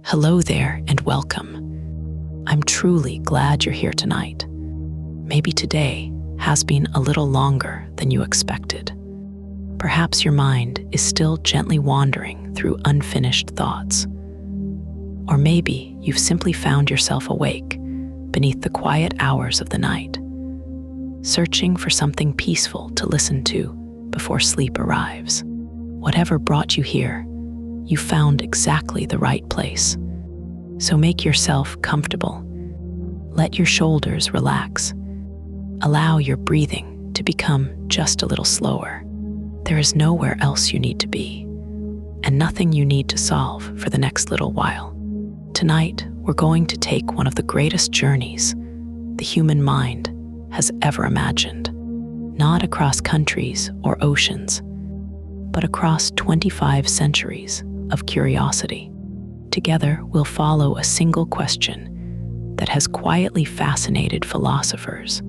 Hello there and welcome. I'm truly glad you're here tonight. Maybe today has been a little longer than you expected. Perhaps your mind is still gently wandering through unfinished thoughts. Or maybe you've simply found yourself awake beneath the quiet hours of the night, searching for something peaceful to listen to before sleep arrives. Whatever brought you here, you found exactly the right place. So make yourself comfortable. Let your shoulders relax. Allow your breathing to become just a little slower. There is nowhere else you need to be, and nothing you need to solve for the next little while. Tonight, we're going to take one of the greatest journeys the human mind has ever imagined. Not across countries or oceans, but across 25 centuries of curiosity. Together, we'll follow a single question that has quietly fascinated philosophers,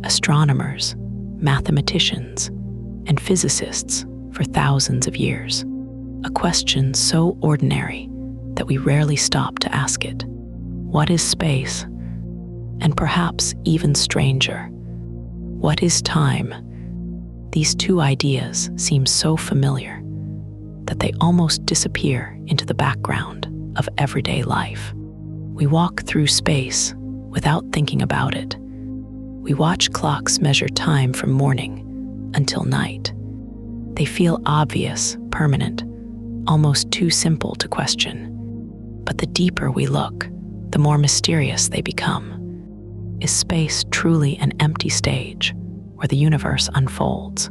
astronomers, mathematicians, and physicists for thousands of years. A question so ordinary that we rarely stop to ask it. What is space? And perhaps even stranger, what is time? These two ideas seem so familiar that they almost disappear into the background of everyday life. We walk through space without thinking about it. We watch clocks measure time from morning until night. They feel obvious, permanent, almost too simple to question. But the deeper we look, the more mysterious they become. Is space truly an empty stage where the universe unfolds?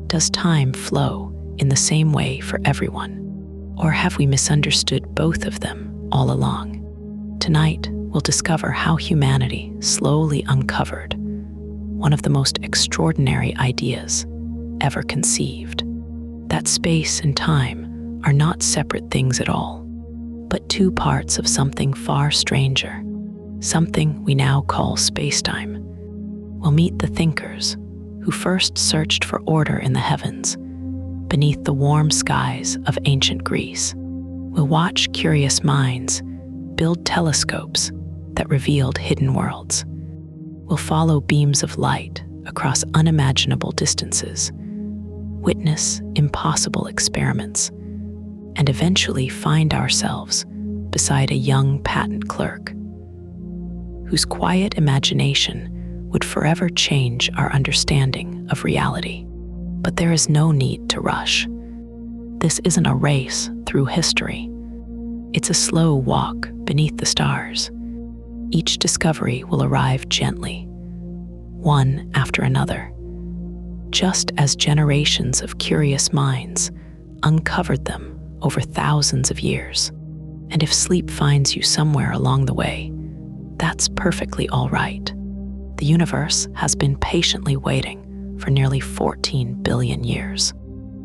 Does time flow in the same way for everyone? Or have we misunderstood both of them all along? Tonight, we'll discover how humanity slowly uncovered one of the most extraordinary ideas ever conceived. That space and time are not separate things at all, but two parts of something far stranger, something we now call spacetime. We'll meet the thinkers who first searched for order in the heavens beneath the warm skies of ancient Greece. We'll watch curious minds build telescopes that revealed hidden worlds. We'll follow beams of light across unimaginable distances, witness impossible experiments, and eventually find ourselves beside a young patent clerk whose quiet imagination would forever change our understanding of reality. But there is no need to rush. This isn't a race through history. It's a slow walk beneath the stars. Each discovery will arrive gently, one after another, just as generations of curious minds uncovered them over thousands of years. And if sleep finds you somewhere along the way, that's perfectly all right. The universe has been patiently waiting for nearly 14 billion years.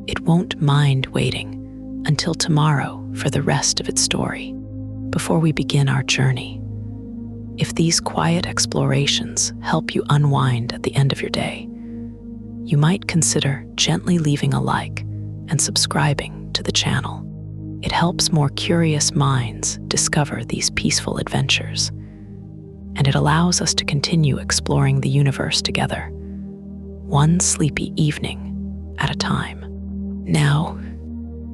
It won't mind waiting until tomorrow for the rest of its story. Before we begin our journey, if these quiet explorations help you unwind at the end of your day, you might consider gently leaving a like and subscribing to the channel. It helps more curious minds discover these peaceful adventures, and it allows us to continue exploring the universe together, one sleepy evening at a time. Now,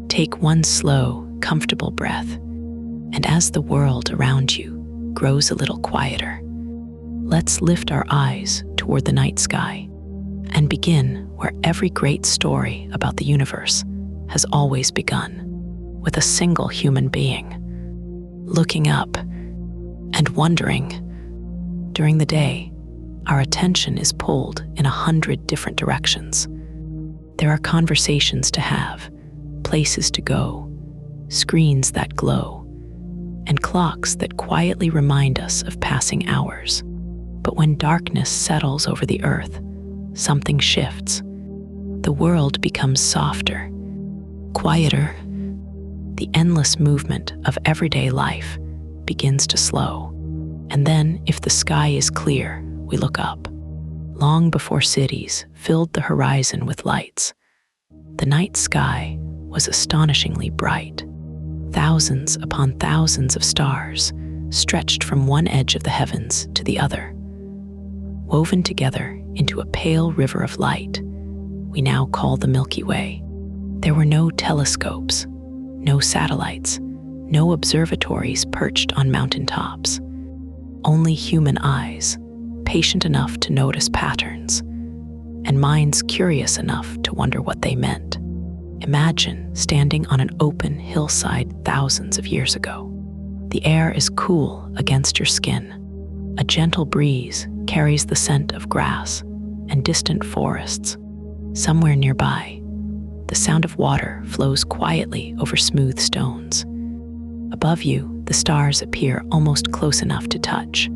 take one slow, comfortable breath, and as the world around you grows a little quieter, let's lift our eyes toward the night sky and begin where every great story about the universe has always begun, with a single human being looking up and wondering. During the day, our attention is pulled in 100 different directions. There are conversations to have, places to go, screens that glow, and clocks that quietly remind us of passing hours. But when darkness settles over the earth, something shifts. The world becomes softer, quieter. The endless movement of everyday life begins to slow. And then, if the sky is clear, we look up. Long before cities filled the horizon with lights, the night sky was astonishingly bright. thousands upon thousands of stars stretched from one edge of the heavens to the other. Woven together into a pale river of light, we now call the Milky Way. There were no telescopes, no satellites, no observatories perched on mountaintops. Only human eyes, patient enough to notice patterns, and minds curious enough to wonder what they meant. Imagine standing on an open hillside thousands of years ago. The air is cool against your skin. A gentle breeze carries the scent of grass and distant forests. Somewhere nearby, the sound of water flows quietly over smooth stones. Above you, the stars appear almost close enough to touch.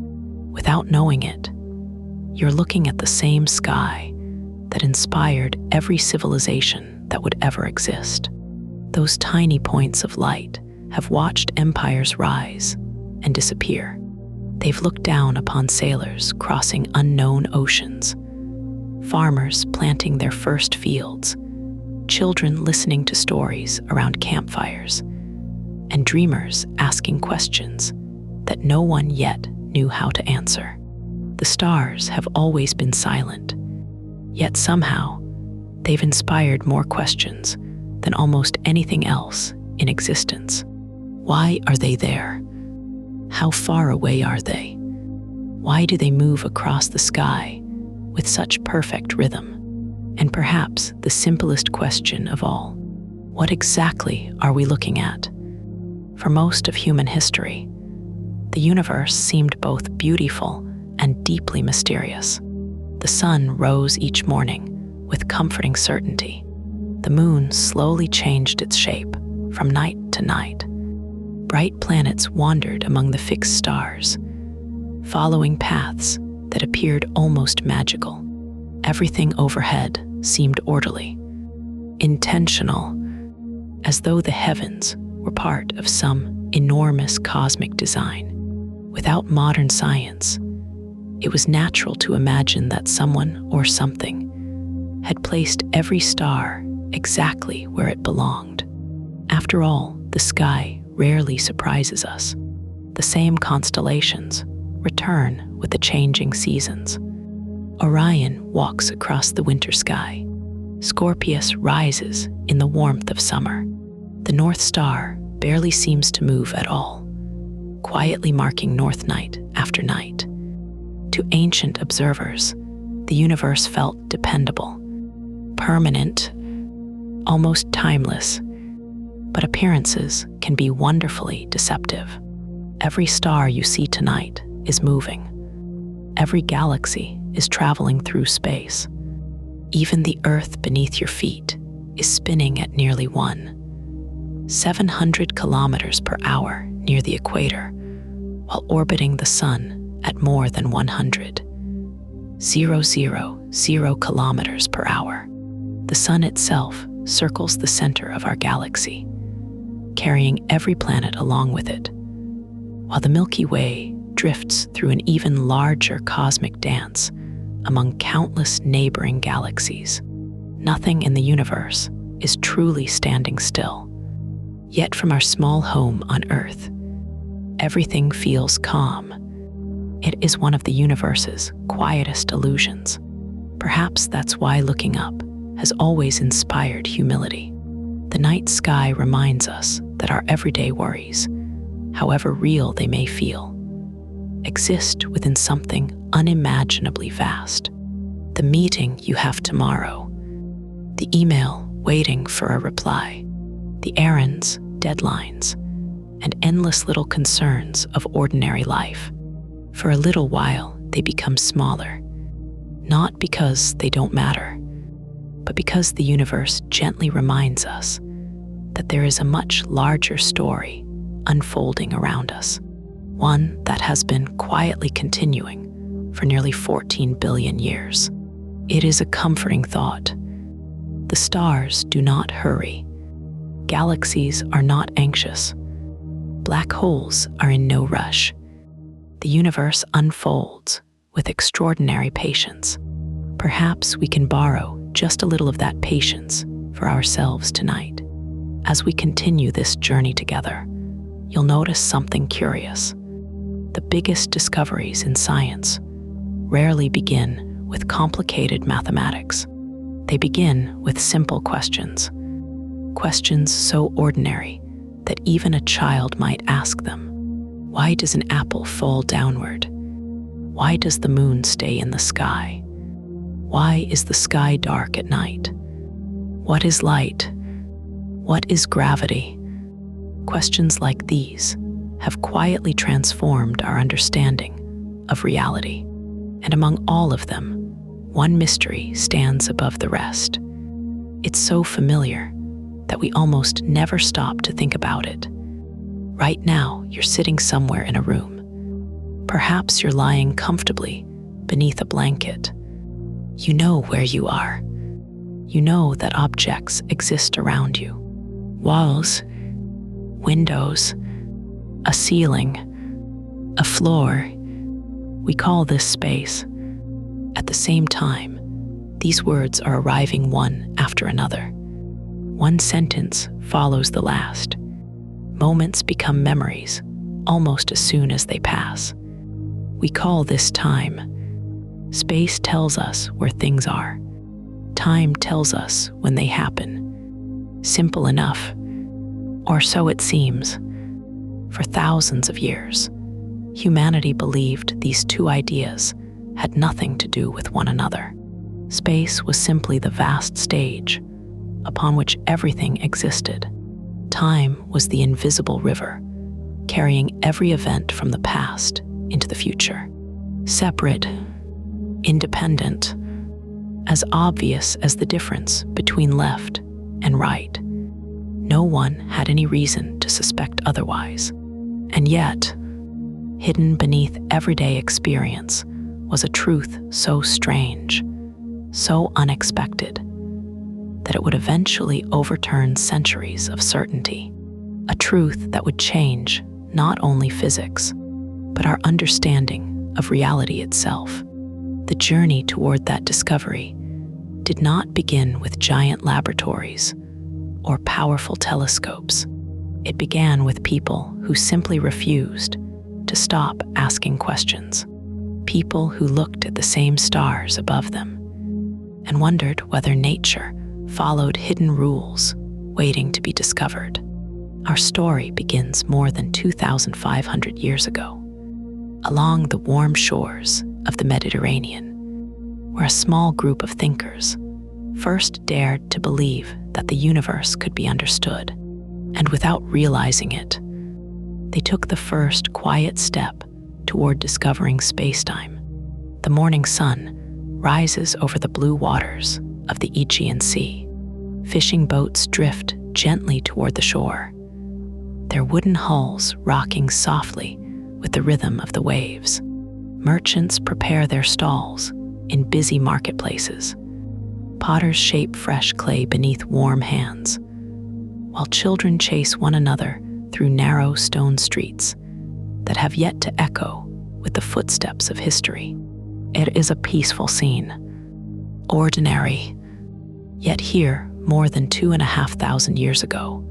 Without knowing it, you're looking at the same sky that inspired every civilization that would ever exist. Those tiny points of light have watched empires rise and disappear. They've looked down upon sailors crossing unknown oceans, farmers planting their first fields, children listening to stories around campfires, and dreamers asking questions that no one yet knew how to answer. The stars have always been silent, yet somehow they've inspired more questions than almost anything else in existence. Why are they there? How far away are they? Why do they move across the sky with such perfect rhythm? And perhaps the simplest question of all, what exactly are we looking at? For most of human history, the universe seemed both beautiful and deeply mysterious. The sun rose each morning with comforting certainty. The moon slowly changed its shape from night to night. Bright planets wandered among the fixed stars, following paths that appeared almost magical. Everything overhead seemed orderly, intentional, as though the heavens were part of some enormous cosmic design. Without modern science, it was natural to imagine that someone or something had placed every star exactly where it belonged. After all, the sky rarely surprises us. The same constellations return with the changing seasons. Orion walks across the winter sky. Scorpius rises in the warmth of summer. The North Star barely seems to move at all, quietly marking north night after night. To ancient observers, the universe felt dependable, permanent, almost timeless. But appearances can be wonderfully deceptive. Every star you see tonight is moving. Every galaxy is traveling through space. Even the Earth beneath your feet is spinning at nearly 700 kilometers per hour near the equator, while orbiting the Sun at more than 100,000 kilometers per hour. The Sun itself circles the center of our galaxy, carrying every planet along with it, while the Milky Way drifts through an even larger cosmic dance among countless neighboring galaxies. Nothing in the universe is truly standing still. Yet from our small home on Earth, everything feels calm. It is one of the universe's quietest illusions. Perhaps that's why looking up has always inspired humility. The night sky reminds us that our everyday worries, however real they may feel, exist within something unimaginably vast. The meeting you have tomorrow, the email waiting for a reply, the errands, deadlines, and endless little concerns of ordinary life. For a little while, they become smaller, not because they don't matter, but because the universe gently reminds us that there is a much larger story unfolding around us, one that has been quietly continuing for nearly 14 billion years. It is a comforting thought. The stars do not hurry. Galaxies are not anxious. Black holes are in no rush. The universe unfolds with extraordinary patience. Perhaps we can borrow just a little of that patience for ourselves tonight. As we continue this journey together, you'll notice something curious. The biggest discoveries in science rarely begin with complicated mathematics. They begin with simple questions. Questions so ordinary that even a child might ask them. Why does an apple fall downward? Why does the moon stay in the sky? Why is the sky dark at night? What is light? What is gravity? Questions like these have quietly transformed our understanding of reality. And among all of them, one mystery stands above the rest. It's so familiar that we almost never stop to think about it. Right now, you're sitting somewhere in a room. Perhaps you're lying comfortably beneath a blanket. You know where you are. You know that objects exist around you. Walls, windows, a ceiling, a floor. We call this space. At the same time, these words are arriving one after another. One sentence follows the last. Moments become memories almost as soon as they pass. We call this time. Space tells us where things are. Time tells us when they happen. Simple enough, or so it seems. For thousands of years, humanity believed these two ideas had nothing to do with one another. Space was simply the vast stage upon which everything existed. Time was the invisible river, carrying every event from the past into the future. Separate, independent, as obvious as the difference between left and right. No one had any reason to suspect otherwise. And yet, hidden beneath everyday experience was a truth so strange, so unexpected, that it would eventually overturn centuries of certainty. A truth that would change not only physics, but our understanding of reality itself. The journey toward that discovery did not begin with giant laboratories or powerful telescopes. It began with people who simply refused to stop asking questions. People who looked at the same stars above them and wondered whether nature followed hidden rules waiting to be discovered. Our story begins more than 2,500 years ago, along the warm shores of the Mediterranean, where a small group of thinkers first dared to believe that the universe could be understood, and without realizing it, they took the first quiet step toward discovering spacetime. The morning sun rises over the blue waters of the Aegean Sea. Fishing boats drift gently toward the shore, their wooden hulls rocking softly with the rhythm of the waves. Merchants prepare their stalls in busy marketplaces. Potters shape fresh clay beneath warm hands, while children chase one another through narrow stone streets that have yet to echo with the footsteps of history. It is a peaceful scene, ordinary, yet here, more than 2,500 years ago,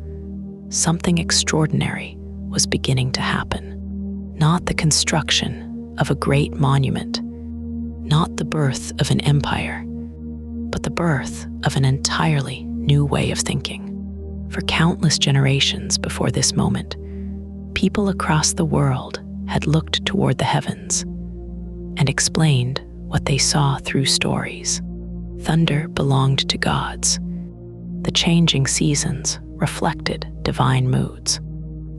something extraordinary was beginning to happen. Not the construction of a great monument, not the birth of an empire, but the birth of an entirely new way of thinking. For countless generations before this moment, people across the world had looked toward the heavens and explained what they saw through stories. Thunder belonged to gods. The changing seasons reflected divine moods.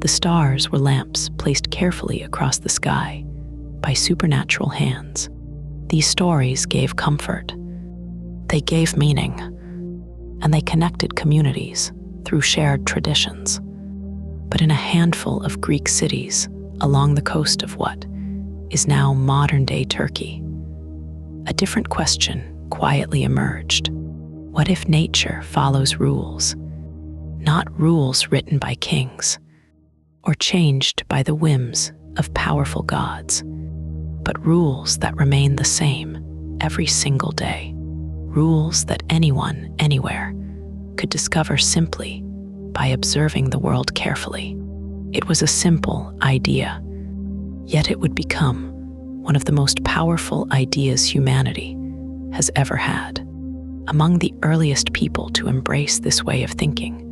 The stars were lamps placed carefully across the sky by supernatural hands. These stories gave comfort. They gave meaning, and they connected communities through shared traditions. But in a handful of Greek cities along the coast of what is now modern-day Turkey, a different question quietly emerged. What if nature follows rules, not rules written by kings or changed by the whims of powerful gods, but rules that remain the same every single day, rules that anyone, anywhere, could discover simply by observing the world carefully? It was a simple idea, yet it would become one of the most powerful ideas humanity has ever had. Among the earliest people to embrace this way of thinking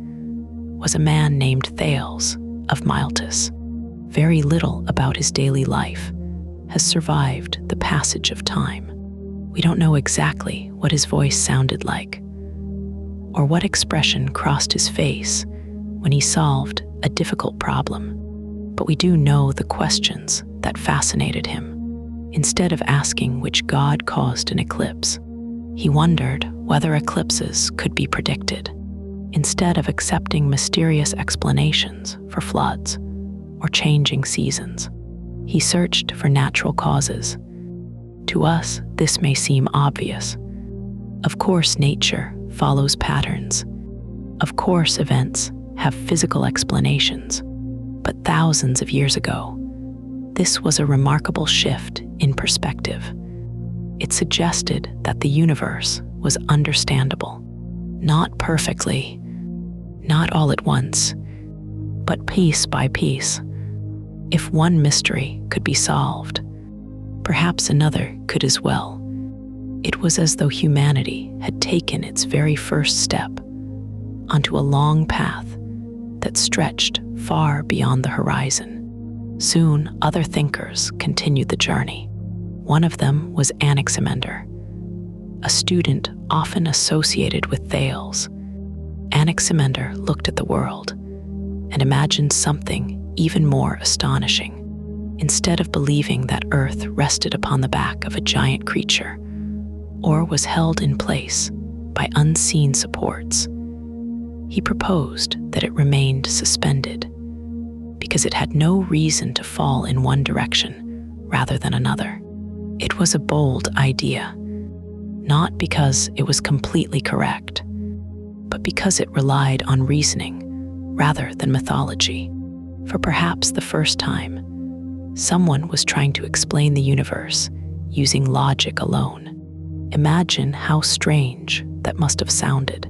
was a man named Thales of Miletus. Very little about his daily life has survived the passage of time. We don't know exactly what his voice sounded like, or what expression crossed his face when he solved a difficult problem, but we do know the questions that fascinated him. Instead of asking which god caused an eclipse, he wondered whether eclipses could be predicted. Instead of accepting mysterious explanations for floods or changing seasons, he searched for natural causes. To us, this may seem obvious. Of course, nature follows patterns. Of course, events have physical explanations. But thousands of years ago, this was a remarkable shift in perspective. It suggested that the universe was understandable, not perfectly, not all at once, but piece by piece. If one mystery could be solved, perhaps another could as well. It was as though humanity had taken its very first step onto a long path that stretched far beyond the horizon. Soon, other thinkers continued the journey. One of them was Anaximander, a student often associated with Thales. Anaximander looked at the world and imagined something even more astonishing. Instead of believing that Earth rested upon the back of a giant creature or was held in place by unseen supports, he proposed that it remained suspended because it had no reason to fall in one direction rather than another. It was a bold idea, not because it was completely correct, but because it relied on reasoning rather than mythology. For perhaps the first time, someone was trying to explain the universe using logic alone. Imagine how strange that must have sounded.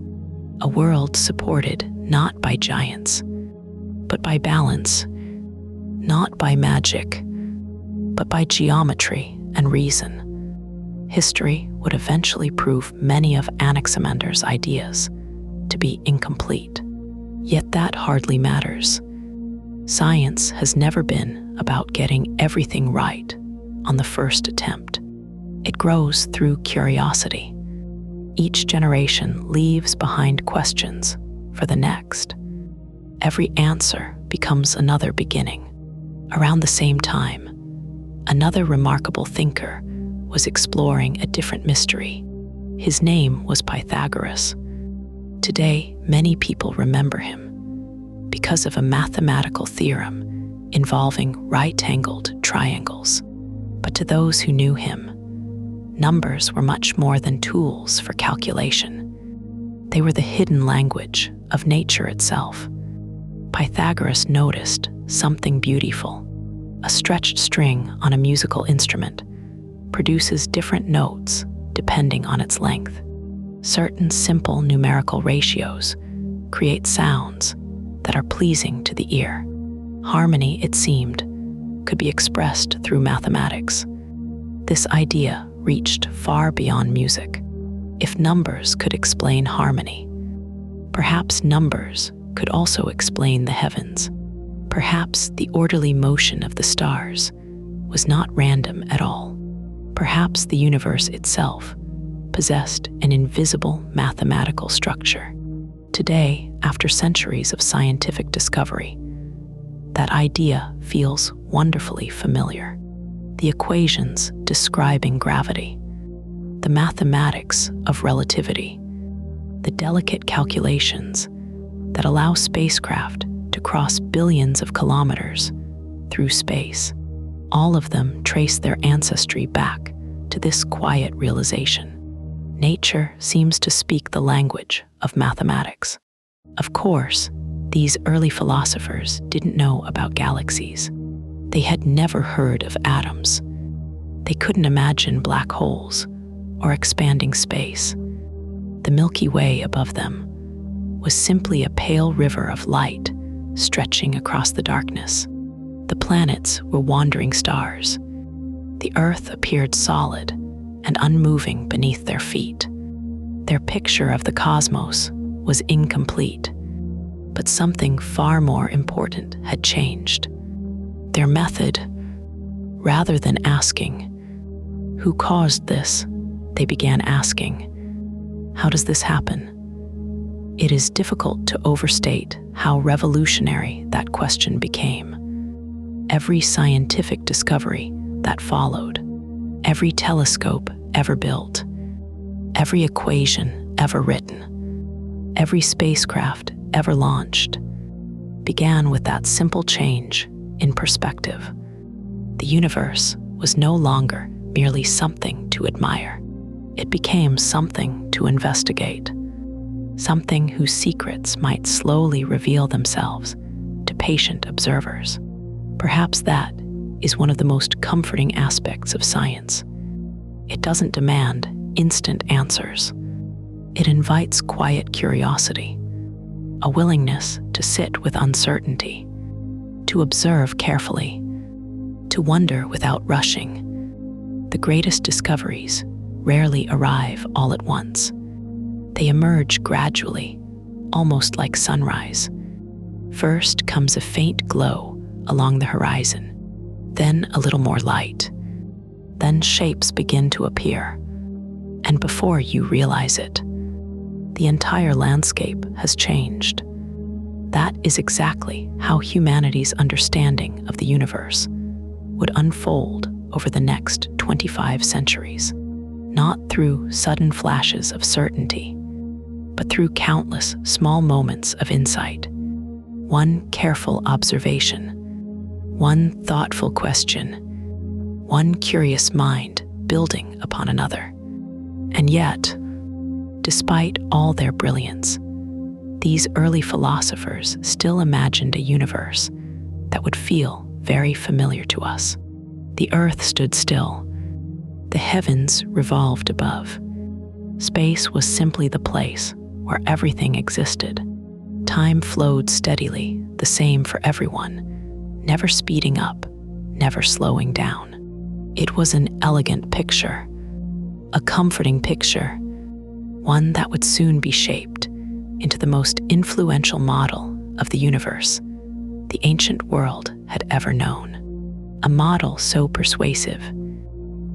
A world supported not by giants, but by balance, not by magic, but by geometry and reason. History would eventually prove many of Anaximander's ideas to be incomplete. Yet that hardly matters. Science has never been about getting everything right on the first attempt. It grows through curiosity. Each generation leaves behind questions for the next. Every answer becomes another beginning. Around the same time, another remarkable thinker was exploring a different mystery. His name was Pythagoras. Today, many people remember him because of a mathematical theorem involving right-angled triangles. But to those who knew him, numbers were much more than tools for calculation. They were the hidden language of nature itself. Pythagoras noticed something beautiful. A stretched string on a musical instrument produces different notes depending on its length. Certain simple numerical ratios create sounds that are pleasing to the ear. Harmony, it seemed, could be expressed through mathematics. This idea reached far beyond music. If numbers could explain harmony, perhaps numbers could also explain the heavens. Perhaps the orderly motion of the stars was not random at all. Perhaps the universe itself possessed an invisible mathematical structure. Today, after centuries of scientific discovery, that idea feels wonderfully familiar. The equations describing gravity, the mathematics of relativity, the delicate calculations that allow spacecraft to cross billions of kilometers through space. All of them trace their ancestry back to this quiet realization. Nature seems to speak the language of mathematics. Of course, these early philosophers didn't know about galaxies. They had never heard of atoms. They couldn't imagine black holes or expanding space. The Milky Way above them was simply a pale river of light stretching across the darkness. The planets were wandering stars. The Earth appeared solid and unmoving beneath their feet. Their picture of the cosmos was incomplete, but something far more important had changed. Their method, rather than asking, "Who caused this?" they began asking, "How does this happen?" It is difficult to overstate how revolutionary that question became. Every scientific discovery that followed, every telescope ever built, every equation ever written, every spacecraft ever launched, began with that simple change in perspective. The universe was no longer merely something to admire. It became something to investigate, something whose secrets might slowly reveal themselves to patient observers. Perhaps that is one of the most comforting aspects of science. It doesn't demand instant answers. It invites quiet curiosity, a willingness to sit with uncertainty, to observe carefully, to wonder without rushing. The greatest discoveries rarely arrive all at once. They emerge gradually, almost like sunrise. First comes a faint glow along the horizon, then a little more light. Then shapes begin to appear, and before you realize it, the entire landscape has changed. That is exactly how humanity's understanding of the universe would unfold over the next 25 centuries, not through sudden flashes of certainty, but through countless small moments of insight. One careful observation, one thoughtful question, one curious mind building upon another. And yet, despite all their brilliance, these early philosophers still imagined a universe that would feel very familiar to us. The earth stood still. The heavens revolved above. Space was simply the place where everything existed. Time flowed steadily, the same for everyone, never speeding up, never slowing down. It was an elegant picture, a comforting picture, one that would soon be shaped into the most influential model of the universe the ancient world had ever known. A model so persuasive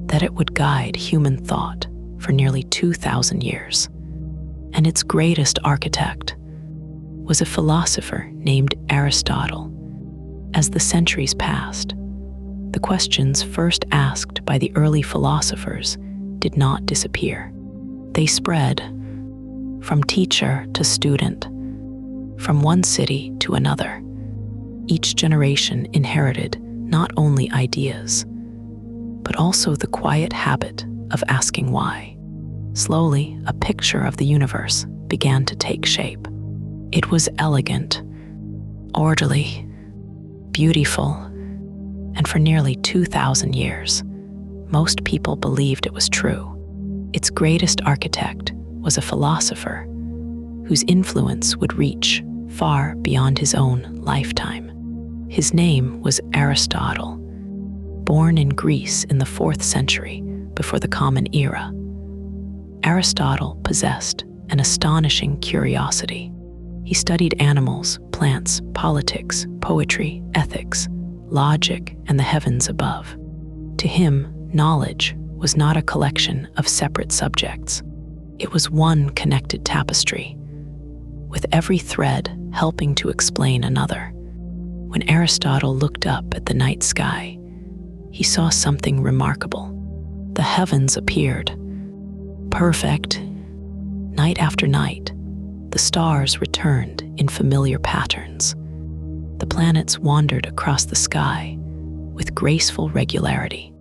that it would guide human thought for nearly 2,000 years. And its greatest architect was a philosopher named Aristotle. As the centuries passed, the questions first asked by the early philosophers did not disappear. They spread from teacher to student, from one city to another. Each generation inherited not only ideas, but also the quiet habit of asking why. Slowly, a picture of the universe began to take shape. It was elegant, orderly, beautiful, and for nearly 2,000 years, most people believed it was true. Its greatest architect was a philosopher whose influence would reach far beyond his own lifetime. His name was Aristotle, born in Greece in the 4th century before the Common Era. Aristotle possessed an astonishing curiosity. He studied animals, plants, politics, poetry, ethics, logic, and the heavens above. To him, knowledge was not a collection of separate subjects. It was one connected tapestry, with every thread helping to explain another. When Aristotle looked up at the night sky, he saw something remarkable. The heavens appeared perfect. Night after night, the stars returned in familiar patterns. The planets wandered across the sky with graceful regularity.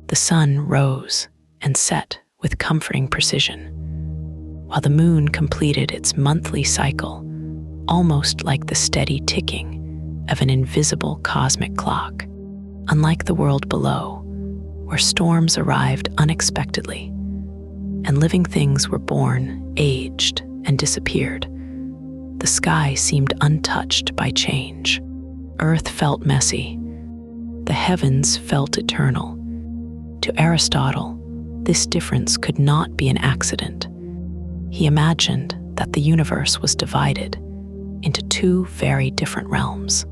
The sun rose and set with comforting precision, while the moon completed its monthly cycle, almost like the steady ticking of an invisible cosmic clock. Unlike the world below, where storms arrived unexpectedly, and living things were born, aged, and disappeared, the sky seemed untouched by change. Earth felt messy. The heavens felt eternal. To Aristotle, this difference could not be an accident. He imagined that the universe was divided into two very different realms.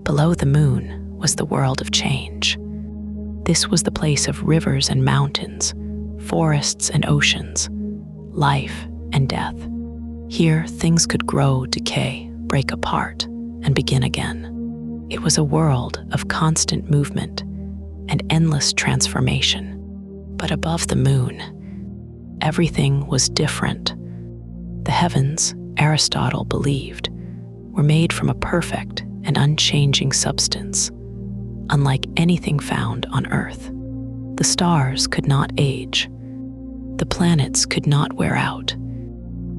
Below the moon was the world of change. This was the place of rivers and mountains, forests and oceans, life and death. Here, things could grow, decay, break apart, and begin again. It was a world of constant movement and endless transformation. But above the moon, everything was different. The heavens, Aristotle believed, were made from a perfect and unchanging substance, unlike anything found on Earth. The stars could not age. The planets could not wear out.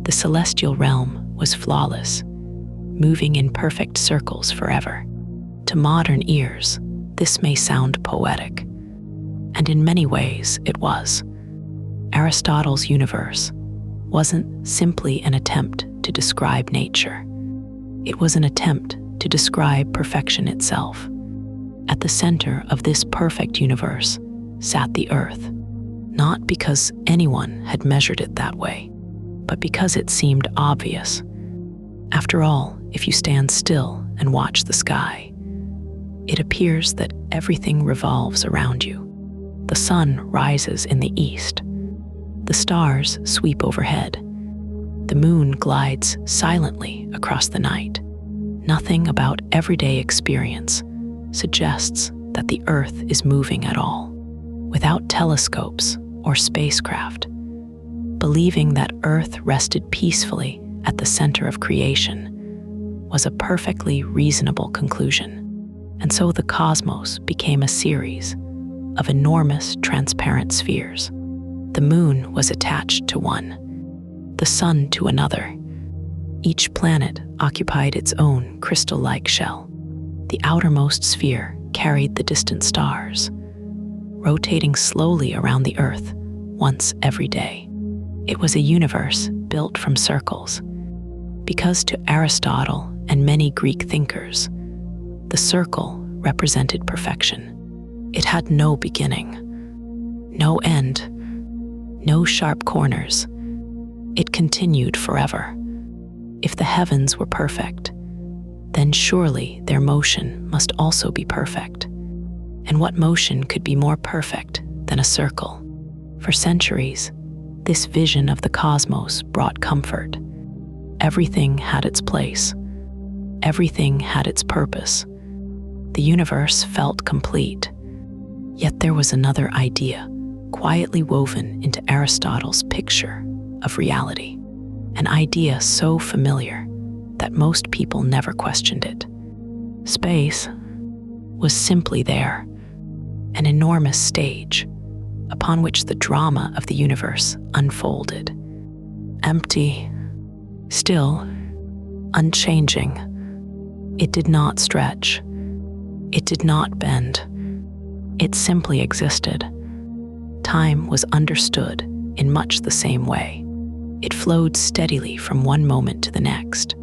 The celestial realm was flawless, moving in perfect circles forever. To modern ears, this may sound poetic, and in many ways it was. Aristotle's universe wasn't simply an attempt to describe nature. It was an attempt to describe perfection itself. At the center of this perfect universe sat the Earth, not because anyone had measured it that way, but because it seemed obvious. After all, if you stand still and watch the sky, it appears that everything revolves around you. The sun rises in the east. The stars sweep overhead. The moon glides silently across the night. Nothing about everyday experience suggests that the Earth is moving at all. Without telescopes or spacecraft, believing that Earth rested peacefully at the center of creation was a perfectly reasonable conclusion. And so the cosmos became a series of enormous transparent spheres. The moon was attached to one, the sun to another. Each planet occupied its own crystal-like shell. The outermost sphere carried the distant stars, rotating slowly around the Earth once every day. It was a universe built from circles, because to Aristotle and many Greek thinkers, the circle represented perfection. It had no beginning, no end, no sharp corners. It continued forever. If the heavens were perfect, then surely their motion must also be perfect. And what motion could be more perfect than a circle? For centuries, this vision of the cosmos brought comfort. Everything had its place. Everything had its purpose. The universe felt complete. Yet there was another idea quietly woven into Aristotle's picture of reality, an idea so familiar that most people never questioned it. Space was simply there, an enormous stage upon which the drama of the universe unfolded. Empty, still, unchanging. It did not stretch. It did not bend. It simply existed. Time was understood in much the same way. It flowed steadily from one moment to the next,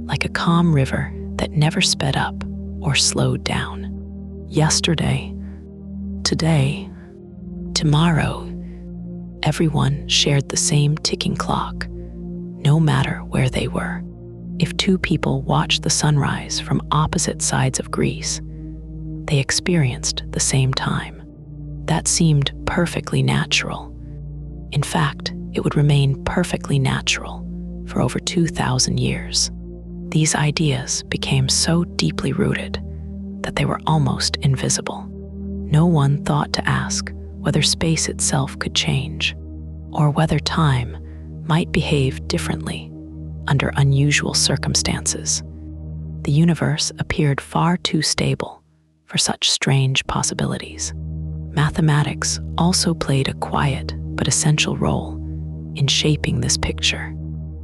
like a calm river that never sped up or slowed down. Yesterday, today, tomorrow, everyone shared the same ticking clock, no matter where they were. If two people watched the sunrise from opposite sides of Greece, they experienced the same time. That seemed perfectly natural. In fact, it would remain perfectly natural for over 2,000 years. These ideas became so deeply rooted that they were almost invisible. No one thought to ask whether space itself could change, or whether time might behave differently under unusual circumstances. The universe appeared far too stable for such strange possibilities. Mathematics also played a quiet but essential role in shaping this picture.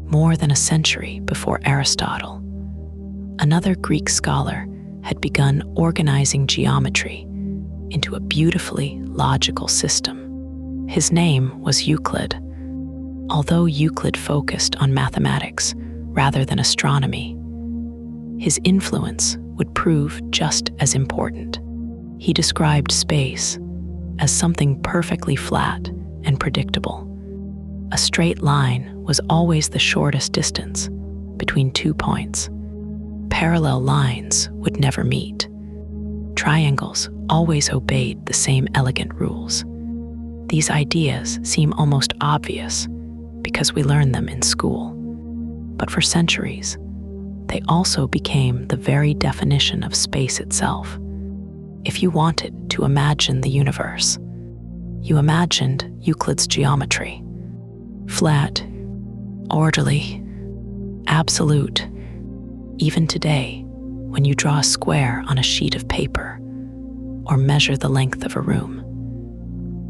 More than a century before Aristotle, another Greek scholar had begun organizing geometry into a beautifully logical system. His name was Euclid. Although Euclid focused on mathematics rather than astronomy. His influence would prove just as important. He described space as something perfectly flat and predictable. A straight line was always the shortest distance between 2 points. Parallel lines would never meet. Triangles always obeyed the same elegant rules. These ideas seem almost obvious because we learn them in school. But for centuries, they also became the very definition of space itself. If you wanted to imagine the universe, you imagined Euclid's geometry. Flat, orderly, absolute. Even today, when you draw a square on a sheet of paper or measure the length of a room,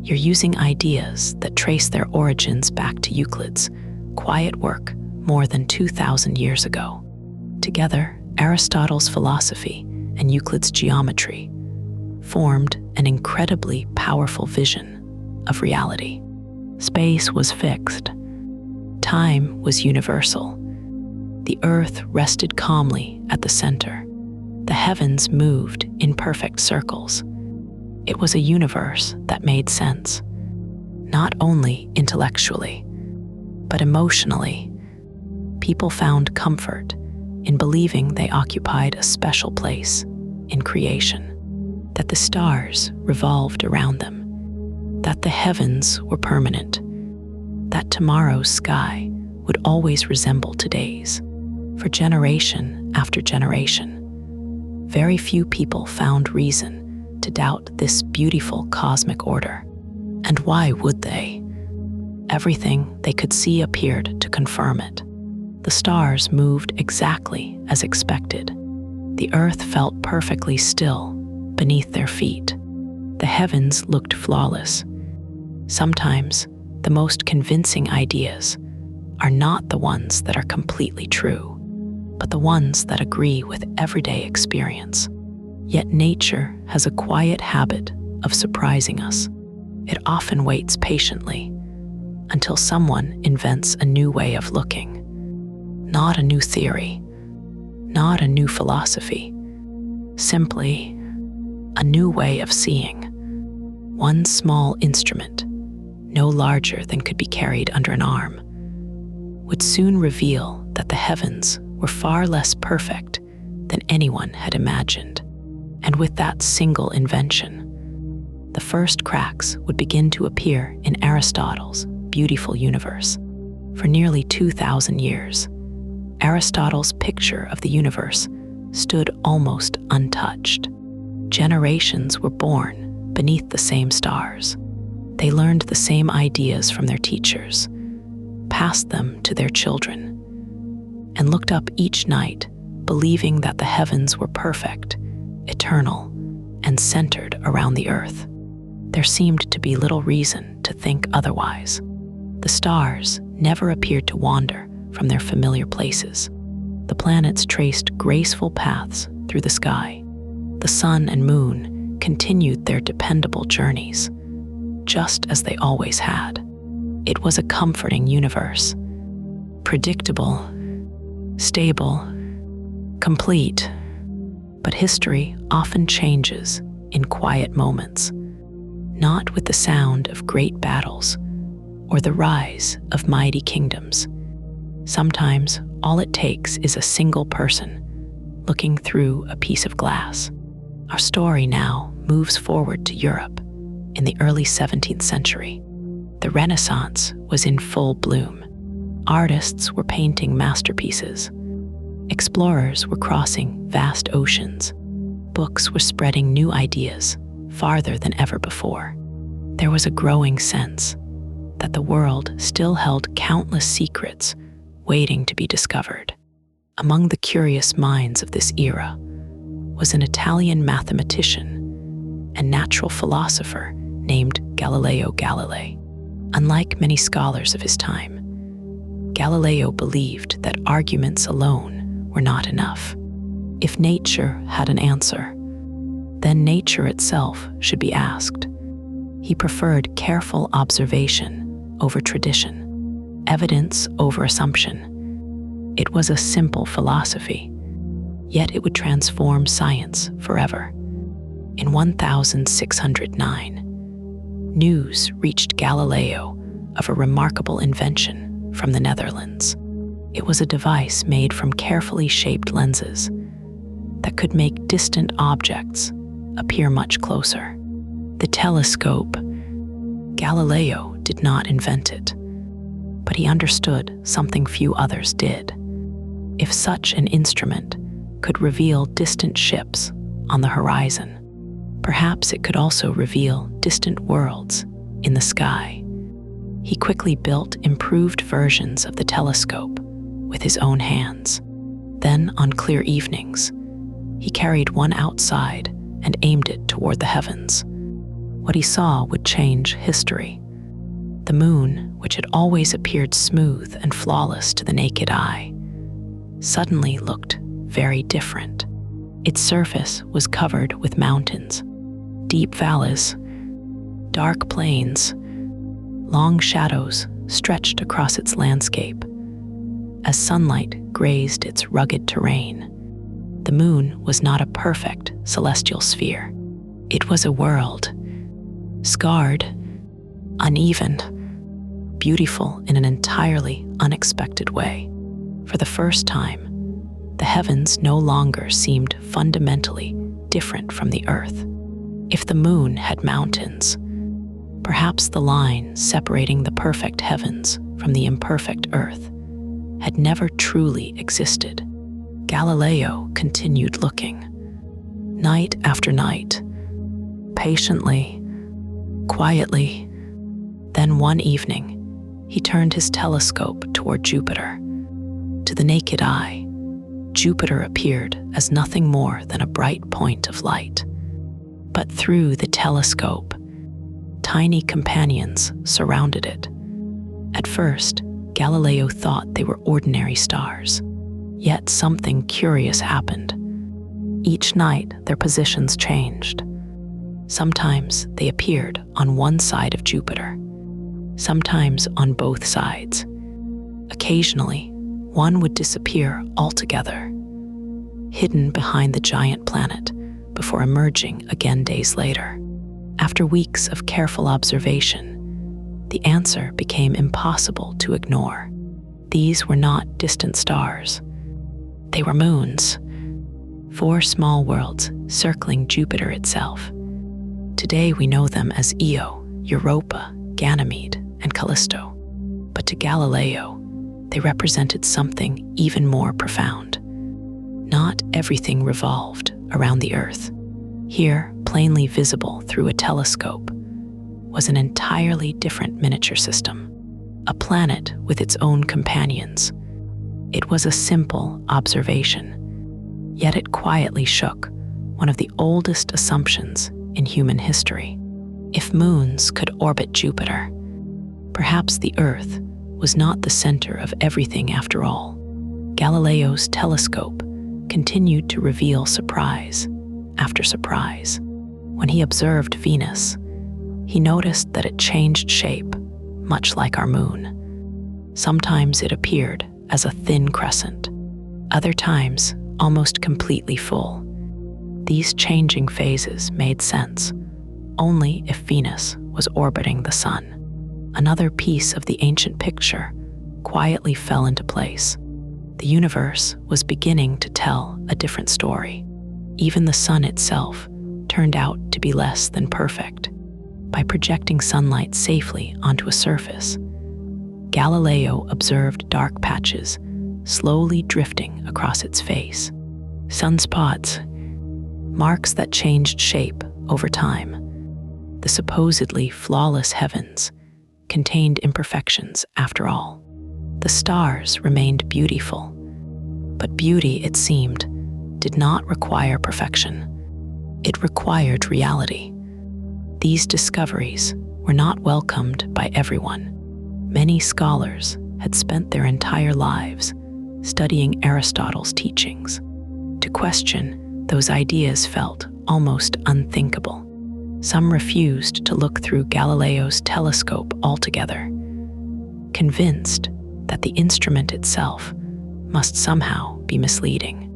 you're using ideas that trace their origins back to Euclid's quiet work more than 2,000 years ago. Together, Aristotle's philosophy and Euclid's geometry formed an incredibly powerful vision of reality. Space was fixed. Time was universal. The earth rested calmly at the center. The heavens moved in perfect circles. It was a universe that made sense, not only intellectually, but emotionally. People found comfort in believing they occupied a special place in creation, that the stars revolved around them, that the heavens were permanent, that tomorrow's sky would always resemble today's. For generation after generation, very few people found reason to doubt this beautiful cosmic order. And why would they? Everything they could see appeared to confirm it. The stars moved exactly as expected. The earth felt perfectly still beneath their feet. The heavens looked flawless. Sometimes, the most convincing ideas are not the ones that are completely true, but the ones that agree with everyday experience. Yet nature has a quiet habit of surprising us. It often waits patiently until someone invents a new way of looking. Not a new theory, not a new philosophy, simply a new way of seeing. One small instrument, no larger than could be carried under an arm, would soon reveal that the heavens were far less perfect than anyone had imagined. And with that single invention, the first cracks would begin to appear in Aristotle's beautiful universe. For nearly 2,000 years, Aristotle's picture of the universe stood almost untouched. Generations were born beneath the same stars. They learned the same ideas from their teachers, passed them to their children, and looked up each night, believing that the heavens were perfect, eternal, and centered around the earth. There seemed to be little reason to think otherwise. The stars never appeared to wander from their familiar places. The planets traced graceful paths through the sky. The sun and moon continued their dependable journeys, just as they always had. It was a comforting universe, predictable, stable, complete. But history often changes in quiet moments, not with the sound of great battles or the rise of mighty kingdoms. Sometimes all it takes is a single person looking through a piece of glass. Our story now moves forward to Europe in the early 17th century. The Renaissance was in full bloom. Artists were painting masterpieces. Explorers were crossing vast oceans. Books were spreading new ideas farther than ever before. There was a growing sense that the world still held countless secrets waiting to be discovered. Among the curious minds of this era was an Italian mathematician and natural philosopher named Galileo Galilei. Unlike many scholars of his time, Galileo believed that arguments alone were not enough. If nature had an answer, then nature itself should be asked. He preferred careful observation over tradition, evidence over assumption. It was a simple philosophy, yet it would transform science forever. In 1609, news reached Galileo of a remarkable invention from the Netherlands. It was a device made from carefully shaped lenses that could make distant objects appear much closer. The telescope. Galileo did not invent it, but he understood something few others did. If such an instrument could reveal distant ships on the horizon, perhaps it could also reveal distant worlds in the sky. He quickly built improved versions of the telescope with his own hands. Then, on clear evenings, he carried one outside and aimed it toward the heavens. What he saw would change history. The moon, which had always appeared smooth and flawless to the naked eye, suddenly looked very different. Its surface was covered with mountains, deep valleys, dark plains. Long shadows stretched across its landscape as sunlight grazed its rugged terrain. The moon was not a perfect celestial sphere. It was a world, scarred, uneven, beautiful in an entirely unexpected way. For the first time, the heavens no longer seemed fundamentally different from the earth. If the moon had mountains, perhaps the line separating the perfect heavens from the imperfect earth had never truly existed. Galileo continued looking, night after night, patiently, quietly. Then one evening, he turned his telescope toward Jupiter. To the naked eye, Jupiter appeared as nothing more than a bright point of light. But through the telescope, tiny companions surrounded it. At first, Galileo thought they were ordinary stars. Yet something curious happened. Each night, their positions changed. Sometimes they appeared on one side of Jupiter, sometimes on both sides. Occasionally, one would disappear altogether, hidden behind the giant planet before emerging again days later. After weeks of careful observation, the answer became impossible to ignore. These were not distant stars. They were moons, 4 small worlds circling Jupiter itself. Today we know them as Io, Europa, Ganymede, and Callisto. But to Galileo, they represented something even more profound. Not everything revolved around the Earth. Here, plainly visible through a telescope, was an entirely different miniature system, a planet with its own companions. It was a simple observation, yet it quietly shook one of the oldest assumptions in human history. If moons could orbit Jupiter, perhaps the Earth was not the center of everything after all. Galileo's telescope continued to reveal surprise after surprise. When he observed Venus, he noticed that it changed shape, much like our moon. Sometimes it appeared as a thin crescent, other times almost completely full. These changing phases made sense only if Venus was orbiting the sun. Another piece of the ancient picture quietly fell into place. The universe was beginning to tell a different story. Even the sun itself turned out to be less than perfect. By projecting sunlight safely onto a surface, Galileo observed dark patches slowly drifting across its face. Sunspots, marks that changed shape over time. The supposedly flawless heavens contained imperfections after all. The stars remained beautiful, but beauty, it seemed, did not require perfection. It required reality. These discoveries were not welcomed by everyone. Many scholars had spent their entire lives studying Aristotle's teachings. To question those ideas felt almost unthinkable. Some refused to look through Galileo's telescope altogether, convinced that the instrument itself must somehow be misleading.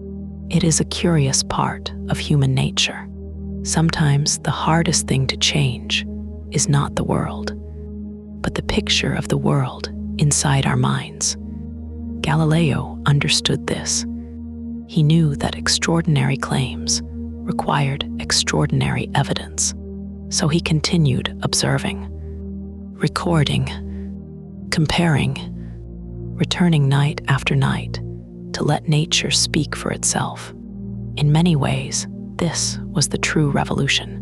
It is a curious part of human nature. Sometimes the hardest thing to change is not the world, but the picture of the world inside our minds. Galileo understood this. He knew that extraordinary claims required extraordinary evidence, so he continued observing, recording, comparing, returning night after night to let nature speak for itself. In many ways, this was the true revolution,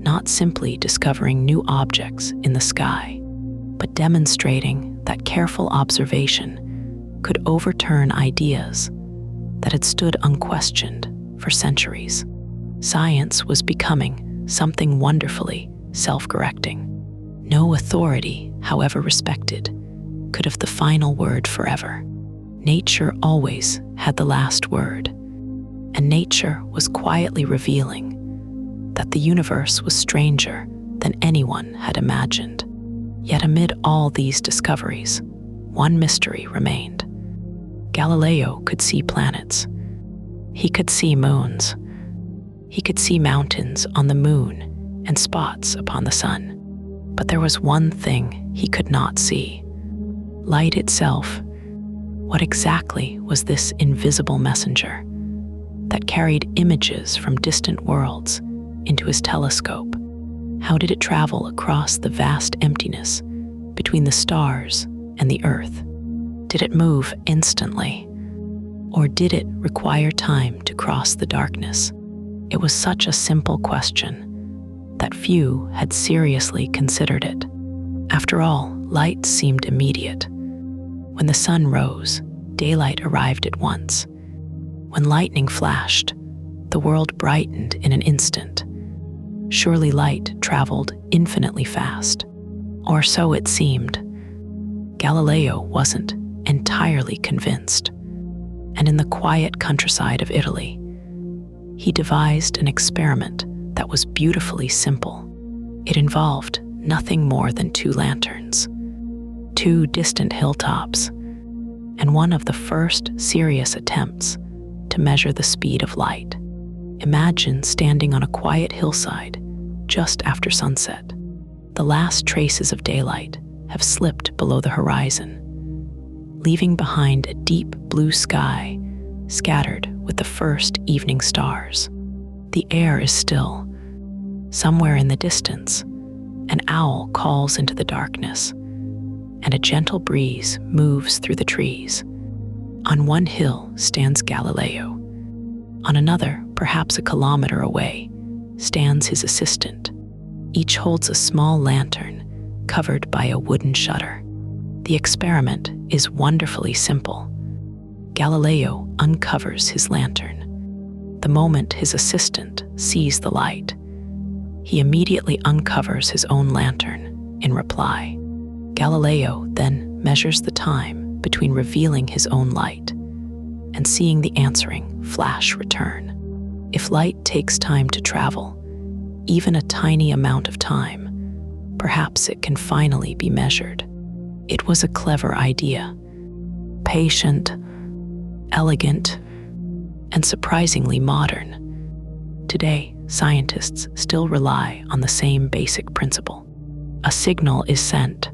not simply discovering new objects in the sky, but demonstrating that careful observation could overturn ideas that had stood unquestioned for centuries. Science was becoming something wonderfully self-correcting. No authority, however respected, could have the final word forever. Nature always had the last word, and nature was quietly revealing that the universe was stranger than anyone had imagined. Yet amid all these discoveries, one mystery remained. Galileo could see planets. He could see moons. He could see mountains on the moon and spots upon the sun. But there was one thing he could not see: light itself. What exactly was this invisible messenger that carried images from distant worlds into his telescope? How did it travel across the vast emptiness between the stars and the earth? Did it move instantly? Or did it require time to cross the darkness? It was such a simple question that few had seriously considered it. After all, light seemed immediate. When the sun rose, daylight arrived at once. When lightning flashed, the world brightened in an instant. Surely light traveled infinitely fast. Or so it seemed. Galileo wasn't entirely convinced. And in the quiet countryside of Italy, he devised an experiment that was beautifully simple. It involved nothing more than 2 lanterns, 2 distant hilltops, and one of the first serious attempts to measure the speed of light. Imagine standing on a quiet hillside just after sunset. The last traces of daylight have slipped below the horizon, leaving behind a deep blue sky scattered with the first evening stars. The air is still. Somewhere in the distance, an owl calls into the darkness, and a gentle breeze moves through the trees. On one hill stands Galileo. On another, perhaps a kilometer away, stands his assistant. Each holds a small lantern covered by a wooden shutter. The experiment is wonderfully simple. Galileo uncovers his lantern. The moment his assistant sees the light, he immediately uncovers his own lantern in reply. Galileo then measures the time between revealing his own light and seeing the answering flash return. If light takes time to travel, even a tiny amount of time, perhaps it can finally be measured. It was a clever idea, patient, elegant, and surprisingly modern. Today, scientists still rely on the same basic principle. A signal is sent.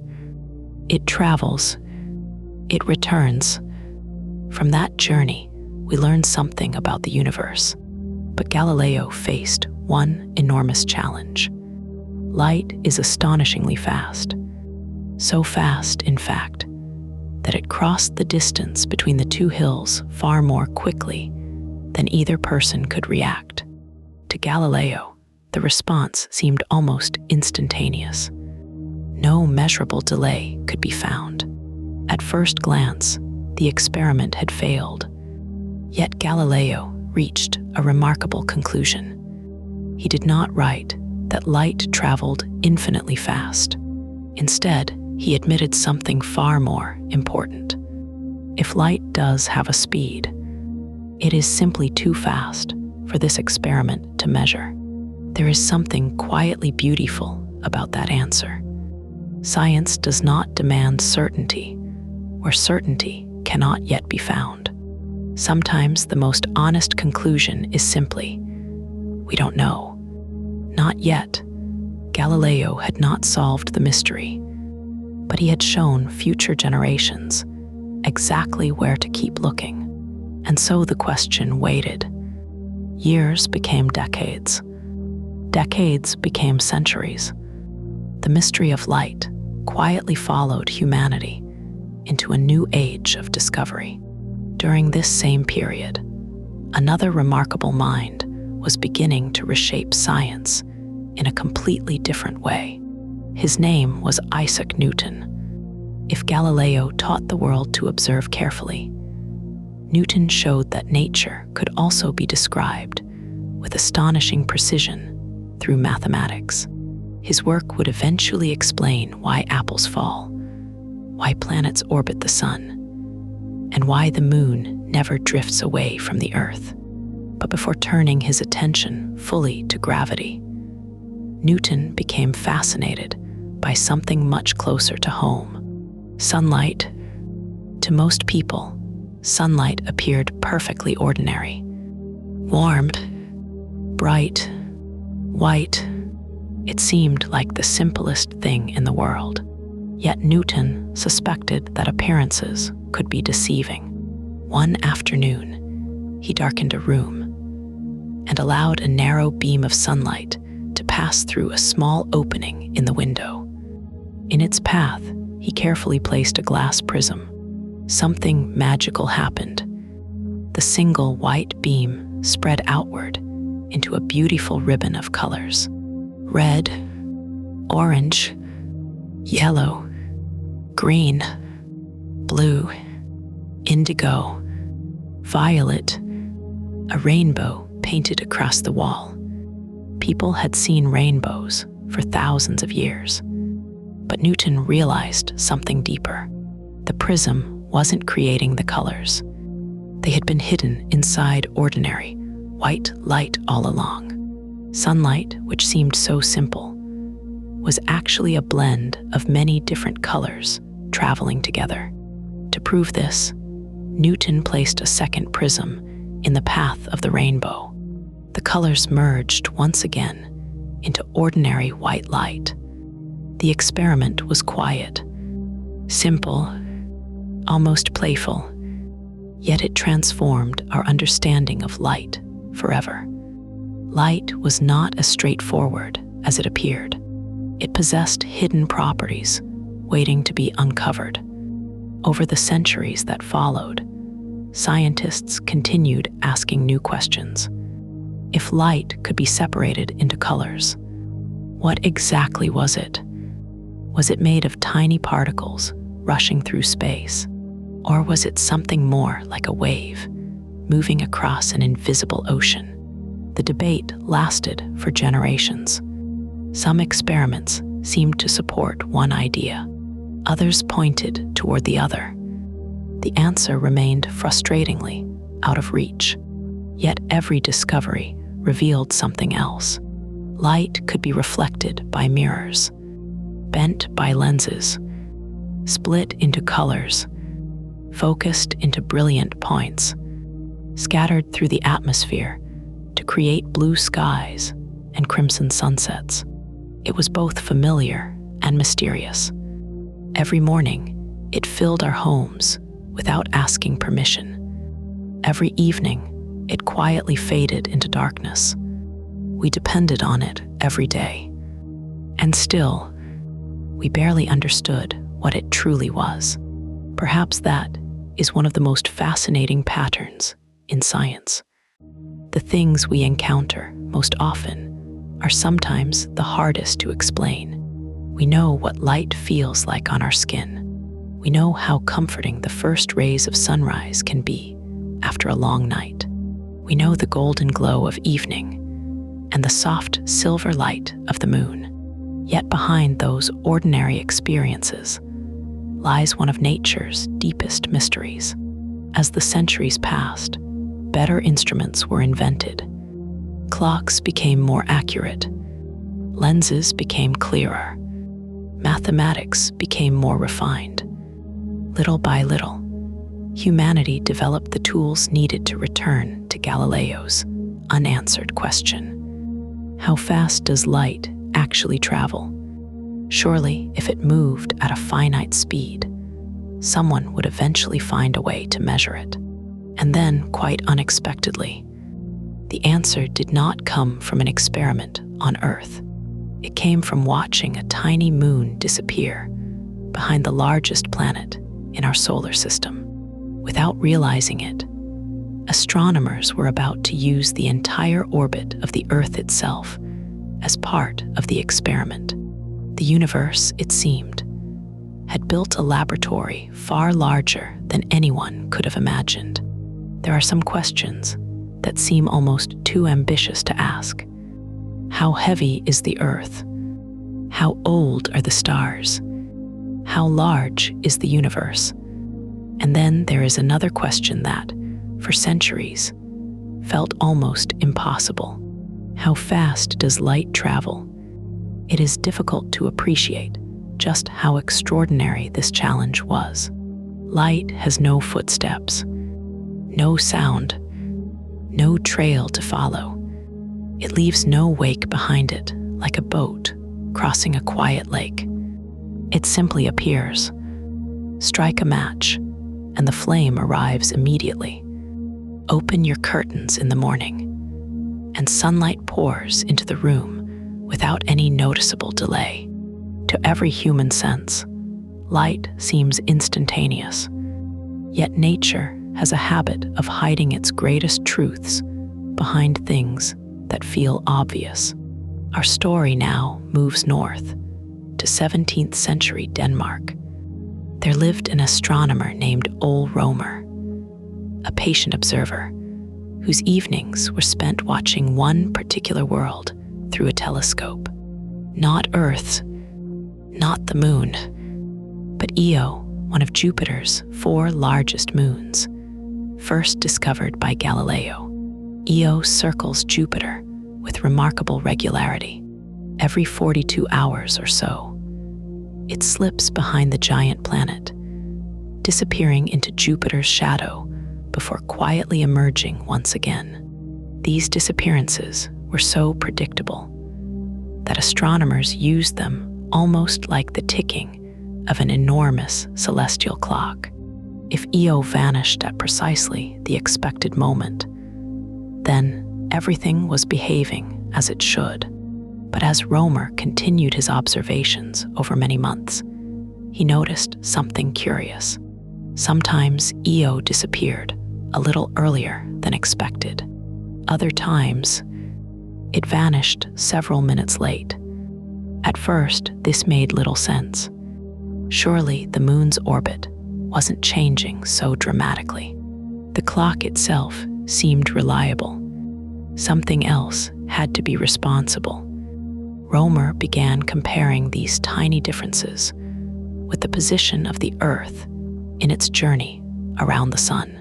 It travels. It returns. From that journey, we learn something about the universe. But Galileo faced one enormous challenge. Light is astonishingly fast. So fast, in fact, that it crossed the distance between the 2 hills far more quickly than either person could react. To Galileo, the response seemed almost instantaneous. No measurable delay could be found. At first glance, the experiment had failed. Yet Galileo reached a remarkable conclusion. He did not write that light traveled infinitely fast. Instead, he admitted something far more important. If light does have a speed, it is simply too fast for this experiment to measure. There is something quietly beautiful about that answer. Science does not demand certainty where certainty cannot yet be found. Sometimes the most honest conclusion is simply, we don't know. Not yet. Galileo had not solved the mystery, but he had shown future generations exactly where to keep looking. And so the question waited. Years became decades. Decades became centuries. The mystery of light quietly followed humanity into a new age of discovery. During this same period, another remarkable mind was beginning to reshape science in a completely different way. His name was Isaac Newton. If Galileo taught the world to observe carefully, Newton showed that nature could also be described with astonishing precision through mathematics. His work would eventually explain why apples fall, why planets orbit the sun, and why the moon never drifts away from the Earth. But before turning his attention fully to gravity, Newton became fascinated by something much closer to home: sunlight. To most people, sunlight appeared perfectly ordinary. Warm, bright, white. It seemed like the simplest thing in the world. Yet Newton suspected that appearances could be deceiving. One afternoon, he darkened a room and allowed a narrow beam of sunlight to pass through a small opening in the window. In its path, he carefully placed a glass prism. Something magical happened. The single white beam spread outward into a beautiful ribbon of colors: red, orange, yellow, green, blue, indigo, violet, a rainbow painted across the wall. People had seen rainbows for thousands of years, but Newton realized something deeper. The prism wasn't creating the colors. They had been hidden inside ordinary, white light all along. Sunlight, which seemed so simple, was actually a blend of many different colors traveling together. To prove this, Newton placed a second prism in the path of the rainbow. The colors merged once again into ordinary white light. The experiment was quiet, simple, almost playful, yet it transformed our understanding of light forever. Light was not as straightforward as it appeared. It possessed hidden properties waiting to be uncovered. Over the centuries that followed, scientists continued asking new questions. If light could be separated into colors, what exactly was it? Was it made of tiny particles rushing through space? Or was it something more like a wave, moving across an invisible ocean? The debate lasted for generations. Some experiments seemed to support one idea. Others pointed toward the other. The answer remained frustratingly out of reach. Yet every discovery revealed something else. Light could be reflected by mirrors, bent by lenses, split into colors, focused into brilliant points, scattered through the atmosphere to create blue skies and crimson sunsets. It was both familiar and mysterious. Every morning, it filled our homes without asking permission. Every evening, it quietly faded into darkness. We depended on it every day. And still, we barely understood what it truly was. Perhaps that is one of the most fascinating patterns in science. The things we encounter most often are sometimes the hardest to explain. We know what light feels like on our skin. We know how comforting the first rays of sunrise can be after a long night. We know the golden glow of evening and the soft silver light of the moon. Yet behind those ordinary experiences lies one of nature's deepest mysteries. As the centuries passed, better instruments were invented. Clocks became more accurate. Lenses became clearer. Mathematics became more refined. Little by little, humanity developed the tools needed to return to Galileo's unanswered question. How fast does light actually travel? Surely, if it moved at a finite speed, someone would eventually find a way to measure it. And then, quite unexpectedly, the answer did not come from an experiment on Earth. It came from watching a tiny moon disappear behind the largest planet in our solar system. Without realizing it, astronomers were about to use the entire orbit of the Earth itself as part of the experiment. The universe, it seemed, had built a laboratory far larger than anyone could have imagined. There are some questions that seem almost too ambitious to ask. How heavy is the Earth? How old are the stars? How large is the universe? And then there is another question that, for centuries, felt almost impossible. How fast does light travel? It is difficult to appreciate just how extraordinary this challenge was. Light has no footsteps, no sound, no trail to follow. It leaves no wake behind it, like a boat crossing a quiet lake. It simply appears. Strike a match, and the flame arrives immediately. Open your curtains in the morning, and sunlight pours into the room without any noticeable delay. To every human sense, light seems instantaneous. Yet nature has a habit of hiding its greatest truths behind things that feel obvious. Our story now moves north to 17th century Denmark. There lived an astronomer named Ole Rømer, a patient observer whose evenings were spent watching one particular world through a telescope. Not Earth's, not the moon, but Io, one of Jupiter's 4 largest moons, first discovered by Galileo. Io circles Jupiter with remarkable regularity. Every 42 hours or so, it slips behind the giant planet, disappearing into Jupiter's shadow before quietly emerging once again. These disappearances were so predictable that astronomers used them almost like the ticking of an enormous celestial clock. If Io vanished at precisely the expected moment, then everything was behaving as it should. But as Rømer continued his observations over many months, he noticed something curious. Sometimes Io disappeared a little earlier than expected. Other times, it vanished several minutes late. At first, this made little sense. Surely the moon's orbit wasn't changing so dramatically. The clock itself seemed reliable. Something else had to be responsible. Rømer began comparing these tiny differences with the position of the Earth in its journey around the sun.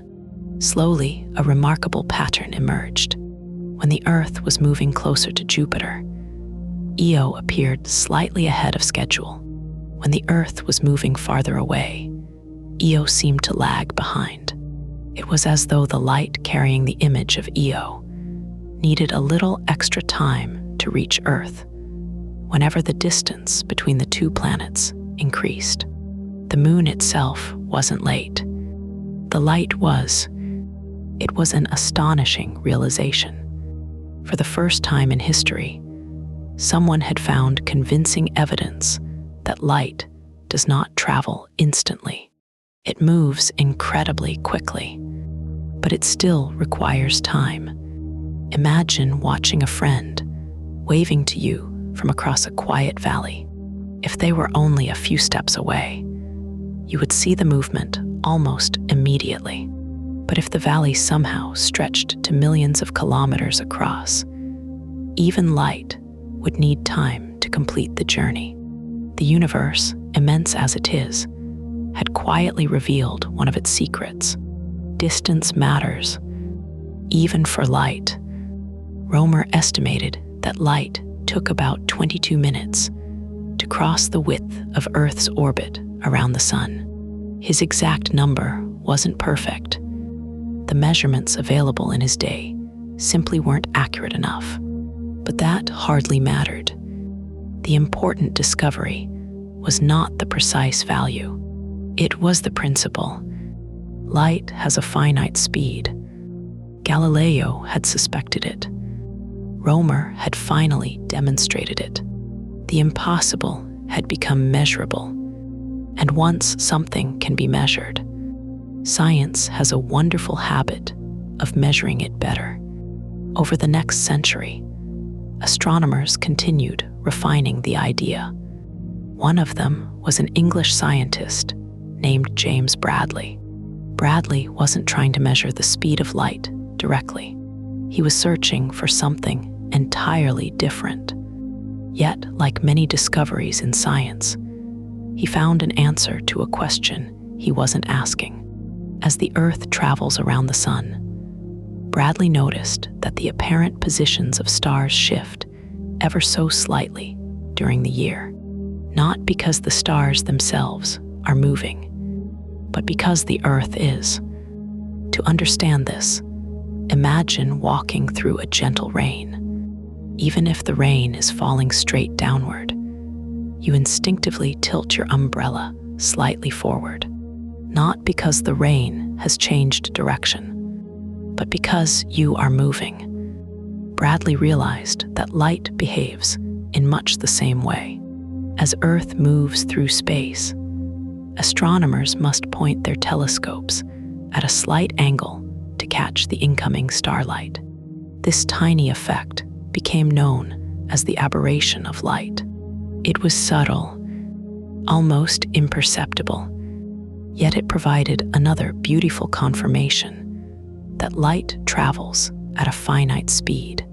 Slowly, a remarkable pattern emerged. When the Earth was moving closer to Jupiter, Io appeared slightly ahead of schedule. When the Earth was moving farther away, Io seemed to lag behind. It was as though the light carrying the image of Io needed a little extra time to reach Earth whenever the distance between the two planets increased. The moon itself wasn't late. The light was. It was an astonishing realization. For the first time in history, someone had found convincing evidence that light does not travel instantly. It moves incredibly quickly, but it still requires time. Imagine watching a friend waving to you from across a quiet valley. If they were only a few steps away, you would see the movement almost immediately. But if the valley somehow stretched to millions of kilometers across, even light would need time to complete the journey. The universe, immense as it is, had quietly revealed one of its secrets. Distance matters, even for light. Rømer estimated that light took about 22 minutes to cross the width of Earth's orbit around the sun. His exact number wasn't perfect. The measurements available in his day simply weren't accurate enough. But that hardly mattered. The important discovery was not the precise value. It was the principle. Light has a finite speed. Galileo had suspected it. Rømer had finally demonstrated it. The impossible had become measurable. And once something can be measured, science has a wonderful habit of measuring it better. Over the next century, astronomers continued refining the idea. One of them was an English scientist named James Bradley. Bradley wasn't trying to measure the speed of light directly. He was searching for something entirely different. Yet, like many discoveries in science, he found an answer to a question he wasn't asking. As the Earth travels around the sun, Bradley noticed that the apparent positions of stars shift ever so slightly during the year, not because the stars themselves are moving, but because the Earth is. To understand this, imagine walking through a gentle rain. Even if the rain is falling straight downward, you instinctively tilt your umbrella slightly forward, not because the rain has changed direction, but because you are moving. Bradley realized that light behaves in much the same way. As Earth moves through space, astronomers must point their telescopes at a slight angle to catch the incoming starlight. This tiny effect became known as the aberration of light. It was subtle, almost imperceptible, yet it provided another beautiful confirmation that light travels at a finite speed.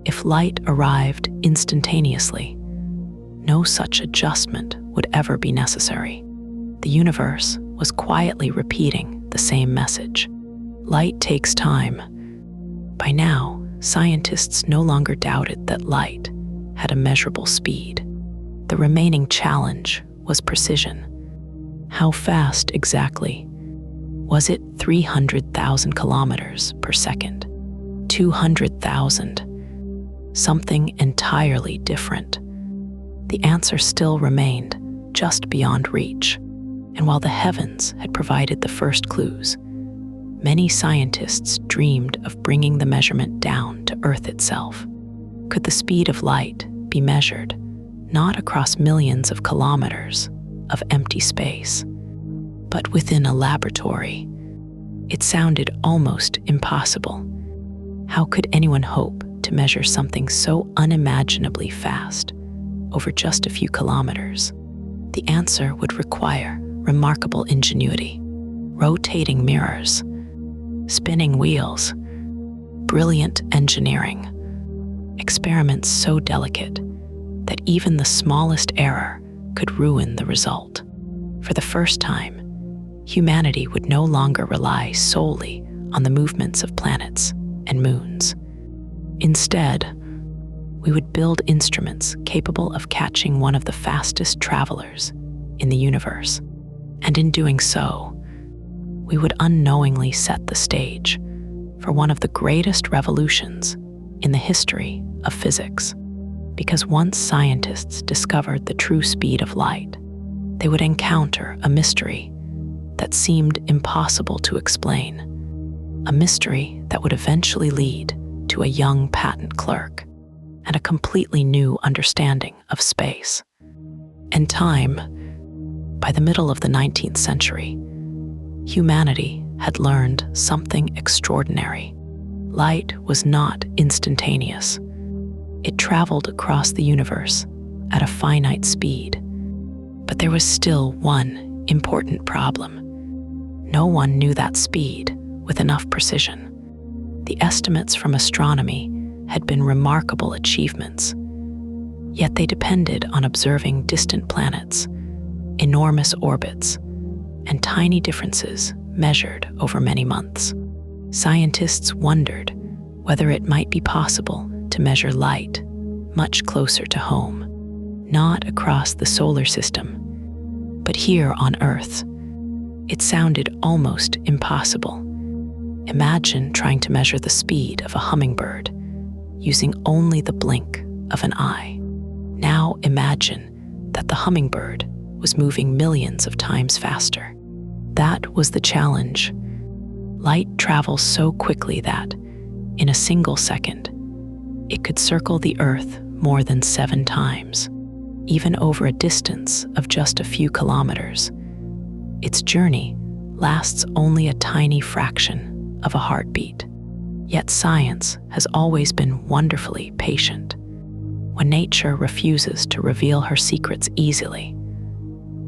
If light arrived instantaneously, no such adjustment would ever be necessary. The universe was quietly repeating the same message. Light takes time. By now, scientists no longer doubted that light had a measurable speed. The remaining challenge was precision. How fast exactly? Was it 300,000 kilometers per second? 200,000? Something entirely different? The answer still remained just beyond reach. And while the heavens had provided the first clues, many scientists dreamed of bringing the measurement down to Earth itself. Could the speed of light be measured not across millions of kilometers of empty space, but within a laboratory? It sounded almost impossible. How could anyone hope to measure something so unimaginably fast over just a few kilometers? The answer would require remarkable ingenuity, rotating mirrors, spinning wheels, brilliant engineering, experiments so delicate that even the smallest error could ruin the result. For the first time, humanity would no longer rely solely on the movements of planets and moons. Instead, we would build instruments capable of catching one of the fastest travelers in the universe. And in doing so, we would unknowingly set the stage for one of the greatest revolutions in the history of physics. Because once scientists discovered the true speed of light, they would encounter a mystery that seemed impossible to explain, a mystery that would eventually lead to a young patent clerk and a completely new understanding of space and time. By the middle of the 19th century, humanity had learned something extraordinary. Light was not instantaneous. It traveled across the universe at a finite speed. But there was still one important problem. No one knew that speed with enough precision. The estimates from astronomy had been remarkable achievements, yet they depended on observing distant planets, enormous orbits, and tiny differences measured over many months. Scientists wondered whether it might be possible to measure light much closer to home, not across the solar system, but here on Earth. It sounded almost impossible. Imagine trying to measure the speed of a hummingbird using only the blink of an eye. Now imagine that the hummingbird was moving millions of times faster. That was the challenge. Light travels so quickly that, in a single second, it could circle the Earth more than 7 times, even over a distance of just a few kilometers. Its journey lasts only a tiny fraction of a heartbeat. Yet science has always been wonderfully patient. When nature refuses to reveal her secrets easily,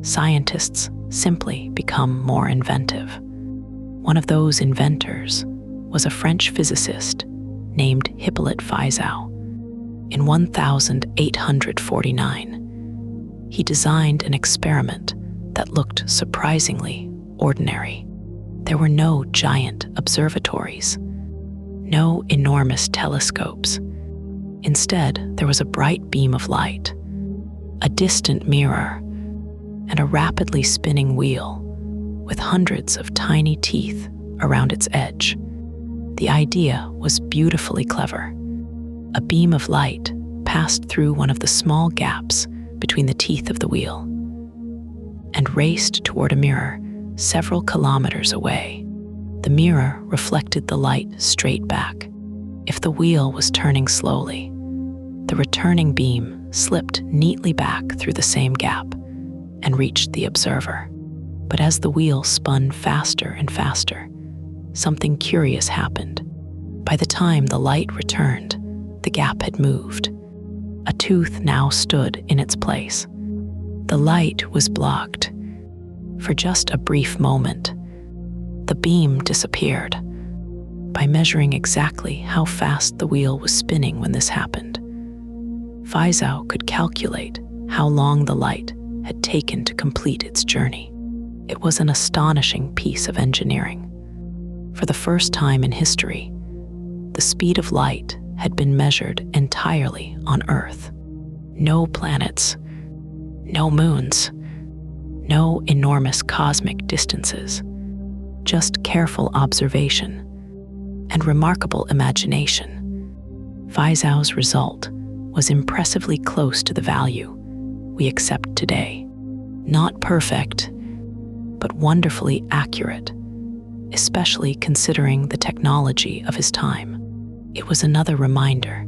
scientists simply become more inventive. One of those inventors was a French physicist named Hippolyte Fizeau. In 1849, he designed an experiment that looked surprisingly ordinary. There were no giant observatories, no enormous telescopes. Instead, there was a bright beam of light, a distant mirror, and a rapidly spinning wheel with hundreds of tiny teeth around its edge. The idea was beautifully clever. A beam of light passed through one of the small gaps between the teeth of the wheel and raced toward a mirror several kilometers away. The mirror reflected the light straight back. If the wheel was turning slowly, the returning beam slipped neatly back through the same gap and reached the observer. But as the wheel spun faster and faster, something curious happened. By the time the light returned, the gap had moved. A tooth now stood in its place. The light was blocked. For just a brief moment, the beam disappeared. By measuring exactly how fast the wheel was spinning when this happened, Fizeau could calculate how long the light had taken to complete its journey. It was an astonishing piece of engineering. For the first time in history, the speed of light had been measured entirely on Earth. No planets, no moons, no enormous cosmic distances, just careful observation and remarkable imagination. Fizeau's result was impressively close to the value we accept today. Not perfect, but wonderfully accurate, especially considering the technology of his time. It was another reminder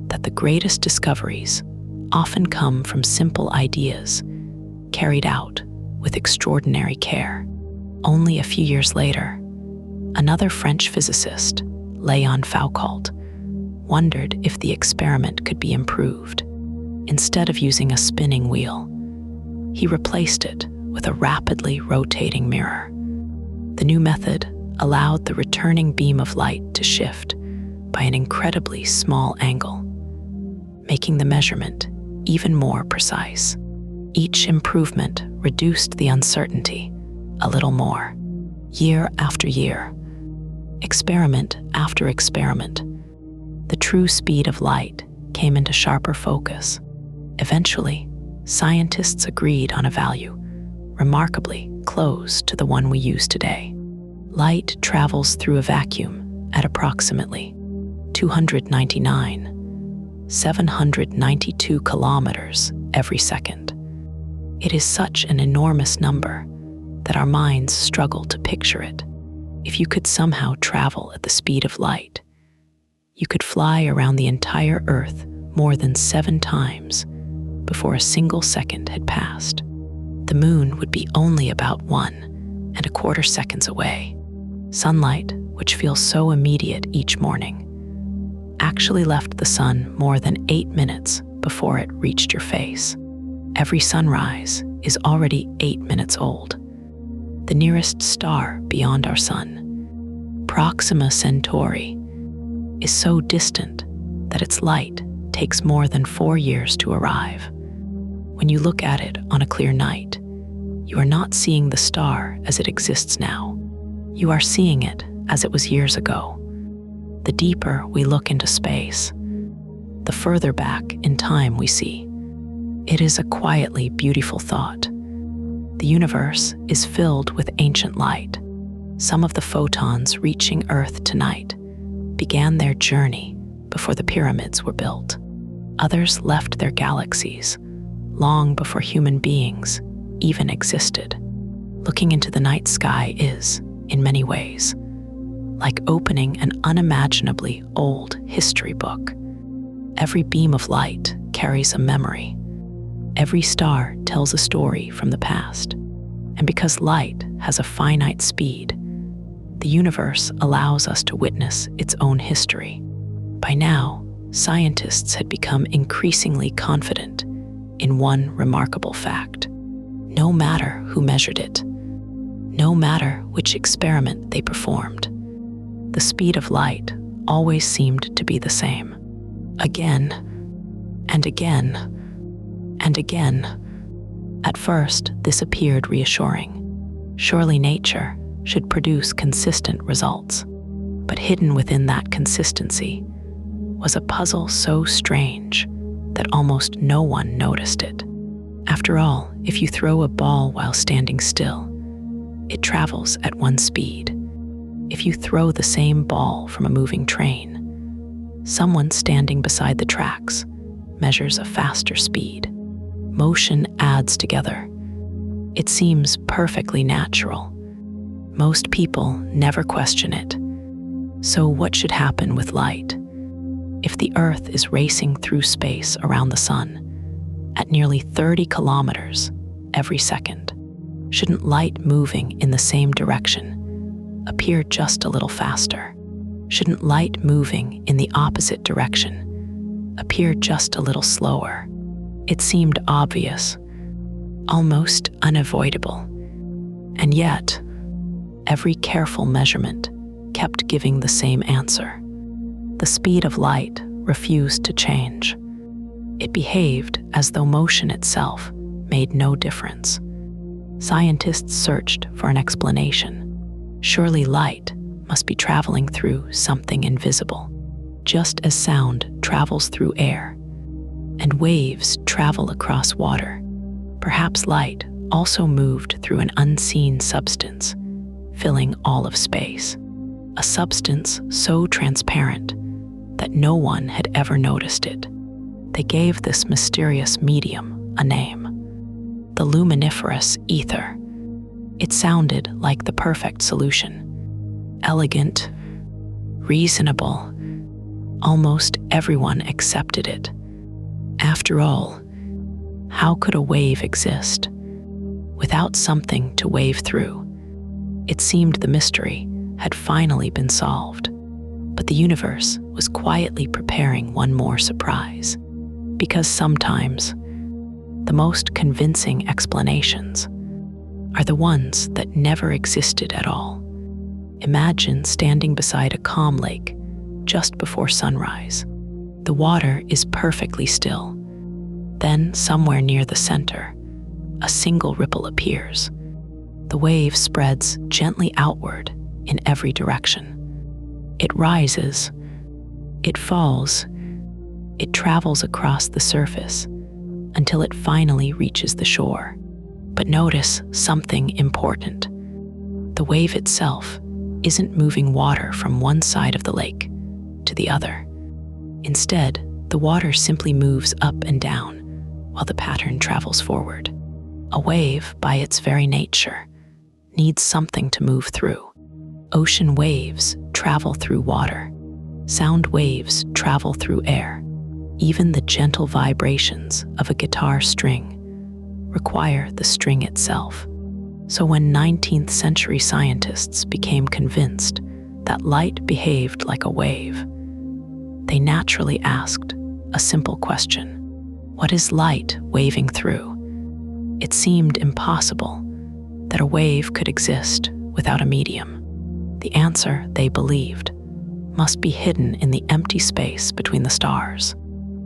that the greatest discoveries often come from simple ideas carried out with extraordinary care. Only a few years later, another French physicist, Léon Foucault, wondered if the experiment could be improved. Instead of using a spinning wheel, he replaced it with a rapidly rotating mirror. The new method allowed the returning beam of light to shift by an incredibly small angle, making the measurement even more precise. Each improvement reduced the uncertainty a little more. Year after year, experiment after experiment, the true speed of light came into sharper focus. Eventually, scientists agreed on a value remarkably close to the one we use today. Light travels through a vacuum at approximately 299,792 kilometers every second. It is such an enormous number that our minds struggle to picture it. If you could somehow travel at the speed of light, you could fly around the entire Earth more than 7 times before a single second had passed. The moon would be only about 1.25 seconds away. Sunlight, which feels so immediate each morning, actually left the sun more than 8 minutes before it reached your face. Every sunrise is already 8 minutes old. The nearest star beyond our sun, Proxima Centauri, is so distant that its light takes more than 4 years to arrive. When you look at it on a clear night, you are not seeing the star as it exists now. You are seeing it as it was years ago. The deeper we look into space, the further back in time we see. It is a quietly beautiful thought. The universe is filled with ancient light. Some of the photons reaching Earth tonight began their journey before the pyramids were built. Others left their galaxies long before human beings even existed. Looking into the night sky is, in many ways, like opening an unimaginably old history book. Every beam of light carries a memory. Every star tells a story from the past. And because light has a finite speed, the universe allows us to witness its own history. By now, scientists had become increasingly confident in one remarkable fact. No matter who measured it, no matter which experiment they performed, the speed of light always seemed to be the same. Again, and again, and again. At first, this appeared reassuring. Surely nature should produce consistent results. But hidden within that consistency was a puzzle so strange that almost no one noticed it. After all, if you throw a ball while standing still, it travels at one speed. If you throw the same ball from a moving train, someone standing beside the tracks measures a faster speed. Motion adds together. It seems perfectly natural. Most people never question it. So what should happen with light? If the Earth is racing through space around the sun at nearly 30 kilometers every second, shouldn't light moving in the same direction appear just a little faster? Shouldn't light moving in the opposite direction appear just a little slower? It seemed obvious, almost unavoidable. And yet, every careful measurement kept giving the same answer. The speed of light refused to change. It behaved as though motion itself made no difference. Scientists searched for an explanation. Surely light must be traveling through something invisible, just as sound travels through air, and waves travel across water. Perhaps light also moved through an unseen substance, filling all of space. A substance so transparent that no one had ever noticed it. They gave this mysterious medium a name: the luminiferous ether. It sounded like the perfect solution. Elegant, reasonable. Almost everyone accepted it. After all, how could a wave exist without something to wave through? It seemed the mystery had finally been solved, but the universe was quietly preparing one more surprise, because sometimes the most convincing explanations are the ones that never existed at all. Imagine standing beside a calm lake just before sunrise. The water is perfectly still. Then, somewhere near the center, a single ripple appears. The wave spreads gently outward in every direction. It rises, it falls, it travels across the surface until it finally reaches the shore. But notice something important. The wave itself isn't moving water from one side of the lake to the other. Instead, the water simply moves up and down while the pattern travels forward. A wave, by its very nature, needs something to move through. Ocean waves travel through water. Sound waves travel through air. Even the gentle vibrations of a guitar string require the string itself. So when 19th century scientists became convinced that light behaved like a wave, they naturally asked a simple question: what is light waving through? It seemed impossible that a wave could exist without a medium. The answer, they believed, must be hidden in the empty space between the stars.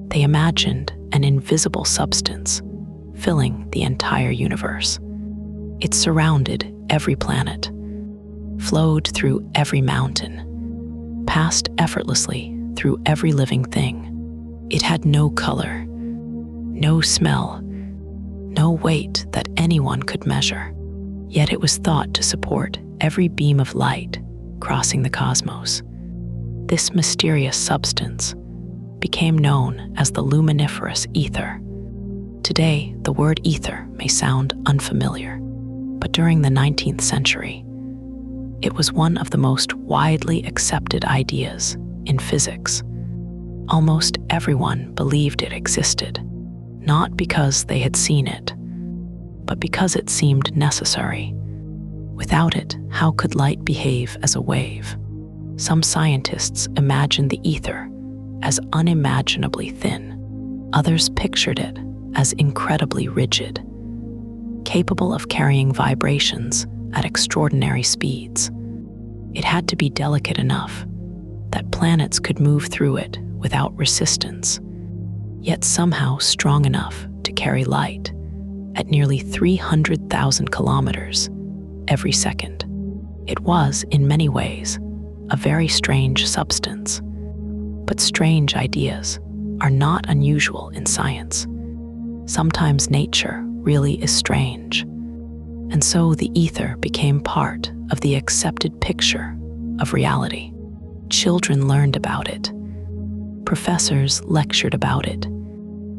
They imagined an invisible substance filling the entire universe. It surrounded every planet, flowed through every mountain, passed effortlessly through every living thing. It had no color, no smell, no weight that anyone could measure. Yet it was thought to support every beam of light crossing the cosmos. This mysterious substance became known as the luminiferous ether. Today, the word ether may sound unfamiliar, but during the 19th century, it was one of the most widely accepted ideas in physics. Almost everyone believed it existed, not because they had seen it, but because it seemed necessary. Without it, how could light behave as a wave? Some scientists imagined the ether as unimaginably thin. Others pictured it as incredibly rigid, capable of carrying vibrations at extraordinary speeds. It had to be delicate enough that planets could move through it without resistance, yet somehow strong enough to carry light at nearly 300,000 kilometers every second. It was, in many ways, a very strange substance. But strange ideas are not unusual in science. Sometimes nature really is strange. And so the ether became part of the accepted picture of reality. Children learned about it. Professors lectured about it.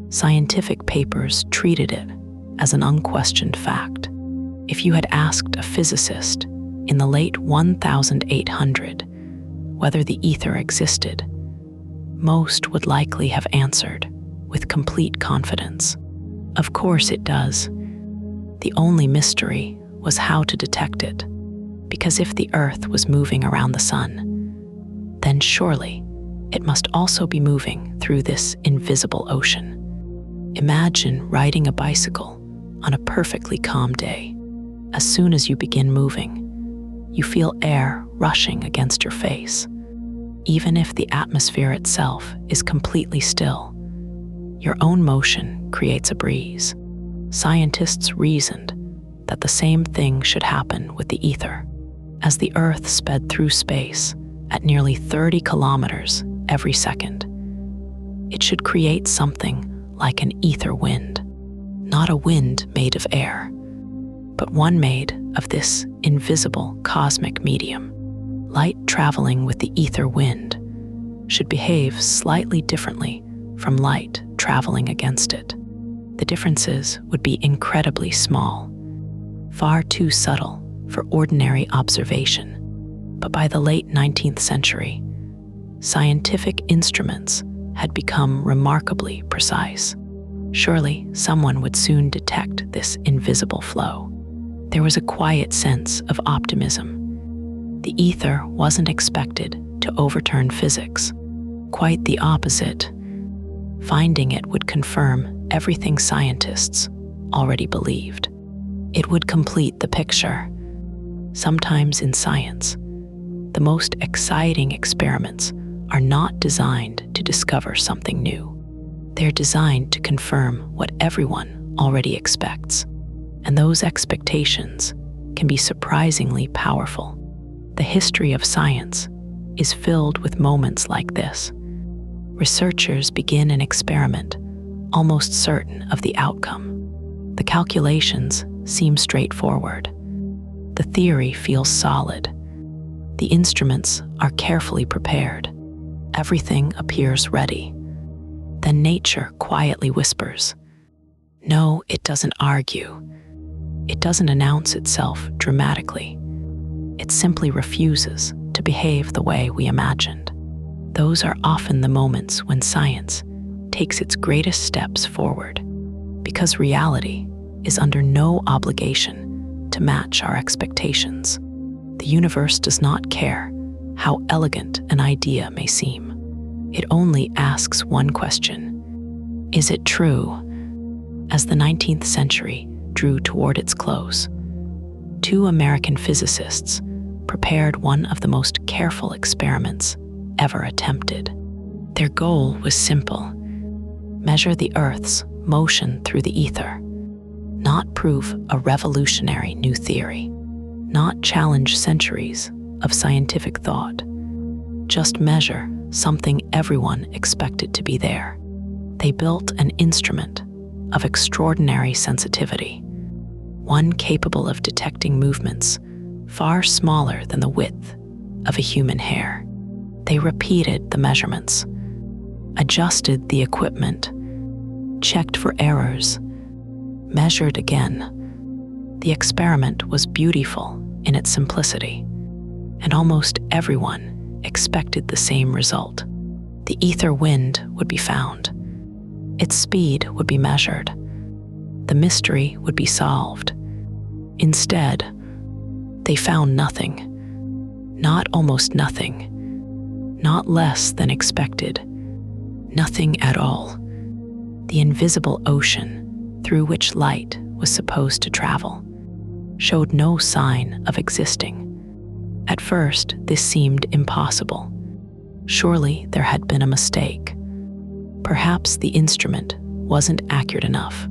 Scientific papers treated it as an unquestioned fact. If you had asked a physicist in the late 1800 whether the ether existed, most would likely have answered with complete confidence, "Of course it does." The only mystery was how to detect it, because if the Earth was moving around the sun, then surely it must also be moving through this invisible ocean. Imagine riding a bicycle on a perfectly calm day. As soon as you begin moving, you feel air rushing against your face. Even if the atmosphere itself is completely still, your own motion creates a breeze. Scientists reasoned that the same thing should happen with the ether. As the Earth sped through space at nearly 30 kilometers every second, it should create something like an ether wind. Not a wind made of air, but one made of this invisible cosmic medium. Light traveling with the ether wind should behave slightly differently from light traveling against it. The differences would be incredibly small, far too subtle for ordinary observation. But by the late 19th century, scientific instruments had become remarkably precise. Surely someone would soon detect this invisible flow. There was a quiet sense of optimism. The ether wasn't expected to overturn physics. Quite the opposite. Finding it would confirm everything scientists already believed. It would complete the picture. Sometimes in science, the most exciting experiments are not designed to discover something new. They're designed to confirm what everyone already expects. And those expectations can be surprisingly powerful. The history of science is filled with moments like this. Researchers begin an experiment, almost certain of the outcome. The calculations seem straightforward. The theory feels solid. The instruments are carefully prepared. Everything appears ready. Then nature quietly whispers. No, it doesn't argue. It doesn't announce itself dramatically. It simply refuses to behave the way we imagined. Those are often the moments when science takes its greatest steps forward, because reality is under no obligation to match our expectations. The universe does not care how elegant an idea may seem. It only asks one question: is it true? As the 19th century drew toward its close, two American physicists prepared one of the most careful experiments ever attempted. Their goal was simple: measure the Earth's motion through the ether, not prove a revolutionary new theory, not challenge centuries of scientific thought, just measure something everyone expected to be there. They built an instrument of extraordinary sensitivity, one capable of detecting movements far smaller than the width of a human hair. They repeated the measurements, adjusted the equipment, checked for errors, measured again. The experiment was beautiful in its simplicity, and almost everyone expected the same result. The ether wind would be found. Its speed would be measured. The mystery would be solved. Instead, they found nothing. Not almost nothing. Not less than expected. Nothing at all. The invisible ocean through which light was supposed to travel showed no sign of existing. At first, this seemed impossible. Surely there had been a mistake. Perhaps the instrument wasn't accurate enough.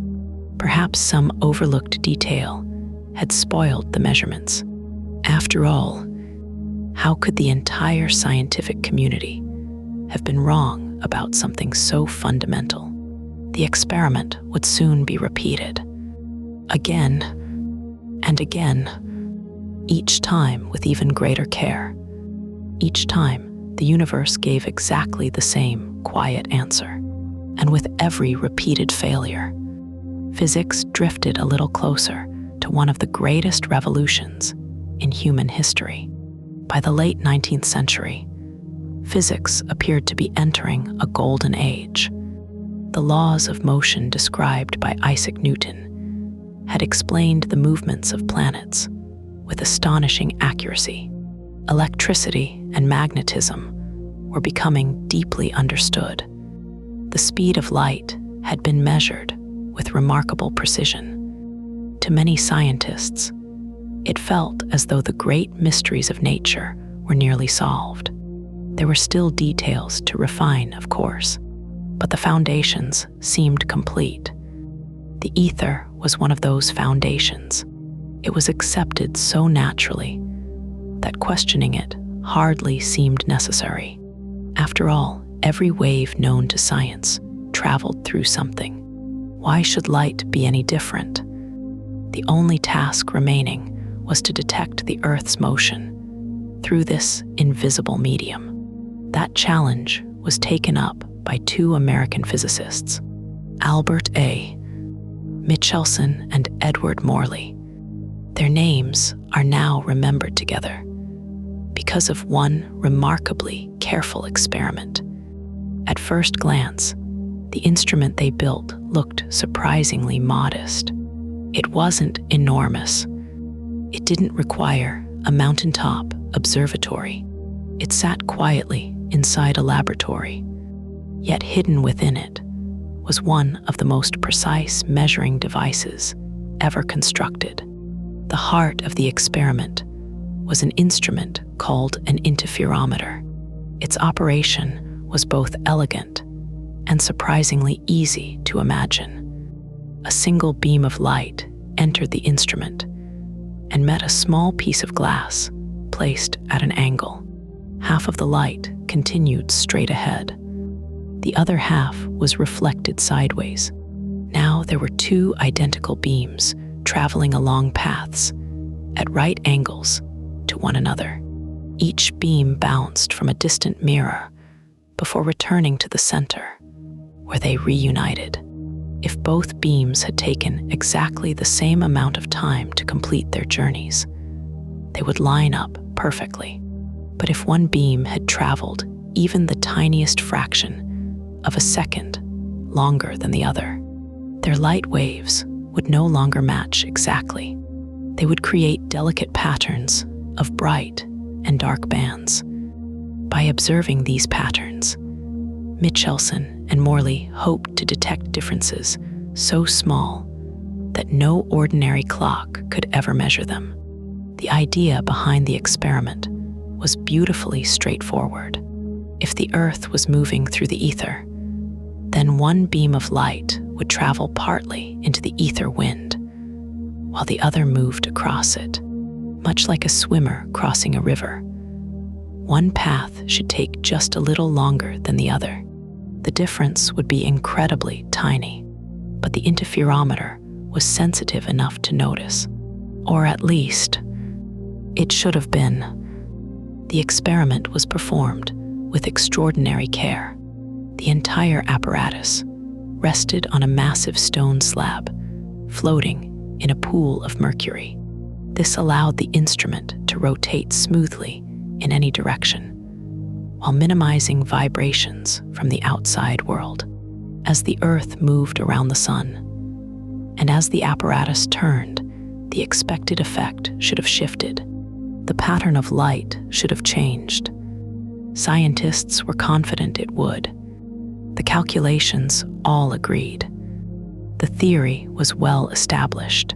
Perhaps some overlooked detail had spoiled the measurements. After all, how could the entire scientific community have been wrong about something so fundamental? The experiment would soon be repeated. Again and again, each time with even greater care. Each time, the universe gave exactly the same quiet answer. And with every repeated failure, physics drifted a little closer to one of the greatest revolutions in human history. By the late 19th century, physics appeared to be entering a golden age. The laws of motion described by Isaac Newton had explained the movements of planets with astonishing accuracy. Electricity and magnetism were becoming deeply understood. The speed of light had been measured with remarkable precision. To many scientists, it felt as though the great mysteries of nature were nearly solved. There were still details to refine, of course, but the foundations seemed complete. The ether was one of those foundations. It was accepted so naturally that questioning it hardly seemed necessary. After all, every wave known to science traveled through something. Why should light be any different? The only task remaining was to detect the Earth's motion through this invisible medium. That challenge was taken up by two American physicists, Albert A. Michelson and Edward Morley. Their names are now remembered together because of one remarkably careful experiment. At first glance, the instrument they built looked surprisingly modest. It wasn't enormous. It didn't require a mountaintop observatory. It sat quietly inside a laboratory, yet hidden within it was one of the most precise measuring devices ever constructed. The heart of the experiment was an instrument called an interferometer. Its operation was both elegant and surprisingly easy to imagine. A single beam of light entered the instrument and met a small piece of glass placed at an angle. Half of the light continued straight ahead. The other half was reflected sideways. Now there were two identical beams traveling along paths at right angles to one another. Each beam bounced from a distant mirror before returning to the center, where they reunited. If both beams had taken exactly the same amount of time to complete their journeys, they would line up perfectly. But if one beam had traveled even the tiniest fraction of a second longer than the other, their light waves would no longer match exactly. They would create delicate patterns of bright and dark bands. By observing these patterns, Michelson and Morley hoped to detect differences so small that no ordinary clock could ever measure them. The idea behind the experiment was beautifully straightforward. If the Earth was moving through the ether, then one beam of light would travel partly into the ether wind, while the other moved across it, much like a swimmer crossing a river. One path should take just a little longer than the other. The difference would be incredibly tiny. but the interferometer was sensitive enough to notice. Or at least, it should have been. The experiment was performed with extraordinary care. The entire apparatus rested on a massive stone slab, floating in a pool of mercury. This allowed the instrument to rotate smoothly in any direction, while minimizing vibrations from the outside world. As the Earth moved around the Sun, and as the apparatus turned, the expected effect should have shifted. The pattern of light should have changed. Scientists were confident it would. The calculations all agreed. The theory was well established.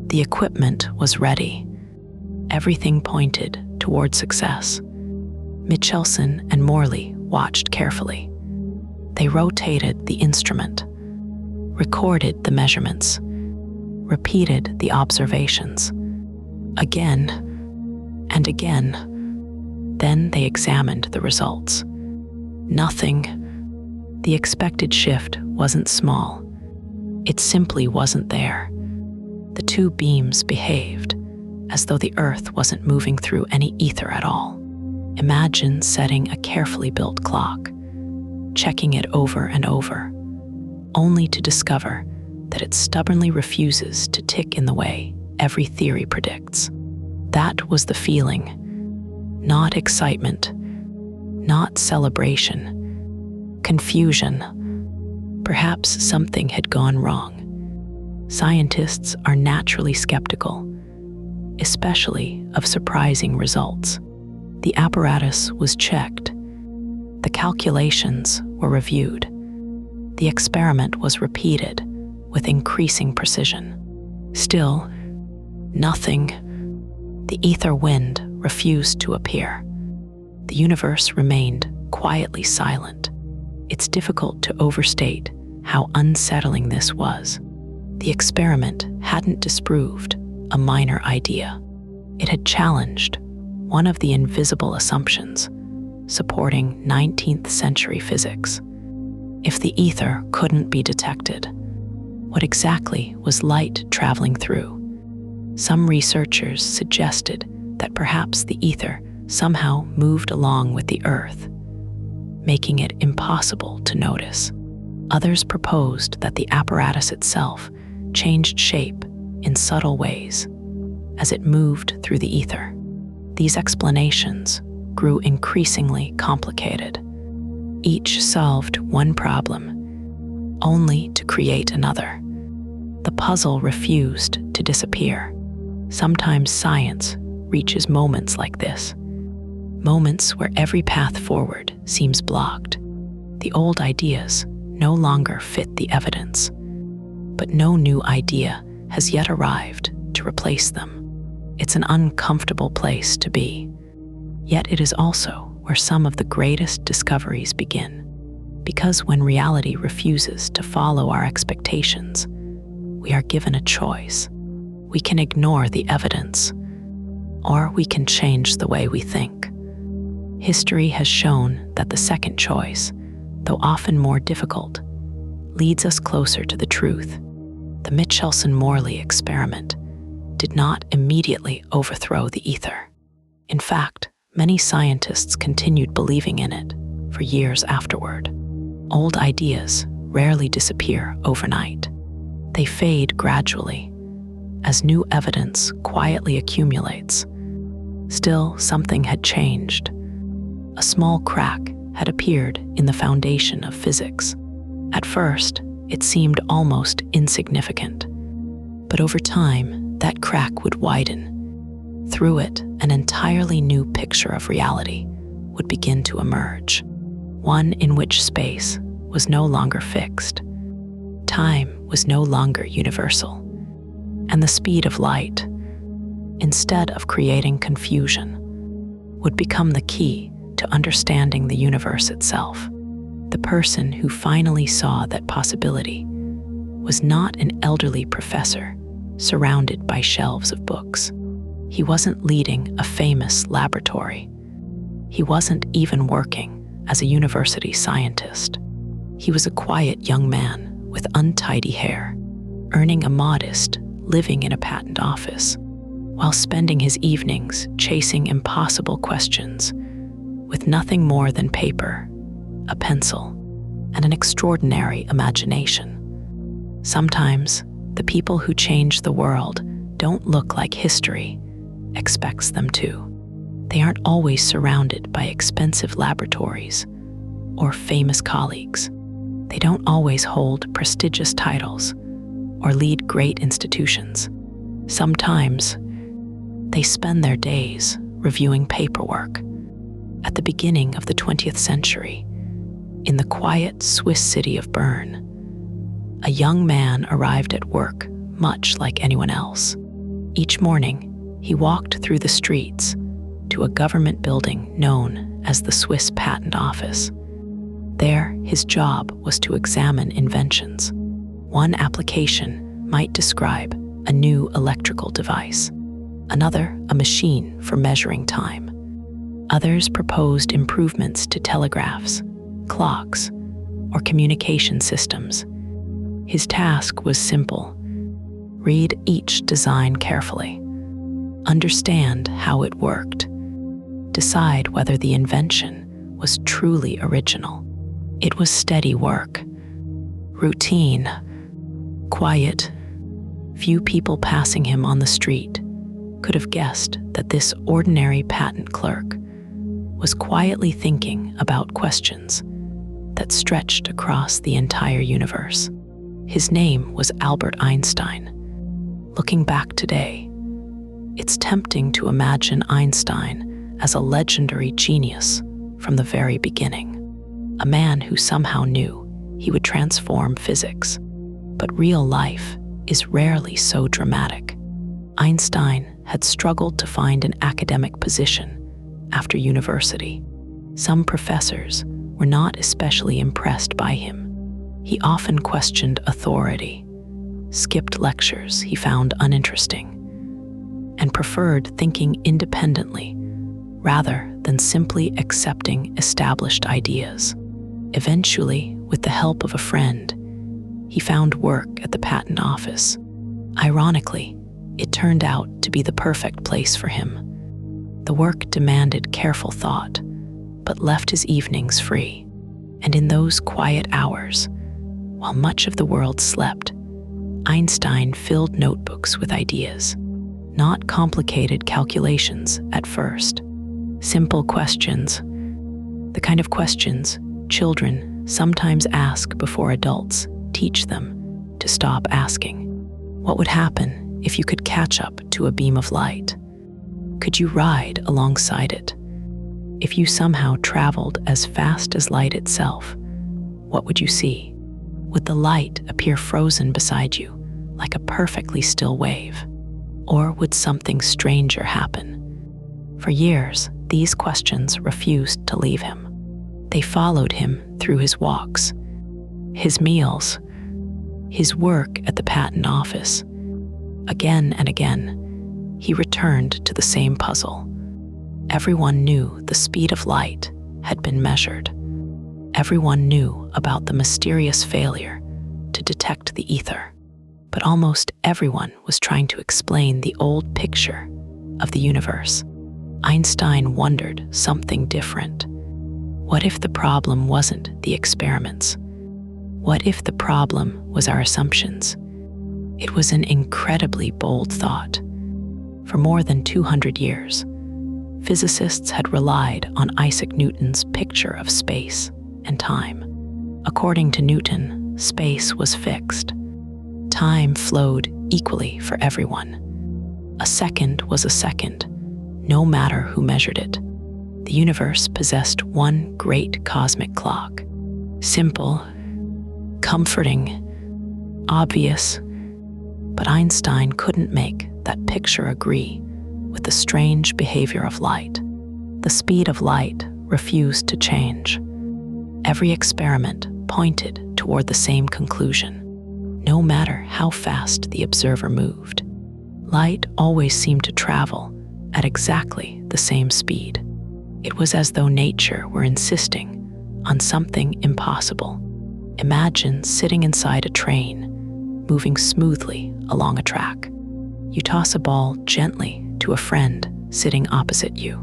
The equipment was ready. Everything pointed toward success. Michelson and Morley watched carefully. They rotated the instrument, recorded the measurements, repeated the observations, again and again. Then they examined the results. Nothing. The expected shift wasn't small. It simply wasn't there. The two beams behaved as though the Earth wasn't moving through any ether at all. Imagine setting a carefully built clock, checking it over and over, only to discover that it stubbornly refuses to tick in the way every theory predicts. That was the feeling. Not excitement, not celebration, confusion. Perhaps something had gone wrong. Scientists are naturally skeptical, especially of surprising results. The apparatus was checked. The calculations were reviewed. The experiment was repeated with increasing precision. Still, nothing. The ether wind refused to appear. The universe remained quietly silent. It's difficult to overstate how unsettling this was. The experiment hadn't disproved a minor idea. It had challenged one of the invisible assumptions supporting 19th century physics. If the ether couldn't be detected, what exactly was light traveling through? Some researchers suggested that perhaps the ether somehow moved along with the Earth, making it impossible to notice. Others proposed that the apparatus itself changed shape in subtle ways as it moved through the ether. These explanations grew increasingly complicated. Each solved one problem, only to create another. The puzzle refused to disappear. Sometimes science reaches moments like this, moments where every path forward seems blocked. The old ideas no longer fit the evidence, but no new idea has yet arrived to replace them. It's an uncomfortable place to be, yet it is also where some of the greatest discoveries begin. Because when reality refuses to follow our expectations, we are given a choice. We can ignore the evidence, or we can change the way we think. History has shown that the second choice, though often more difficult, leads us closer to the truth. The Michelson-Morley experiment did not immediately overthrow the ether. In fact, many scientists continued believing in it for years afterward. Old ideas rarely disappear overnight. They fade gradually as new evidence quietly accumulates. Still, something had changed. A small crack had appeared in the foundation of physics. At first, it seemed almost insignificant, but over time, that crack would widen. Through it, an entirely new picture of reality would begin to emerge, one in which space was no longer fixed, time was no longer universal, and the speed of light, instead of creating confusion, would become the key to understanding the universe itself. The person who finally saw that possibility was not an elderly professor surrounded by shelves of books. He wasn't leading a famous laboratory. He wasn't even working as a university scientist. He was a quiet young man with untidy hair, earning a modest living in a patent office, while spending his evenings chasing impossible questions with nothing more than paper, a pencil, and an extraordinary imagination. Sometimes, the people who change the world don't look like history expects them to. They aren't always surrounded by expensive laboratories or famous colleagues. They don't always hold prestigious titles or lead great institutions. Sometimes, they spend their days reviewing paperwork. At the beginning of the 20th century, in the quiet Swiss city of Bern, a young man arrived at work much like anyone else. Each morning, he walked through the streets to a government building known as the Swiss Patent Office. There, his job was to examine inventions. One application might describe a new electrical device, another a machine for measuring time. Others proposed improvements to telegraphs, clocks, or communication systems. His task was simple: read each design carefully, understand how it worked, decide whether the invention was truly original. It was steady work, routine, quiet. Few people passing him on the street could have guessed that this ordinary patent clerk was quietly thinking about questions that stretched across the entire universe. His name was Albert Einstein. Looking back today, it's tempting to imagine Einstein as a legendary genius from the very beginning, a man who somehow knew he would transform physics. But real life is rarely so dramatic. Einstein had struggled to find an academic position after university. Some professors were not especially impressed by him. He often questioned authority, skipped lectures he found uninteresting, and preferred thinking independently rather than simply accepting established ideas. Eventually, with the help of a friend, he found work at the patent office. Ironically, it turned out to be the perfect place for him. The work demanded careful thought, but left his evenings free. And in those quiet hours, while much of the world slept, Einstein filled notebooks with ideas. Not complicated calculations at first. Simple questions, the kind of questions children sometimes ask before adults teach them to stop asking. What would happen if you could catch up to a beam of light? Could you ride alongside it? If you somehow traveled as fast as light itself, what would you see? Would the light appear frozen beside you, like a perfectly still wave? Or would something stranger happen? For years, these questions refused to leave him. They followed him through his walks, his meals, his work at the patent office. Again and again, he returned to the same puzzle. Everyone knew the speed of light had been measured. Everyone knew about the mysterious failure to detect the ether. But almost everyone was trying to explain the old picture of the universe. Einstein wondered something different. What if the problem wasn't the experiments? What if the problem was our assumptions? It was an incredibly bold thought. For more than 200 years, physicists had relied on Isaac Newton's picture of space and time. According to Newton, space was fixed. Time flowed equally for everyone. A second was a second, no matter who measured it. The universe possessed one great cosmic clock. Simple, comforting, obvious, but Einstein couldn't make that picture agree with the strange behavior of light. The speed of light refused to change. Every experiment pointed toward the same conclusion. No matter how fast the observer moved, light always seemed to travel at exactly the same speed. It was as though nature were insisting on something impossible. Imagine sitting inside a train, moving smoothly along a track. You toss a ball gently to a friend sitting opposite you.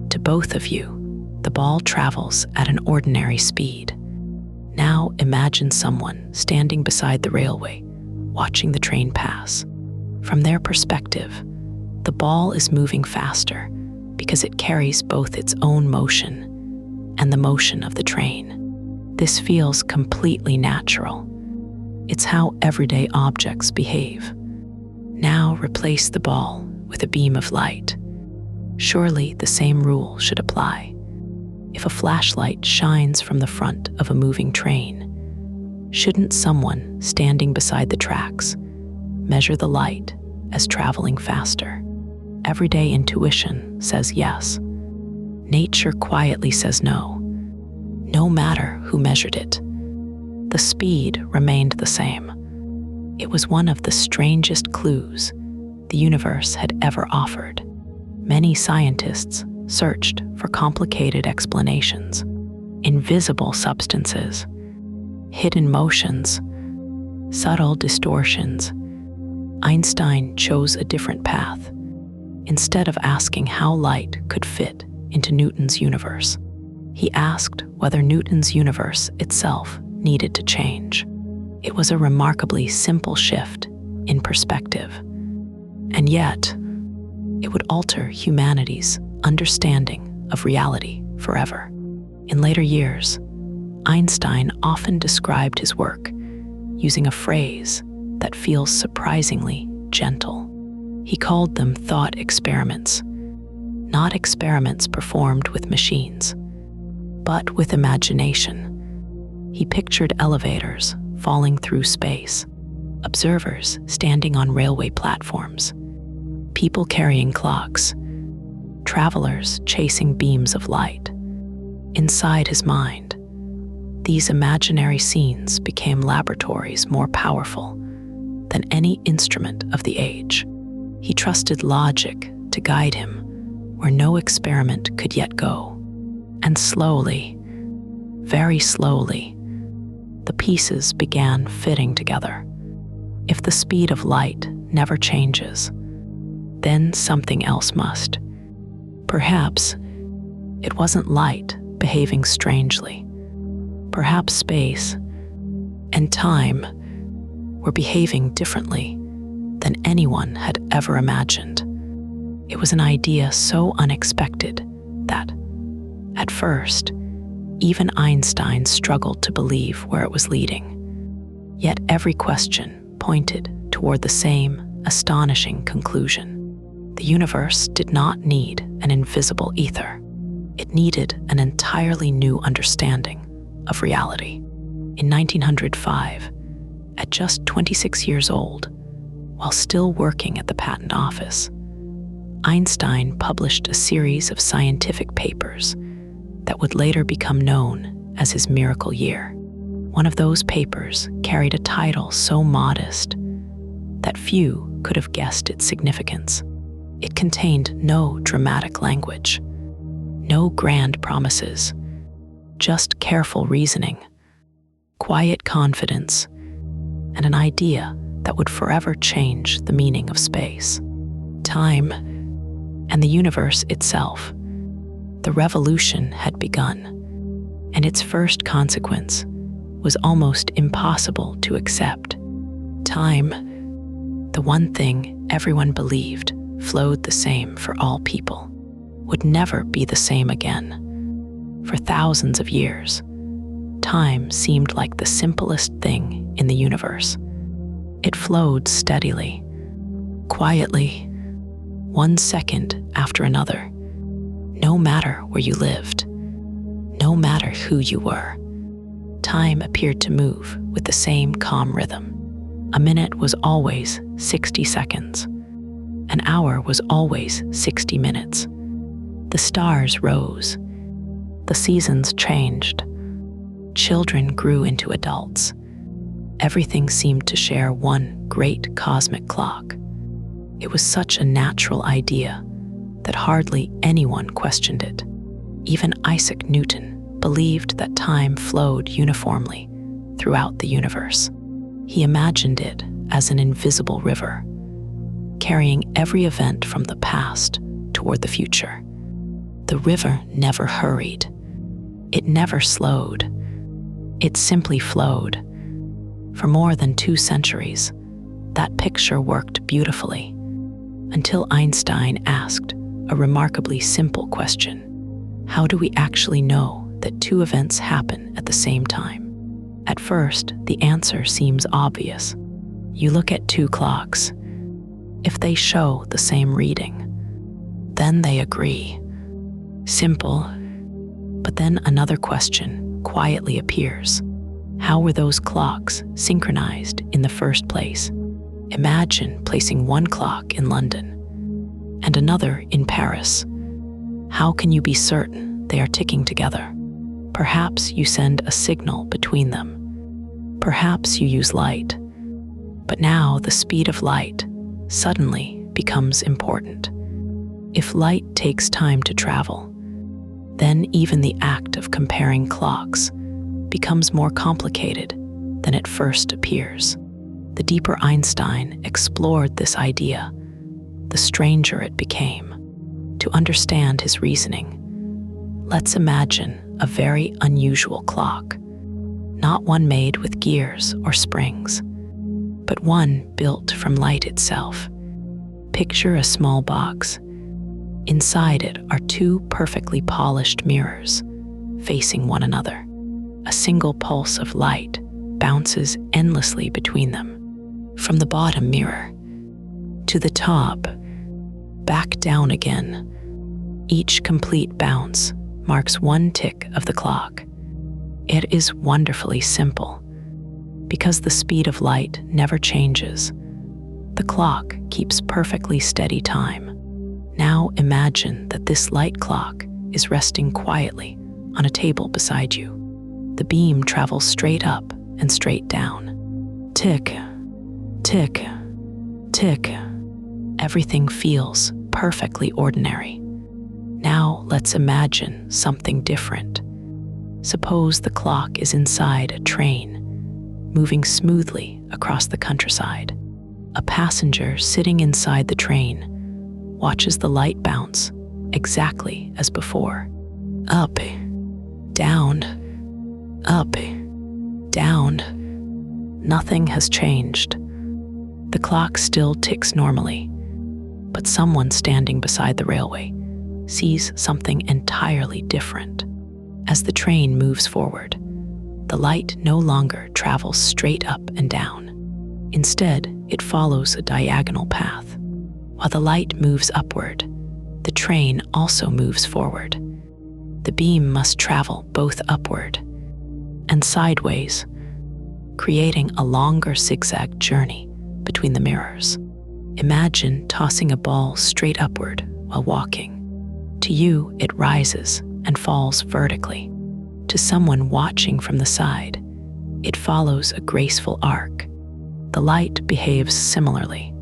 To both of you, the ball travels at an ordinary speed. Now imagine someone standing beside the railway, watching the train pass. From their perspective, the ball is moving faster because it carries both its own motion and the motion of the train. This feels completely natural. It's how everyday objects behave. Now replace the ball with a beam of light. Surely the same rule should apply. If a flashlight shines from the front of a moving train, shouldn't someone standing beside the tracks measure the light as traveling faster? Everyday intuition says yes. Nature quietly says no. No matter who measured it, the speed remained the same. It was one of the strangest clues the universe had ever offered. Many scientists searched for complicated explanations, invisible substances, hidden motions, subtle distortions. Einstein chose a different path. Instead of asking how light could fit into Newton's universe, he asked whether Newton's universe itself needed to change. It was a remarkably simple shift in perspective, and yet it would alter humanity's understanding of reality forever. In later years, Einstein often described his work using a phrase that feels surprisingly gentle. He called them thought experiments, not experiments performed with machines, but with imagination. He pictured elevators falling through space, observers standing on railway platforms, people carrying clocks, travelers chasing beams of light. Inside his mind, these imaginary scenes became laboratories more powerful than any instrument of the age. He trusted logic to guide him where no experiment could yet go. And slowly, very slowly, the pieces began fitting together. If the speed of light never changes, then something else must. Perhaps it wasn't light behaving strangely. Perhaps space and time were behaving differently than anyone had ever imagined. It was an idea so unexpected that, at first, even Einstein struggled to believe where it was leading. Yet every question pointed toward the same astonishing conclusion. The universe did not need an invisible ether. It needed an entirely new understanding of reality. In 1905, at just 26 years old, while still working at the patent office, Einstein published a series of scientific papers that would later become known as his miracle year. One of those papers carried a title so modest that few could have guessed its significance. It contained no dramatic language, no grand promises, just careful reasoning, quiet confidence, and an idea that would forever change the meaning of space, time, and the universe itself. The revolution had begun, and its first consequence was almost impossible to accept. Time, the one thing everyone believed flowed the same for all people, would never be the same again. For thousands of years, time seemed like the simplest thing in the universe. It flowed steadily, quietly, one second after another. No matter where you lived, no matter who you were, time appeared to move with the same calm rhythm. A minute was always 60 seconds. An hour was always 60 minutes. The stars rose. The seasons changed. Children grew into adults. Everything seemed to share one great cosmic clock. It was such a natural idea that hardly anyone questioned it. Even Isaac Newton believed that time flowed uniformly throughout the universe. He imagined it as an invisible river, carrying every event from the past toward the future. The river never hurried. It never slowed. It simply flowed. For more than 2 centuries, that picture worked beautifully, until Einstein asked a remarkably simple question. How do we actually know that 2 events happen at the same time? At first, the answer seems obvious. You look at 2 clocks. If they show the same reading, then they agree. Simple. But then another question quietly appears. How were those clocks synchronized in the first place? Imagine placing one clock in London and another in Paris. How can you be certain they are ticking together? Perhaps you send a signal between them. Perhaps you use light. But now the speed of light suddenly becomes important. If light takes time to travel, then even the act of comparing clocks becomes more complicated than it first appears. The deeper Einstein explored this idea, the stranger it became. To understand his reasoning, let's imagine a very unusual clock, not one made with gears or springs, but one built from light itself. Picture a small box. Inside it are 2 perfectly polished mirrors facing one another. A single pulse of light bounces endlessly between them, from the bottom mirror to the top, back down again. Each complete bounce marks 1 tick of the clock. It is wonderfully simple. Because the speed of light never changes, the clock keeps perfectly steady time. Now imagine that this light clock is resting quietly on a table beside you. The beam travels straight up and straight down. Tick, tick, tick. Everything feels perfectly ordinary. Now let's imagine something different. Suppose the clock is inside a train, moving smoothly across the countryside. A passenger sitting inside the train watches the light bounce exactly as before. Up, down, up, down. Nothing has changed. The clock still ticks normally, but someone standing beside the railway sees something entirely different. As the train moves forward, the light no longer travels straight up and down. Instead, it follows a diagonal path. While the light moves upward, the train also moves forward. The beam must travel both upward and sideways, creating a longer zigzag journey between the mirrors. Imagine tossing a ball straight upward while walking. To you, it rises and falls vertically. To someone watching from the side, it follows a graceful arc. The light behaves similarly.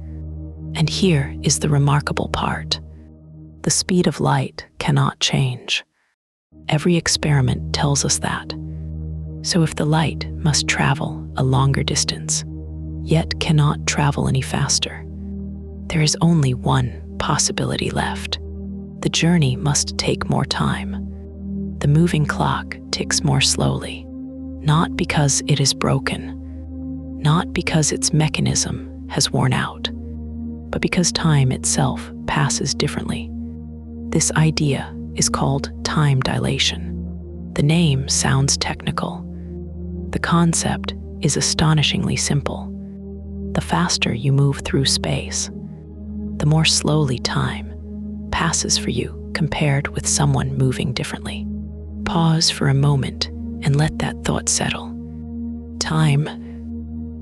And here is the remarkable part. The speed of light cannot change. Every experiment tells us that. So if the light must travel a longer distance, yet cannot travel any faster, there is only one possibility left. The journey must take more time. The moving clock ticks more slowly, not because it is broken, not because its mechanism has worn out, but because time itself passes differently. This idea is called time dilation. The name sounds technical. The concept is astonishingly simple. The faster you move through space, the more slowly time passes for you compared with someone moving differently. Pause for a moment and let that thought settle. Time,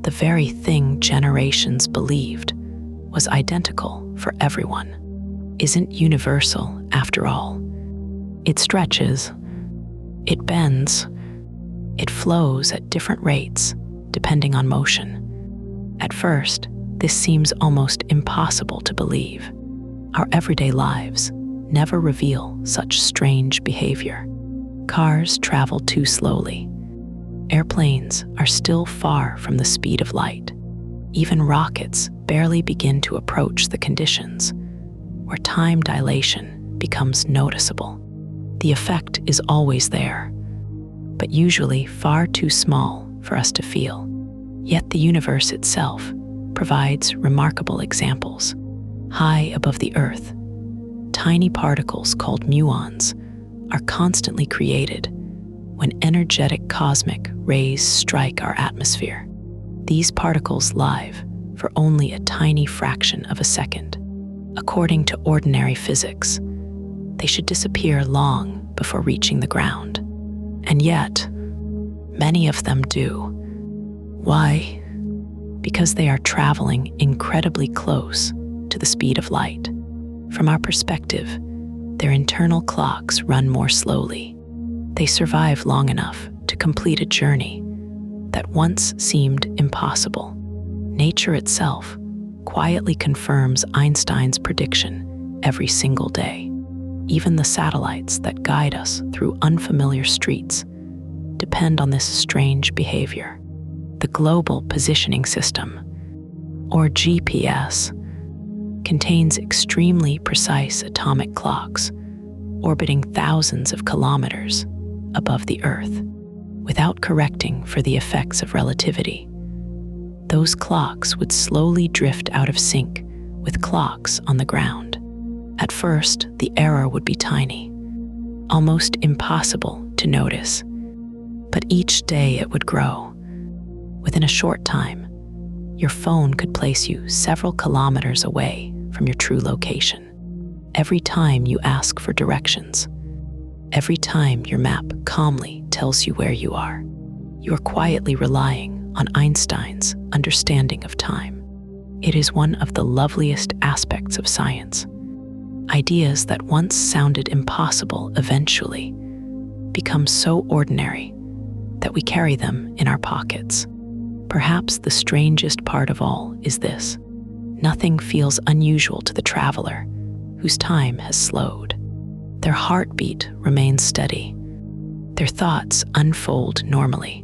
the very thing generations believed was identical for everyone, isn't universal after all. It stretches, it bends, it flows at different rates depending on motion. At first, this seems almost impossible to believe. Our everyday lives never reveal such strange behavior. Cars travel too slowly. Airplanes are still far from the speed of light. Even rockets barely begin to approach the conditions where time dilation becomes noticeable. The effect is always there, but usually far too small for us to feel. Yet the universe itself provides remarkable examples. High above the Earth, tiny particles called muons are constantly created when energetic cosmic rays strike our atmosphere. These particles live for only a tiny fraction of a second. According to ordinary physics, they should disappear long before reaching the ground. And yet, many of them do. Why? Because they are traveling incredibly close to the speed of light. From our perspective, their internal clocks run more slowly. They survive long enough to complete a journey that once seemed impossible. Nature itself quietly confirms Einstein's prediction every single day. Even the satellites that guide us through unfamiliar streets depend on this strange behavior. The Global Positioning System, or GPS, contains extremely precise atomic clocks orbiting thousands of kilometers above the Earth. Without correcting for the effects of relativity, those clocks would slowly drift out of sync with clocks on the ground. At first, the error would be tiny, almost impossible to notice, but each day it would grow. Within a short time, your phone could place you several kilometers away from your true location. Every time you ask for directions, every time your map calmly tells you where you are quietly relying on Einstein's understanding of time. It is one of the loveliest aspects of science. Ideas that once sounded impossible eventually become so ordinary that we carry them in our pockets. Perhaps the strangest part of all is this: nothing feels unusual to the traveler whose time has slowed. Their heartbeat remains steady. Their thoughts unfold normally.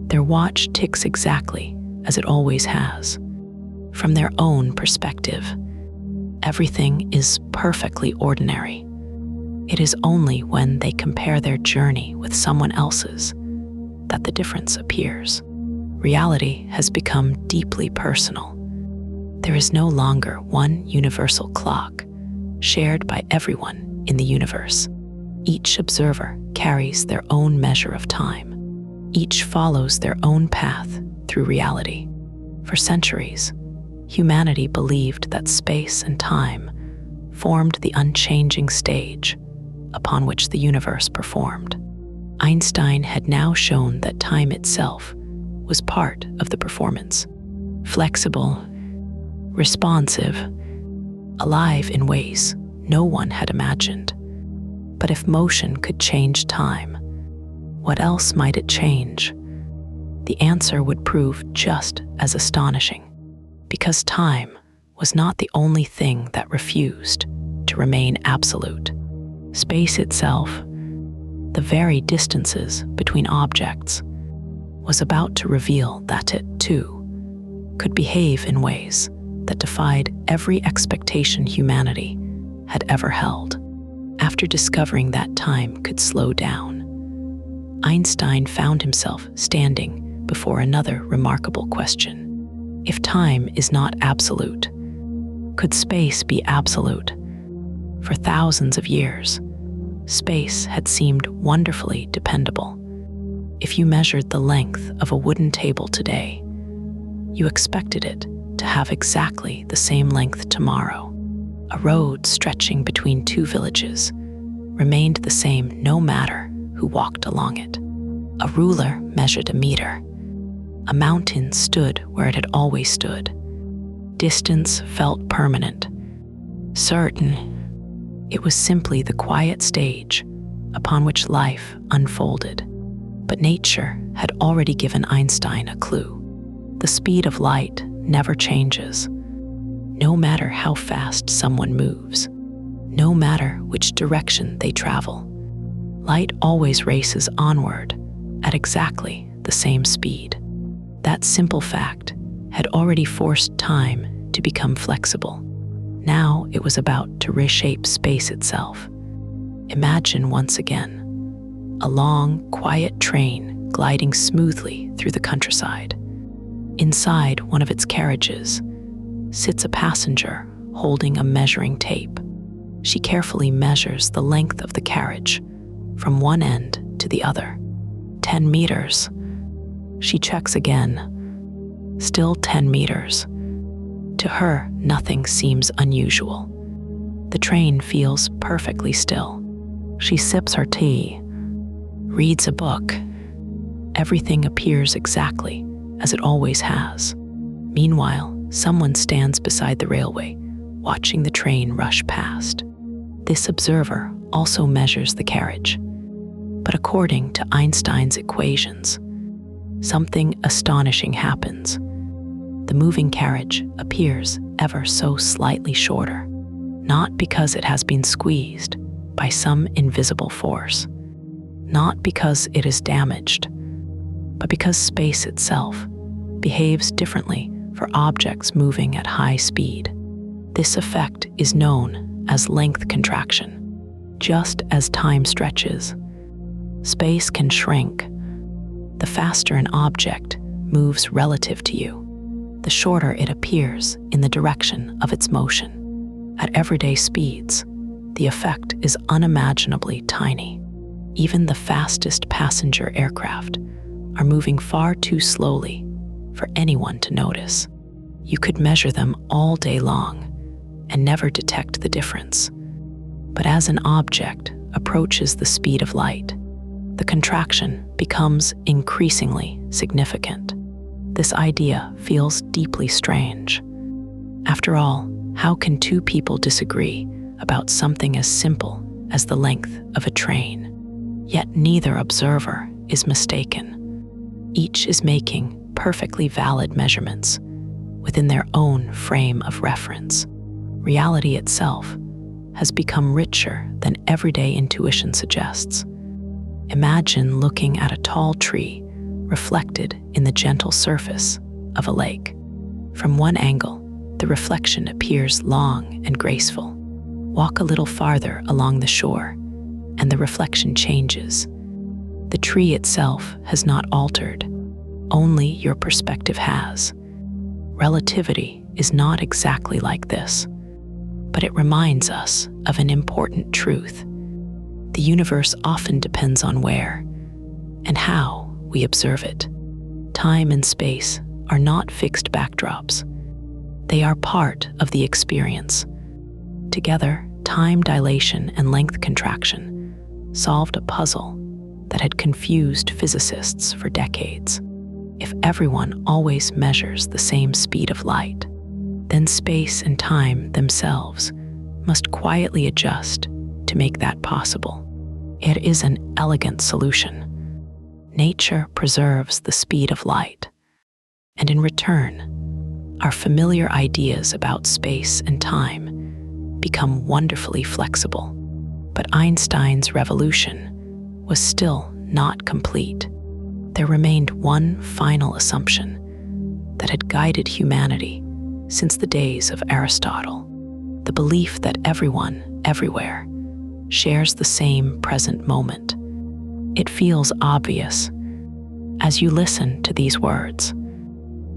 Their watch ticks exactly as it always has. From their own perspective, everything is perfectly ordinary. It is only when they compare their journey with someone else's that the difference appears. Reality has become deeply personal. There is no longer one universal clock shared by everyone in the universe. Each observer carries their own measure of time. Each follows their own path through reality. For centuries, humanity believed that space and time formed the unchanging stage upon which the universe performed. Einstein had now shown that time itself was part of the performance. Flexible, responsive, alive in ways no one had imagined. But if motion could change time, what else might it change? The answer would prove just as astonishing, because time was not the only thing that refused to remain absolute. Space itself, the very distances between objects, was about to reveal that it, too, could behave in ways that defied every expectation humanity had ever held. After discovering that time could slow down, Einstein found himself standing before another remarkable question. If time is not absolute, could space be absolute? For thousands of years, space had seemed wonderfully dependable. If you measured the length of a wooden table today, you expected it to have exactly the same length tomorrow. A road stretching between two villages remained the same no matter who walked along it. A ruler measured a meter. A mountain stood where it had always stood. Distance felt permanent, certain. It was simply the quiet stage upon which life unfolded. But nature had already given Einstein a clue. The speed of light never changes. No matter how fast someone moves, no matter which direction they travel, light always races onward at exactly the the same speed. That simple fact had already forced time to become flexible. Now it was about to reshape space itself. Imagine once again a long, quiet train gliding smoothly through the countryside. Inside one of its carriages sits a passenger holding a measuring tape. She carefully measures the length of the carriage from one end to the other. 10 meters. She checks again. Still 10 meters. To her, nothing seems unusual. The train feels perfectly still. She sips her tea, reads a book. Everything appears exactly as it always has. Meanwhile, someone stands beside the railway, watching the train rush past. This observer also measures the carriage. But according to Einstein's equations, something astonishing happens. The moving carriage appears ever so slightly shorter, not because it has been squeezed by some invisible force, not because it is damaged, but because space itself behaves differently for objects moving at high speed. This effect is known as length contraction. Just as time stretches, space can shrink. The faster an object moves relative to you, the shorter it appears in the direction of its motion. At everyday speeds, the effect is unimaginably tiny. Even the fastest passenger aircraft are moving far too slowly for anyone to notice. You could measure them all day long and never detect the difference. But as an object approaches the speed of light, the contraction becomes increasingly significant. This idea feels deeply strange. After all, how can two people disagree about something as simple as the length of a train? Yet neither observer is mistaken. Each is making perfectly valid measurements within their own frame of reference. Reality itself has become richer than everyday intuition suggests. Imagine looking at a tall tree reflected in the gentle surface of a lake. From one angle, the reflection appears long and graceful. Walk a little farther along the shore, and the reflection changes. The tree itself has not altered, only your perspective has. Relativity is not exactly like this, but it reminds us of an important truth. The universe often depends on where and how we observe it. Time and space are not fixed backdrops. They are part of the experience. Together, time dilation and length contraction solved a puzzle that had confused physicists for decades. If everyone always measures the same speed of light, then space and time themselves must quietly adjust to make that possible. It is an elegant solution. Nature preserves the speed of light, and in return, our familiar ideas about space and time become wonderfully flexible. But Einstein's revolution was still not complete. There remained one final assumption that had guided humanity since the days of Aristotle: the belief that everyone, everywhere, shares the same present moment. It feels obvious. As you listen to these words,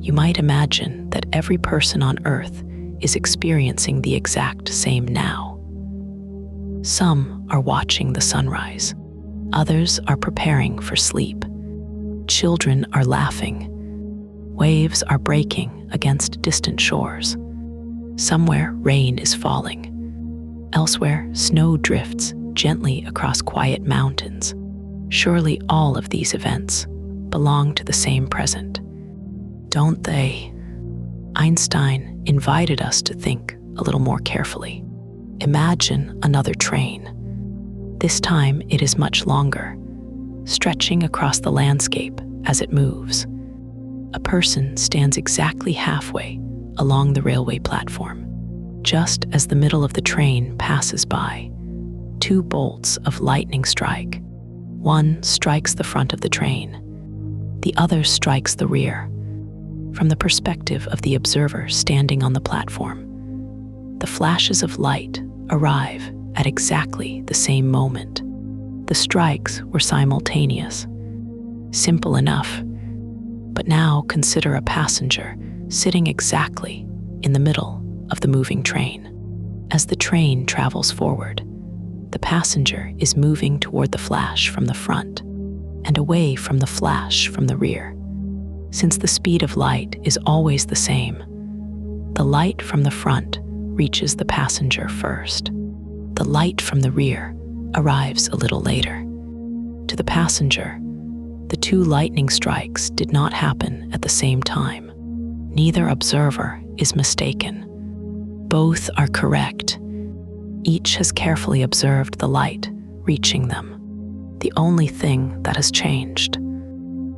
you might imagine that every person on Earth is experiencing the exact same now. Some are watching the sunrise. Others are preparing for sleep. Children are laughing. Waves are breaking against distant shores. Somewhere, rain is falling. Elsewhere, snow drifts gently across quiet mountains. Surely all of these events belong to the same present, don't they? Einstein invited us to think a little more carefully. Imagine another train. This time it is much longer, stretching across the landscape as it moves. A person stands exactly halfway along the railway platform. Just as the middle of the train passes by, two bolts of lightning strike. One strikes the front of the train, the other strikes the rear. From the perspective of the observer standing on the platform, the flashes of light arrive at exactly the same moment. The strikes were simultaneous. Simple enough. But now consider a passenger sitting exactly in the middle of the moving train. As the train travels forward, the passenger is moving toward the flash from the front and away from the flash from the rear. Since the speed of light is always the same, the light from the front reaches the passenger first. The light from the rear arrives a little later. To the passenger, the two lightning strikes did not happen at the same time. Neither observer is mistaken. Both are correct. Each has carefully observed the light reaching them. The only thing that has changed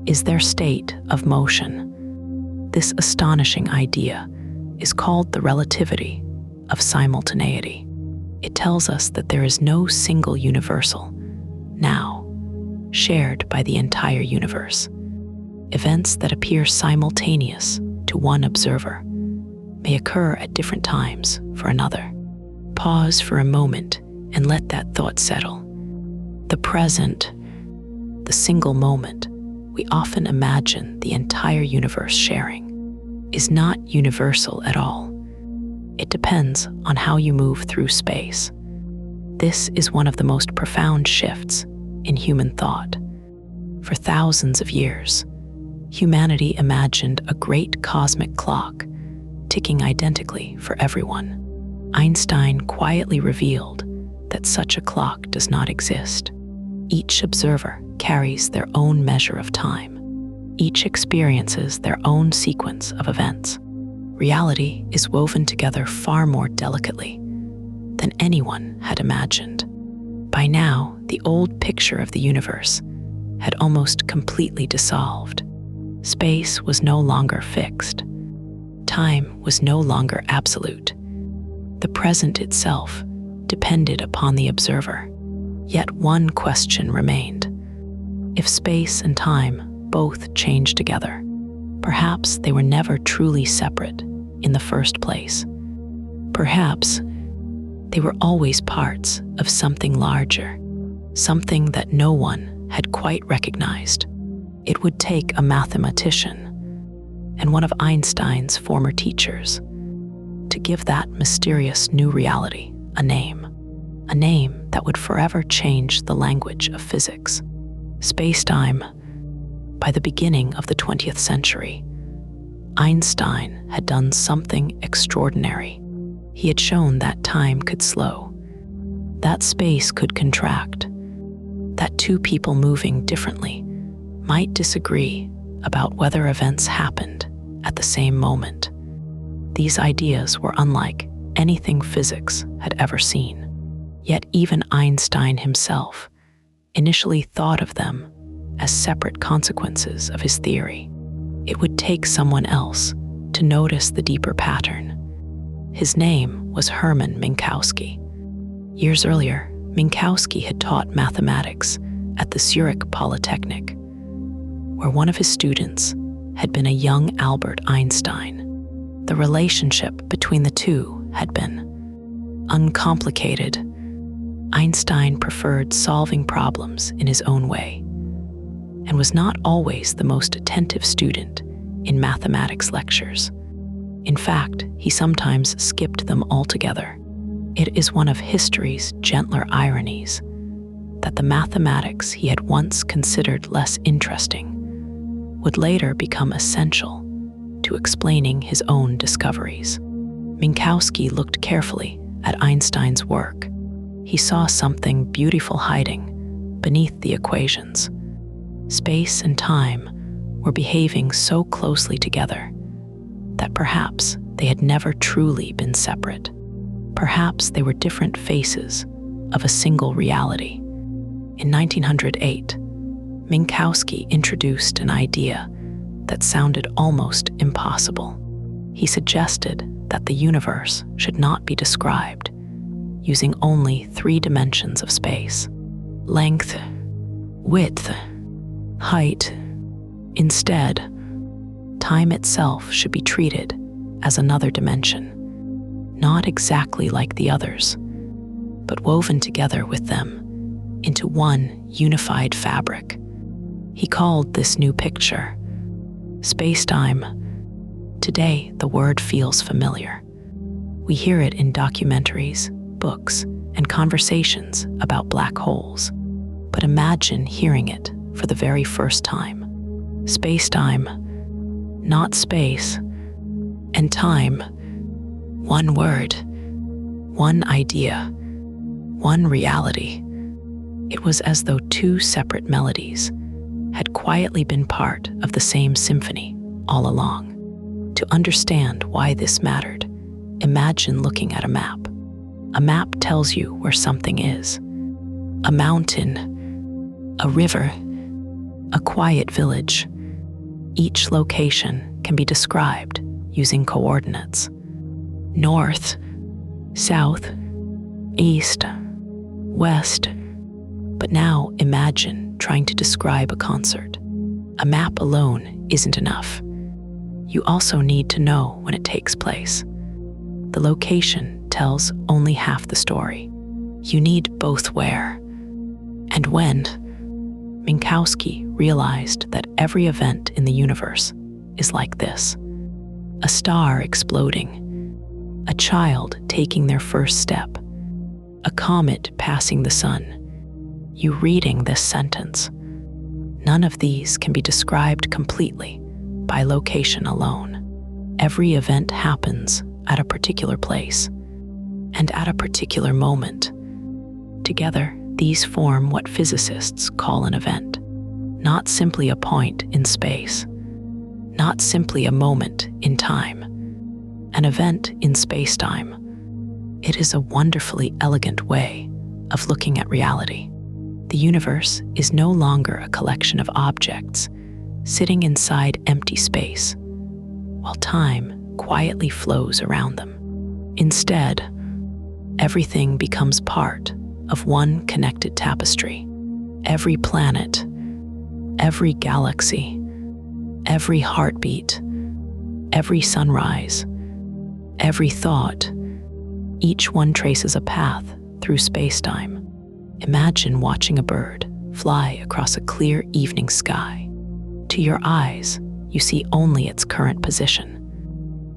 is their state of motion. This astonishing idea is called the relativity of simultaneity. It tells us that there is no single universal, now, shared by the entire universe. Events that appear simultaneous to one observer may occur at different times for another. Pause for a moment and let that thought settle. The present, the single moment we often imagine the entire universe sharing, is not universal at all. It depends on how you move through space. This is one of the most profound shifts in human thought. For thousands of years, humanity imagined a great cosmic clock ticking identically for everyone. Einstein quietly revealed that such a clock does not exist. Each observer carries their own measure of time. Each experiences their own sequence of events. Reality is woven together far more delicately than anyone had imagined. By now, the old picture of the universe had almost completely dissolved. Space was no longer fixed. Time was no longer absolute. The present itself depended upon the observer. Yet one question remained. If space and time both changed together, perhaps they were never truly separate in the first place. Perhaps they were always parts of something larger, something that no one had quite recognized. It would take a mathematician and one of Einstein's former teachers to give that mysterious new reality a name that would forever change the language of physics. Spacetime. By the beginning of the 20th century, Einstein had done something extraordinary. He had shown that time could slow, that space could contract, that two people moving differently might disagree about whether events happened at the same moment. These ideas were unlike anything physics had ever seen. Yet even Einstein himself initially thought of them as separate consequences of his theory. It would take someone else to notice the deeper pattern. His name was Hermann Minkowski. Years earlier, Minkowski had taught mathematics at the Zurich Polytechnic, where one of his students had been a young Albert Einstein. The relationship between the two had been uncomplicated. Einstein preferred solving problems in his own way and was not always the most attentive student in mathematics lectures. In fact, he sometimes skipped them altogether. It is one of history's gentler ironies that the mathematics he had once considered less interesting would later become essential to explaining his own discoveries. Minkowski looked carefully at Einstein's work. He saw something beautiful hiding beneath the equations. Space and time were behaving so closely together that perhaps they had never truly been separate. Perhaps they were different faces of a single reality. In 1908, Minkowski introduced an idea that sounded almost impossible. He suggested that the universe should not be described using only 3 dimensions of space: length, width, height. Instead, time itself should be treated as another dimension, not exactly like the others, but woven together with them into one unified fabric. He called this new picture spacetime. Today, the word feels familiar. We hear it in documentaries, books, and conversations about black holes. But imagine hearing it for the very first time. Spacetime, not space, and time. One word, one idea, one reality. It was as though two separate melodies had quietly been part of the same symphony all along. To understand why this mattered, imagine looking at a map. A map tells you where something is. A mountain, a river, a quiet village. Each location can be described using coordinates. North, south, east, west. But now imagine trying to describe a concert. A map alone isn't enough. You also need to know when it takes place. The location tells only half the story. You need both where and when. Minkowski realized that every event in the universe is like this: a star exploding, a child taking their first step, a comet passing the sun. You reading this sentence. None of these can be described completely by location alone. Every event happens at a particular place and at a particular moment. Together, these form what physicists call an event, not simply a point in space, not simply a moment in time. An event in spacetime. It is a wonderfully elegant way of looking at reality. The universe is no longer a collection of objects sitting inside empty space, while time quietly flows around them. Instead, everything becomes part of one connected tapestry. Every planet, every galaxy, every heartbeat, every sunrise, every thought, each one traces a path through spacetime. Imagine watching a bird fly across a clear evening sky. To your eyes, you see only its current position.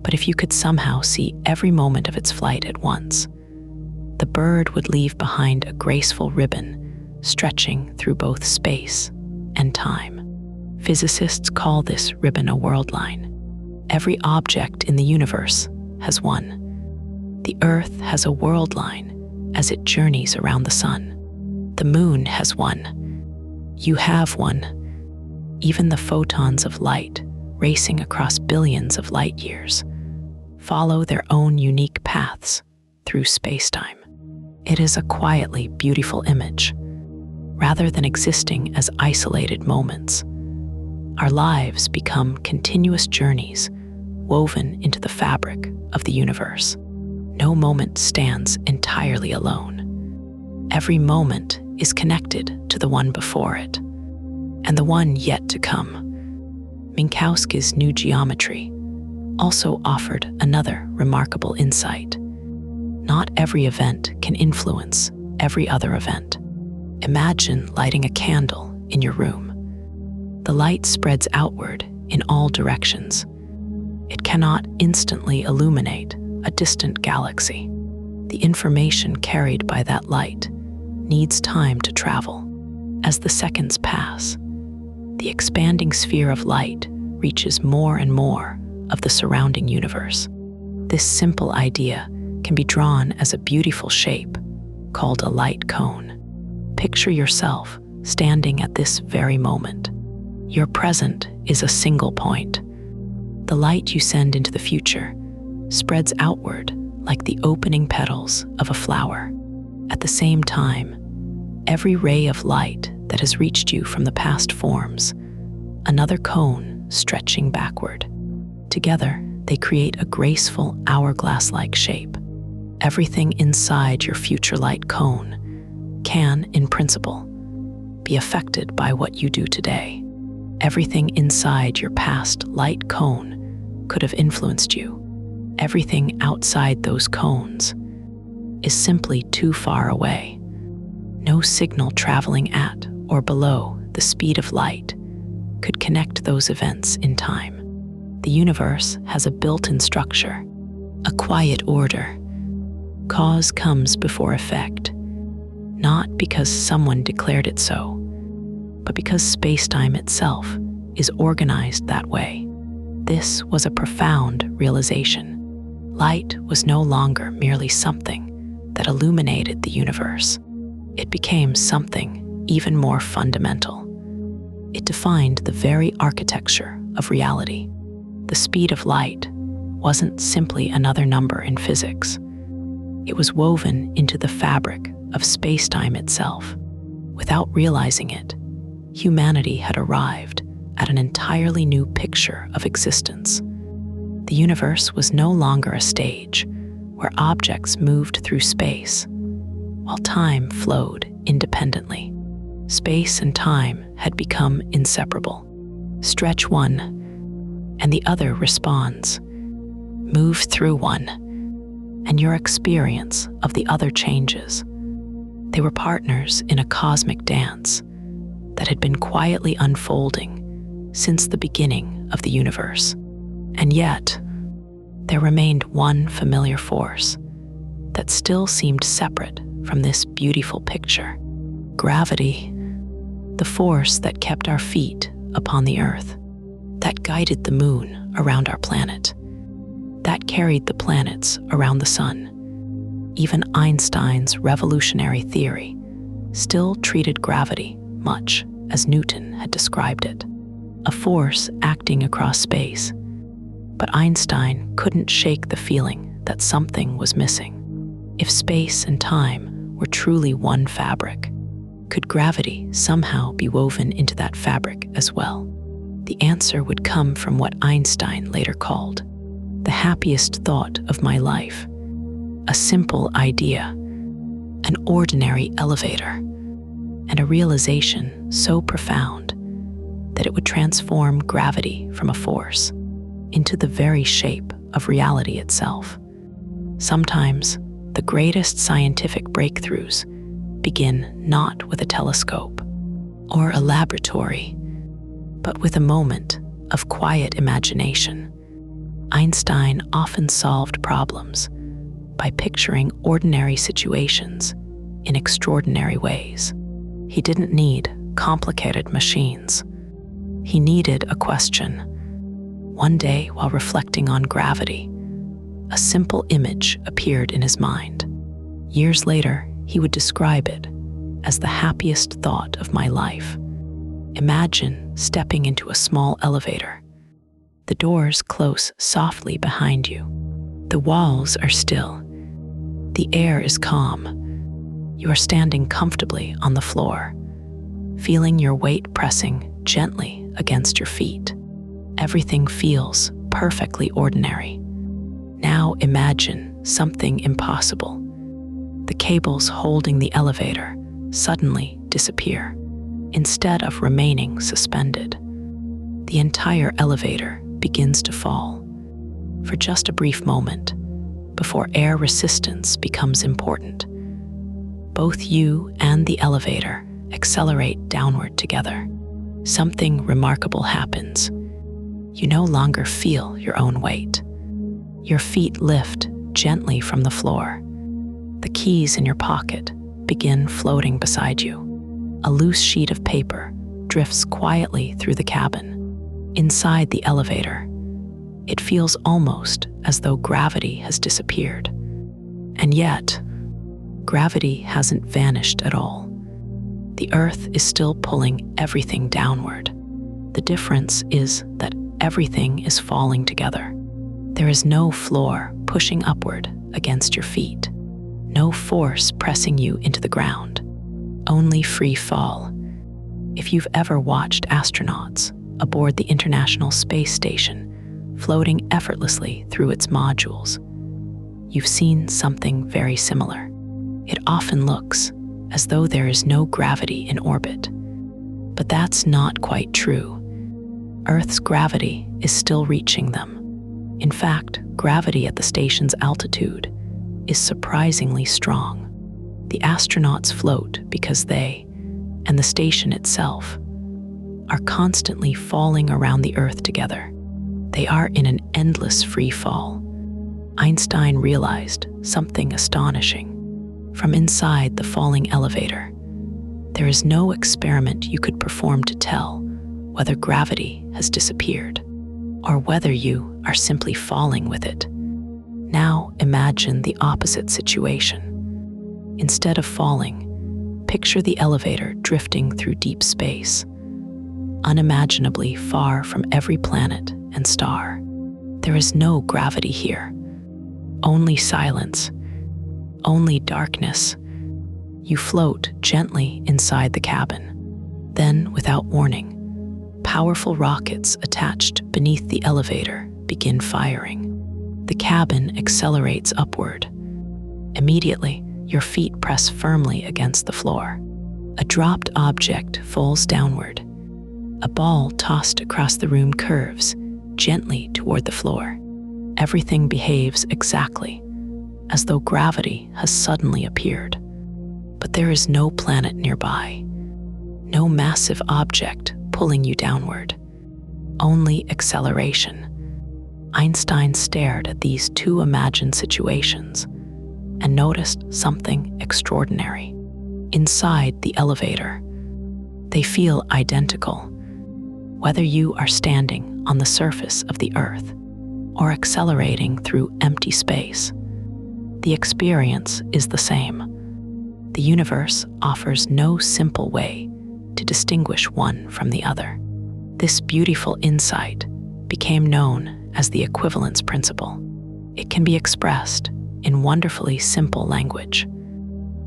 But if you could somehow see every moment of its flight at once, the bird would leave behind a graceful ribbon stretching through both space and time. Physicists call this ribbon a world line. Every object in the universe has one. The Earth has a world line as it journeys around the sun. The moon has one. You have one. Even the photons of light, racing across billions of light years, follow their own unique paths through spacetime. It is a quietly beautiful image. Rather than existing as isolated moments, our lives become continuous journeys woven into the fabric of the universe. No moment stands entirely alone. Every moment is connected to the one before it, and the one yet to come. Minkowski's new geometry also offered another remarkable insight. Not every event can influence every other event. Imagine lighting a candle in your room. The light spreads outward in all directions. It cannot instantly illuminate a distant galaxy. The information carried by that light needs time to travel. As the seconds pass, the expanding sphere of light reaches more and more of the surrounding universe. This simple idea can be drawn as a beautiful shape called a light cone. Picture yourself standing at this very moment. Your present is a single point. The light you send into the future spreads outward like the opening petals of a flower. At the same time, every ray of light that has reached you from the past forms another cone stretching backward. Together, they create a graceful hourglass-like shape. Everything inside your future light cone can, in principle, be affected by what you do today. Everything inside your past light cone could have influenced you. Everything outside those cones is simply too far away. No signal traveling at or below the speed of light could connect those events in time. The universe has a built-in structure, a quiet order. Cause comes before effect, not because someone declared it so, but because space-time itself is organized that way. This was a profound realization. Light was no longer merely something that illuminated the universe. It became something even more fundamental. It defined the very architecture of reality. The speed of light wasn't simply another number in physics. It was woven into the fabric of space-time itself. Without realizing it, humanity had arrived at an entirely new picture of existence. The universe was no longer a stage where objects moved through space, while time flowed independently. Space and time had become inseparable. Stretch one, and the other responds. Move through one, and your experience of the other changes. They were partners in a cosmic dance that had been quietly unfolding since the beginning of the universe. And yet, there remained one familiar force that still seemed separate from this beautiful picture. Gravity, the force that kept our feet upon the earth, that guided the moon around our planet, that carried the planets around the sun. Even Einstein's revolutionary theory still treated gravity much as Newton had described it, a force acting across space. But Einstein couldn't shake the feeling that something was missing. If space and time were truly one fabric, could gravity somehow be woven into that fabric as well? The answer would come from what Einstein later called the happiest thought of my life, a simple idea, an ordinary elevator, and a realization so profound that it would transform gravity from a force into the very shape of reality itself. Sometimes the greatest scientific breakthroughs begin not with a telescope or a laboratory, but with a moment of quiet imagination. Einstein often solved problems by picturing ordinary situations in extraordinary ways. He didn't need complicated machines. He needed a question. One day, while reflecting on gravity, a simple image appeared in his mind. Years later, he would describe it as the happiest thought of my life. Imagine stepping into a small elevator. The doors close softly behind you. The walls are still. The air is calm. You are standing comfortably on the floor, feeling your weight pressing gently against your feet. Everything feels perfectly ordinary. Now imagine something impossible. The cables holding the elevator suddenly disappear. Instead of remaining suspended, the entire elevator begins to fall for just a brief moment before air resistance becomes important. Both you and the elevator accelerate downward together. Something remarkable happens. You no longer feel your own weight. Your feet lift gently from the floor. The keys in your pocket begin floating beside you. A loose sheet of paper drifts quietly through the cabin. Inside the elevator, it feels almost as though gravity has disappeared. And yet, gravity hasn't vanished at all. The Earth is still pulling everything downward. The difference is that everything is falling together. There is no floor pushing upward against your feet, no force pressing you into the ground, only free fall. If you've ever watched astronauts aboard the International Space Station floating effortlessly through its modules, you've seen something very similar. It often looks as though there is no gravity in orbit, but that's not quite true. Earth's gravity is still reaching them. In fact, gravity at the station's altitude is surprisingly strong. The astronauts float because they, and the station itself, are constantly falling around the Earth together. They are in an endless free fall. Einstein realized something astonishing. From inside the falling elevator, there is no experiment you could perform to tell whether gravity has disappeared or whether you are simply falling with it. Now imagine the opposite situation. Instead of falling, picture the elevator drifting through deep space, unimaginably far from every planet and star. There is no gravity here, only silence, only darkness. You float gently inside the cabin. Then, without warning, powerful rockets attached beneath the elevator begin firing. The cabin accelerates upward. Immediately, your feet press firmly against the floor. A dropped object falls downward. A ball tossed across the room curves gently toward the floor. Everything behaves exactly as though gravity has suddenly appeared. But there is no planet nearby, no massive object pulling you downward, only acceleration. Einstein stared at these two imagined situations and noticed something extraordinary. Inside the elevator, they feel identical, whether you are standing on the surface of the Earth or accelerating through empty space. The experience is the same. The universe offers no simple way to distinguish one from the other. This beautiful insight became known as the equivalence principle. It can be expressed in wonderfully simple language.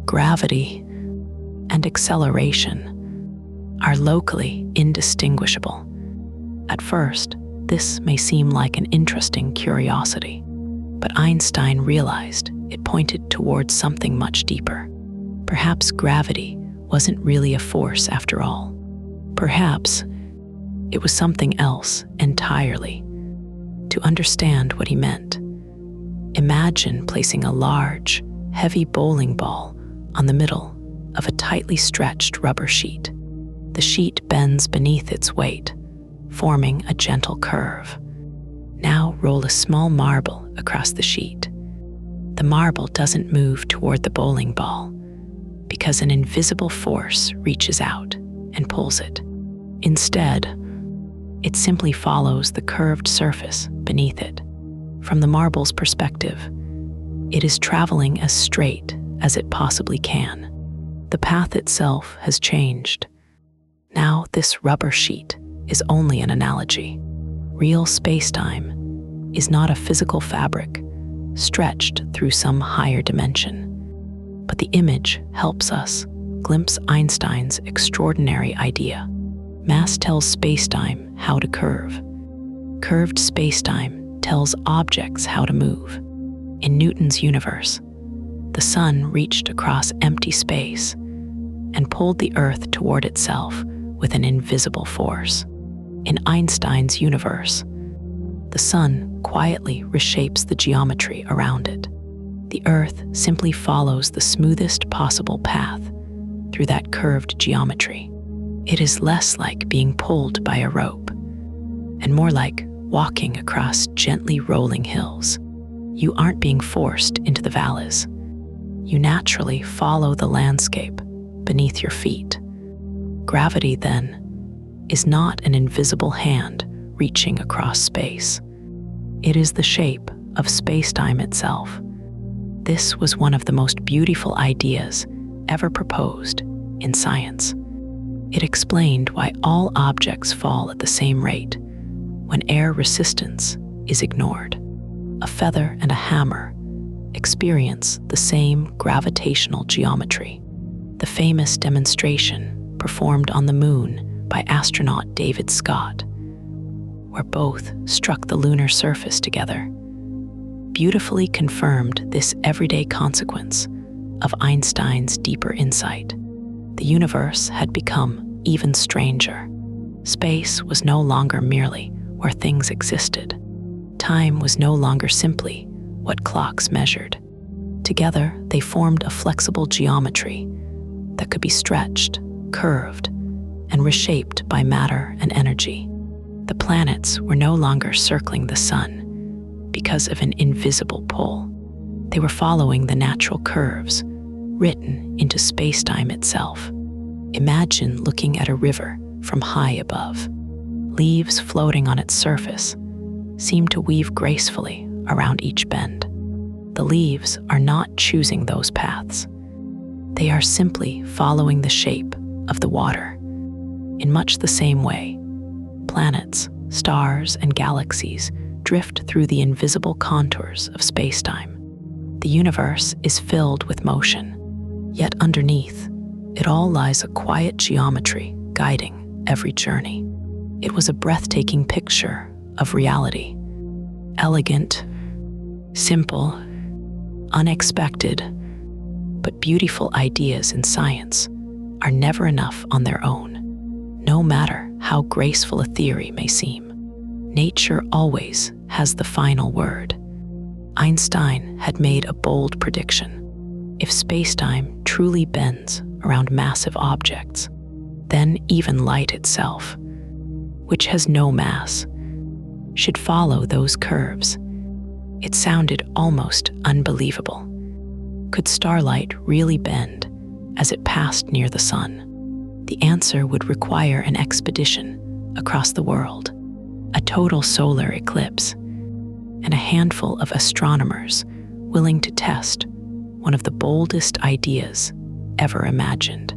Gravity and acceleration are locally indistinguishable. At first, this may seem like an interesting curiosity, but Einstein realized it pointed towards something much deeper. Perhaps gravity wasn't really a force after all. Perhaps it was something else entirely. To understand what he meant, imagine placing a large, heavy bowling ball on the middle of a tightly stretched rubber sheet. The sheet bends beneath its weight, forming a gentle curve. Now roll a small marble across the sheet. The marble doesn't move toward the bowling ball because an invisible force reaches out and pulls it. Instead, it simply follows the curved surface beneath it. From the marble's perspective, it is traveling as straight as it possibly can. The path itself has changed. Now this rubber sheet is only an analogy. Real spacetime is not a physical fabric stretched through some higher dimension, but the image helps us glimpse Einstein's extraordinary idea. Mass tells spacetime how to curve. Curved spacetime tells objects how to move. In Newton's universe, the sun reached across empty space and pulled the Earth toward itself with an invisible force. In Einstein's universe, the sun quietly reshapes the geometry around it. The Earth simply follows the smoothest possible path through that curved geometry. It is less like being pulled by a rope and more like walking across gently rolling hills. You aren't being forced into the valleys. You naturally follow the landscape beneath your feet. Gravity, then, is not an invisible hand reaching across space. It is the shape of spacetime itself. This was one of the most beautiful ideas ever proposed in science. It explained why all objects fall at the same rate when air resistance is ignored. A feather and a hammer experience the same gravitational geometry. The famous demonstration performed on the moon by astronaut David Scott, where both struck the lunar surface together, beautifully confirmed this everyday consequence of Einstein's deeper insight. The universe had become even stranger. Space was no longer merely where things existed. Time was no longer simply what clocks measured. Together, they formed a flexible geometry that could be stretched, curved, and reshaped by matter and energy. The planets were no longer circling the sun because of an invisible pull. They were following the natural curves written into spacetime itself. Imagine looking at a river from high above. Leaves floating on its surface seem to weave gracefully around each bend. The leaves are not choosing those paths. They are simply following the shape of the water. In much the same way, planets, stars, and galaxies drift through the invisible contours of spacetime. The universe is filled with motion, yet underneath, it all lies a quiet geometry guiding every journey. It was a breathtaking picture of reality. Elegant, simple, unexpected, but beautiful ideas in science are never enough on their own. No matter how graceful a theory may seem, nature always has the final word. Einstein had made a bold prediction. If spacetime truly bends around massive objects, then even light itself, which has no mass, should follow those curves. It sounded almost unbelievable. Could starlight really bend as it passed near the sun? The answer would require an expedition across the world, a total solar eclipse, and a handful of astronomers willing to test one of the boldest ideas ever imagined.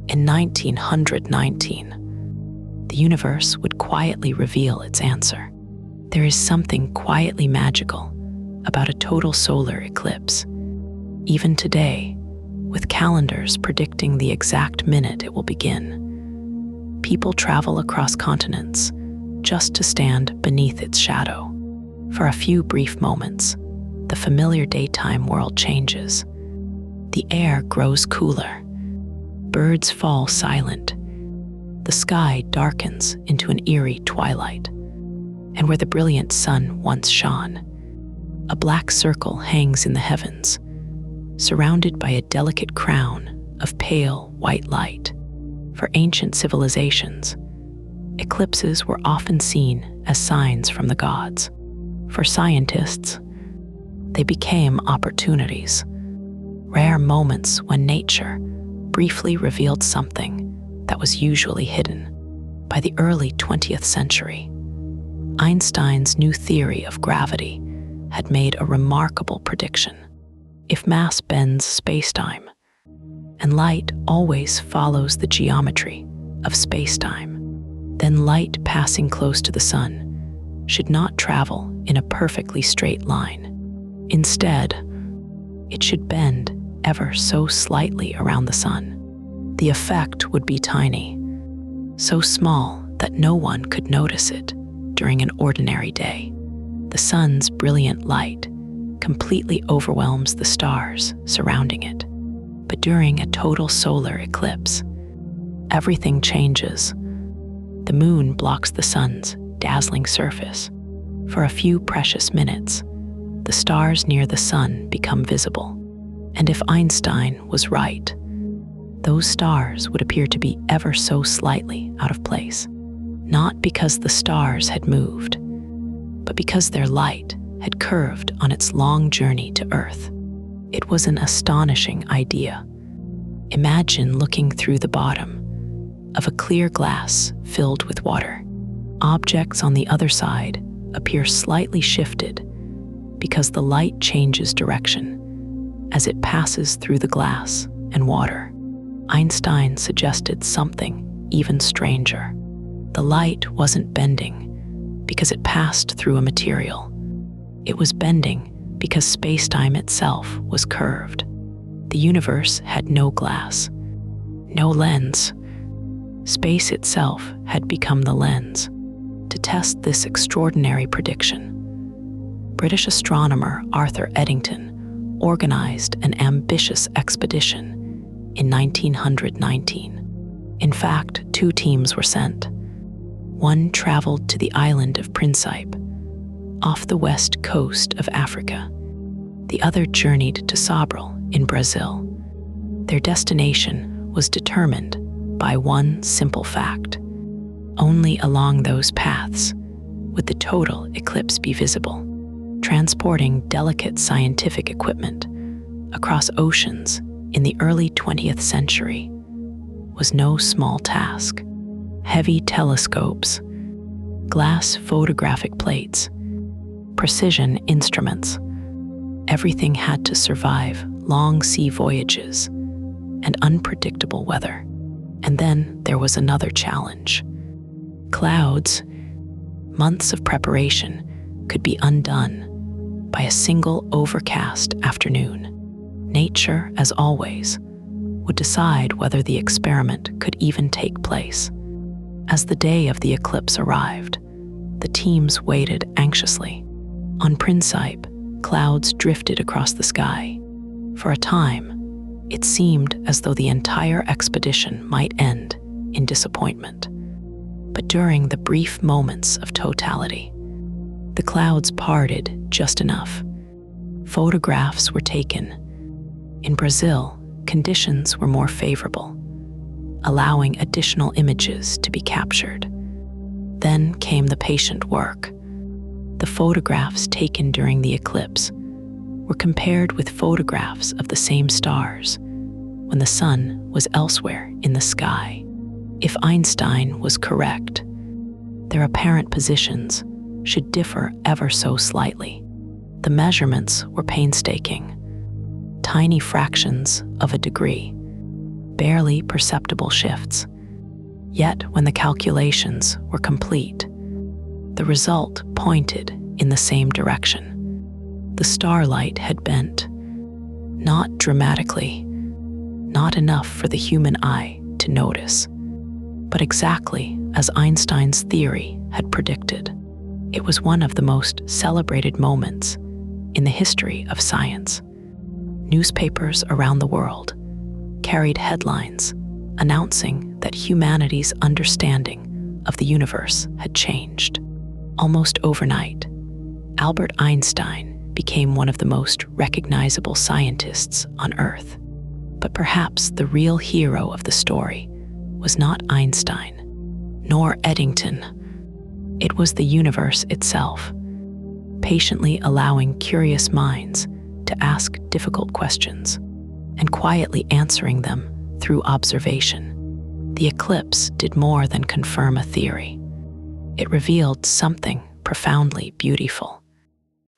In 1919, the universe would quietly reveal its answer. There is something quietly magical about a total solar eclipse. Even today, with calendars predicting the exact minute it will begin, people travel across continents just to stand beneath its shadow. For a few brief moments, the familiar daytime world changes. The air grows cooler. Birds fall silent. The sky darkens into an eerie twilight. And where the brilliant sun once shone, a black circle hangs in the heavens, surrounded by a delicate crown of pale white light. For ancient civilizations, eclipses were often seen as signs from the gods. For scientists, they became opportunities, rare moments when nature briefly revealed something that was usually hidden. By the early 20th century, Einstein's new theory of gravity had made a remarkable prediction. If mass bends spacetime, and light always follows the geometry of spacetime, then light passing close to the sun should not travel in a perfectly straight line. Instead, it should bend ever so slightly around the sun. The effect would be tiny, so small that no one could notice it during an ordinary day. The sun's brilliant light completely overwhelms the stars surrounding it. But during a total solar eclipse, everything changes. The moon blocks the sun's dazzling surface. For a few precious minutes, the stars near the sun become visible. And if Einstein was right, those stars would appear to be ever so slightly out of place. Not because the stars had moved, but because their light had curved on its long journey to Earth. It was an astonishing idea. Imagine looking through the bottom of a clear glass filled with water. Objects on the other side appear slightly shifted because the light changes direction as it passes through the glass and water. Einstein suggested something even stranger. The light wasn't bending because it passed through a material. It was bending because spacetime itself was curved. The universe had no glass, no lens. Space itself had become the lens. To test this extraordinary prediction, British astronomer Arthur Eddington organized an ambitious expedition in 1919. In fact, two teams were sent. One traveled to the island of Principe, off the west coast of Africa. The other journeyed to Sobral in Brazil. Their destination was determined by one simple fact: only along those paths would the total eclipse be visible. Transporting delicate scientific equipment across oceans in the early 20th century was no small task. Heavy telescopes, glass photographic plates, precision instruments, everything had to survive long sea voyages and unpredictable weather. And then there was another challenge. Clouds. Months of preparation could be undone by a single overcast afternoon. Nature, as always, would decide whether the experiment could even take place. As the day of the eclipse arrived, the teams waited anxiously. On Principe, clouds drifted across the sky. For a time, it seemed as though the entire expedition might end in disappointment. But during the brief moments of totality, the clouds parted just enough. Photographs were taken. In Brazil, conditions were more favorable, allowing additional images to be captured. Then came the patient work. The photographs taken during the eclipse were compared with photographs of the same stars when the sun was elsewhere in the sky. If Einstein was correct, their apparent positions should differ ever so slightly. The measurements were painstaking. Tiny fractions of a degree, barely perceptible shifts. Yet when the calculations were complete, the result pointed in the same direction. The starlight had bent, not dramatically, not enough for the human eye to notice, but exactly as Einstein's theory had predicted. It was one of the most celebrated moments in the history of science. Newspapers around the world carried headlines announcing that humanity's understanding of the universe had changed. Almost overnight, Albert Einstein became one of the most recognizable scientists on Earth. But perhaps the real hero of the story was not Einstein, nor Eddington. It was the universe itself, patiently allowing curious minds to ask difficult questions and quietly answering them through observation. The eclipse did more than confirm a theory. It revealed something profoundly beautiful.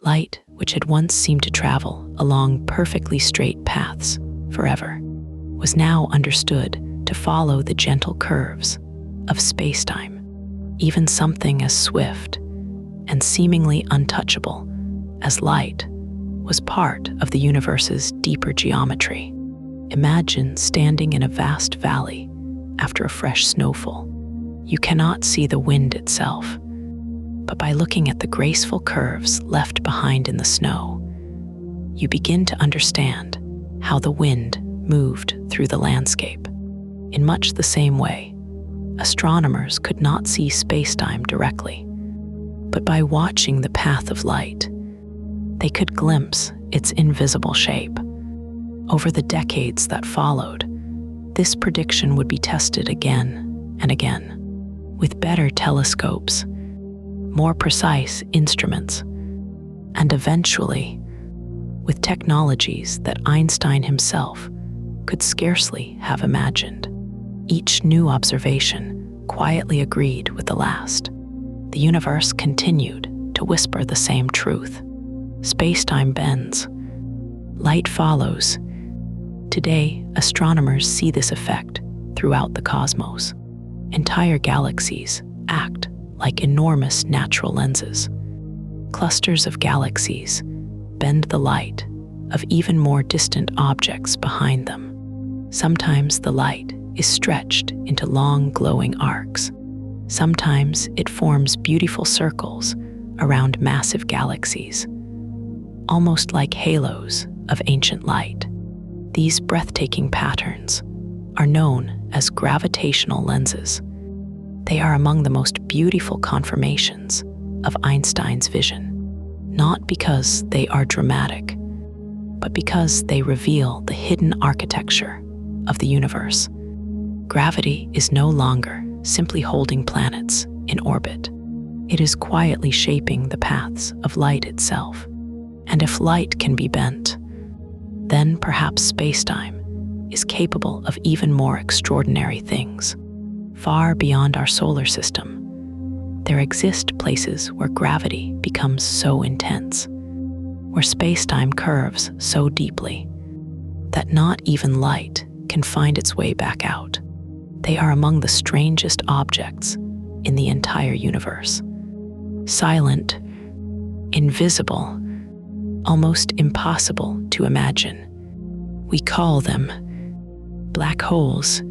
Light, which had once seemed to travel along perfectly straight paths forever, was now understood to follow the gentle curves of spacetime. Even something as swift and seemingly untouchable as light was part of the universe's deeper geometry. Imagine standing in a vast valley after a fresh snowfall. You cannot see the wind itself, but by looking at the graceful curves left behind in the snow, you begin to understand how the wind moved through the landscape. In much the same way, astronomers could not see spacetime directly, but by watching the path of light, they could glimpse its invisible shape. Over the decades that followed, this prediction would be tested again and again, with better telescopes, more precise instruments, and eventually, with technologies that Einstein himself could scarcely have imagined. Each new observation quietly agreed with the last. The universe continued to whisper the same truth. Spacetime bends. Light follows. Today, astronomers see this effect throughout the cosmos. Entire galaxies act like enormous natural lenses. Clusters of galaxies bend the light of even more distant objects behind them. Sometimes the light is stretched into long glowing arcs. Sometimes it forms beautiful circles around massive galaxies, almost like halos of ancient light. These breathtaking patterns are known as gravitational lenses. They are among the most beautiful confirmations of Einstein's vision, not because they are dramatic, but because they reveal the hidden architecture of the universe. Gravity is no longer simply holding planets in orbit. It is quietly shaping the paths of light itself. And if light can be bent, then perhaps spacetime is capable of even more extraordinary things. Far beyond our solar system, there exist places where gravity becomes so intense, where spacetime curves so deeply that not even light can find its way back out. They are among the strangest objects in the entire universe. Silent, invisible, almost impossible to imagine. We call them black holes.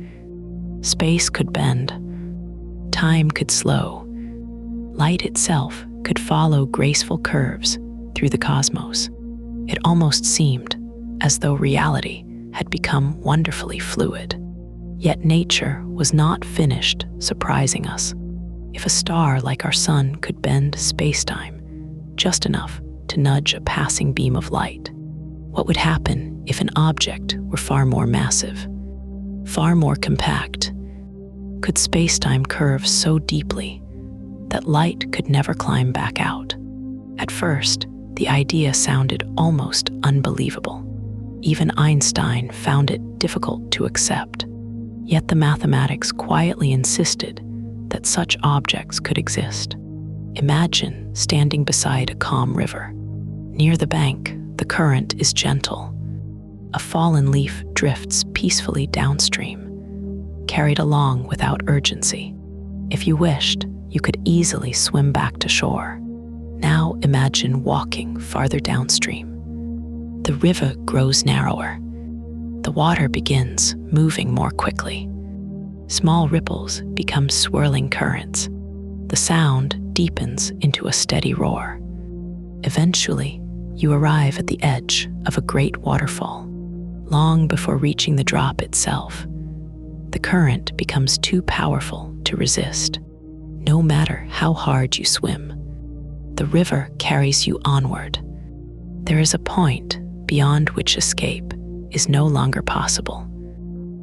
Space could bend, time could slow, light itself could follow graceful curves through the cosmos. It almost seemed as though reality had become wonderfully fluid. Yet nature was not finished surprising us. If a star like our sun could bend spacetime just enough to nudge a passing beam of light, what would happen if an object were far more massive, far more compact? Could spacetime curve so deeply that light could never climb back out? At first, the idea sounded almost unbelievable. Even Einstein found it difficult to accept. Yet the mathematics quietly insisted that such objects could exist. Imagine standing beside a calm river. Near the bank, the current is gentle. A fallen leaf drifts peacefully downstream, carried along without urgency. If you wished, you could easily swim back to shore. Now imagine walking farther downstream. The river grows narrower. The water begins moving more quickly. Small ripples become swirling currents. The sound deepens into a steady roar. Eventually, you arrive at the edge of a great waterfall. Long before reaching the drop itself, the current becomes too powerful to resist. No matter how hard you swim, the river carries you onward. There is a point beyond which escape is no longer possible,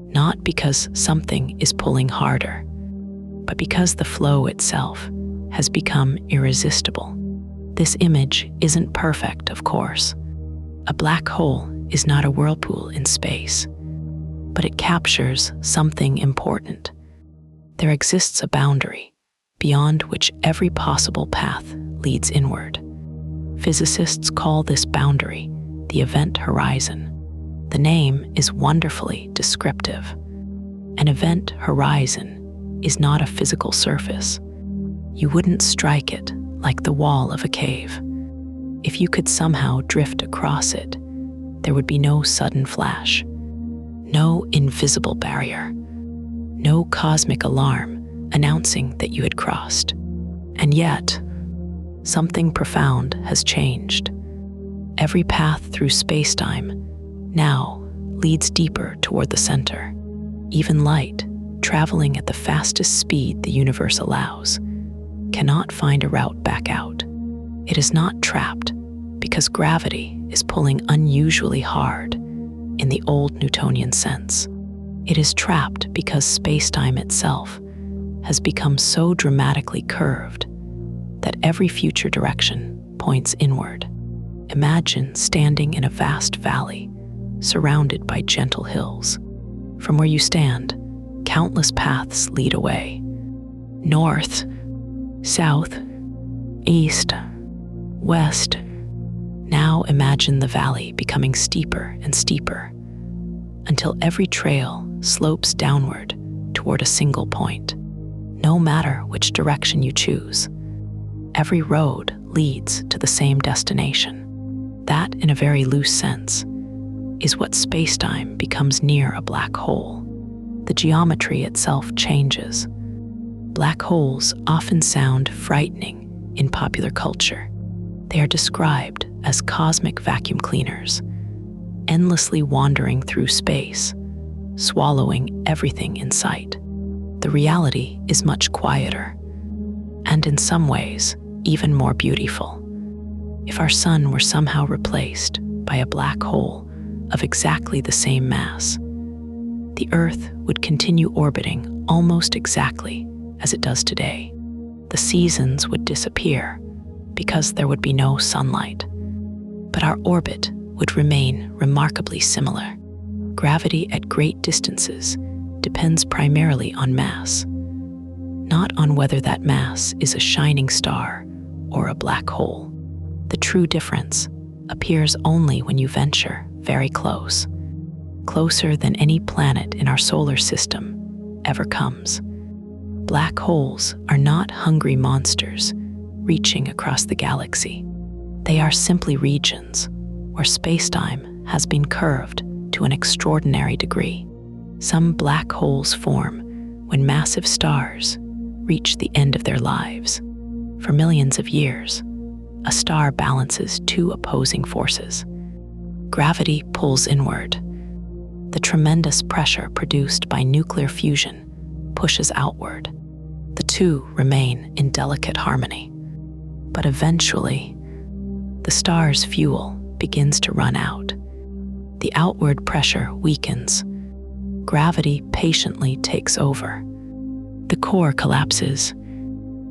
not because something is pulling harder, but because the flow itself has become irresistible. This image isn't perfect, of course. A black hole is not a whirlpool in space, but it captures something important. There exists a boundary beyond which every possible path leads inward. Physicists call this boundary the event horizon. The name is wonderfully descriptive. An event horizon is not a physical surface. You wouldn't strike it like the wall of a cave. If you could somehow drift across it, there would be no sudden flash, no invisible barrier, no cosmic alarm announcing that you had crossed. And yet, something profound has changed. Every path through spacetime now leads deeper toward the center. Even light, traveling at the fastest speed the universe allows, cannot find a route back out. It is not trapped because gravity is pulling unusually hard in the old Newtonian sense. It is trapped because spacetime itself has become so dramatically curved that every future direction points inward. Imagine standing in a vast valley surrounded by gentle hills. From where you stand, countless paths lead away. North, south, east, west. Now imagine the valley becoming steeper and steeper until every trail slopes downward toward a single point. No matter which direction you choose, every road leads to the same destination. That, in a very loose sense, is what spacetime becomes near a black hole. The geometry itself changes. Black holes often sound frightening in popular culture. They are described as cosmic vacuum cleaners, endlessly wandering through space, swallowing everything in sight. the reality is much quieter, and in some ways, even more beautiful. If our sun were somehow replaced by a black hole of exactly the same mass, the Earth would continue orbiting almost exactly as it does today. The seasons would disappear because there would be no sunlight, but our orbit would remain remarkably similar. Gravity at great distances depends primarily on mass, not on whether that mass is a shining star or a black hole. The true difference appears only when you venture very close, closer than any planet in our solar system ever comes. Black holes are not hungry monsters reaching across the galaxy. They are simply regions where spacetime has been curved to an extraordinary degree. Some black holes form when massive stars reach the end of their lives. For millions of years, a star balances two opposing forces. Gravity pulls inward. The tremendous pressure produced by nuclear fusion pushes outward. The two remain in delicate harmony. But eventually, the star's fuel begins to run out. The outward pressure weakens. Gravity patiently takes over. The core collapses.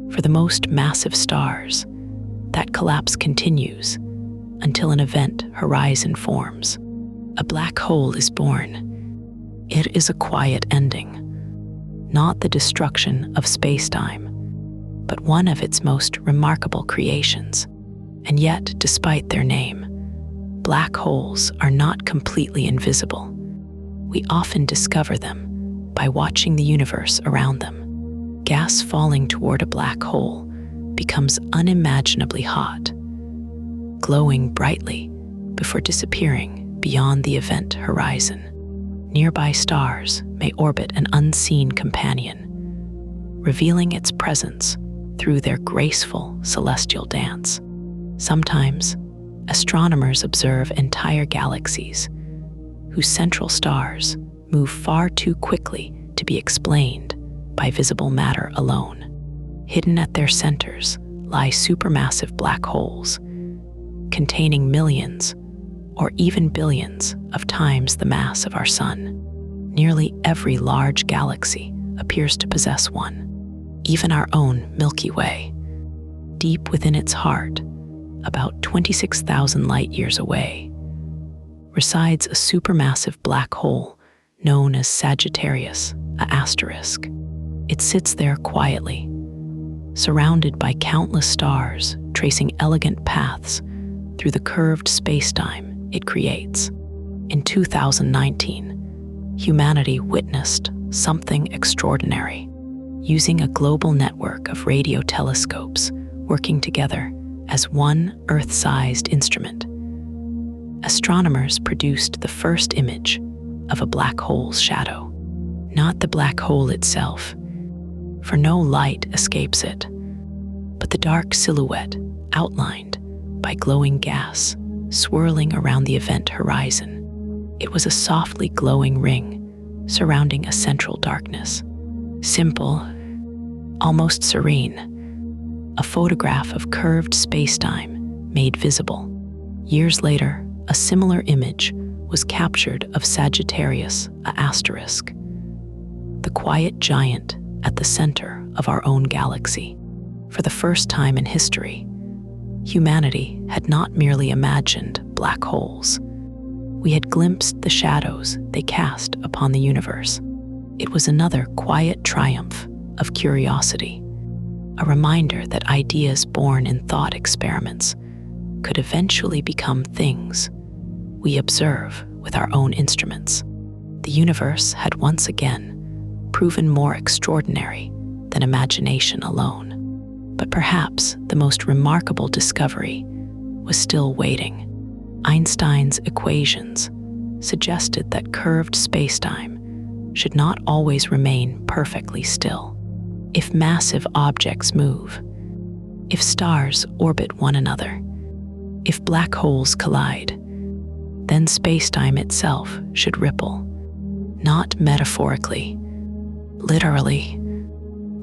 For the most massive stars, that collapse continues until an event horizon forms. A black hole is born. It is a quiet ending, not the destruction of spacetime, but one of its most remarkable creations. And yet, despite their name, black holes are not completely invisible. We often discover them by watching the universe around them. Gas falling toward a black hole becomes unimaginably hot, glowing brightly before disappearing beyond the event horizon. Nearby stars may orbit an unseen companion, revealing its presence through their graceful celestial dance. Sometimes, astronomers observe entire galaxies whose central stars move far too quickly to be explained by visible matter alone. Hidden at their centers lie supermassive black holes, containing millions or even billions of times the mass of our sun. Nearly every large galaxy appears to possess one. Even our own Milky Way, deep within its heart, about 26,000 light-years away, resides a supermassive black hole known as Sagittarius, a asterisk. It sits there quietly, surrounded by countless stars tracing elegant paths through the curved spacetime it creates. In 2019, humanity witnessed something extraordinary. Using a global network of radio telescopes working together as one Earth-sized instrument, astronomers produced the first image of a black hole's shadow. Not the black hole itself, for no light escapes it, but the dark silhouette outlined by glowing gas swirling around the event horizon. It was a softly glowing ring surrounding a central darkness. Simple, almost serene, a photograph of curved spacetime made visible. Years later, a similar image was captured of Sagittarius, a asterisk, the quiet giant at the center of our own galaxy. For the first time in history, humanity had not merely imagined black holes. We had glimpsed the shadows they cast upon the universe. It was another quiet triumph of curiosity, a reminder that ideas born in thought experiments could eventually become things we observe with our own instruments. The universe had once again proven more extraordinary than imagination alone. But perhaps the most remarkable discovery was still waiting. Einstein's equations suggested that curved spacetime should not always remain perfectly still. If massive objects move, if stars orbit one another, if black holes collide, then spacetime itself should ripple, not metaphorically, literally.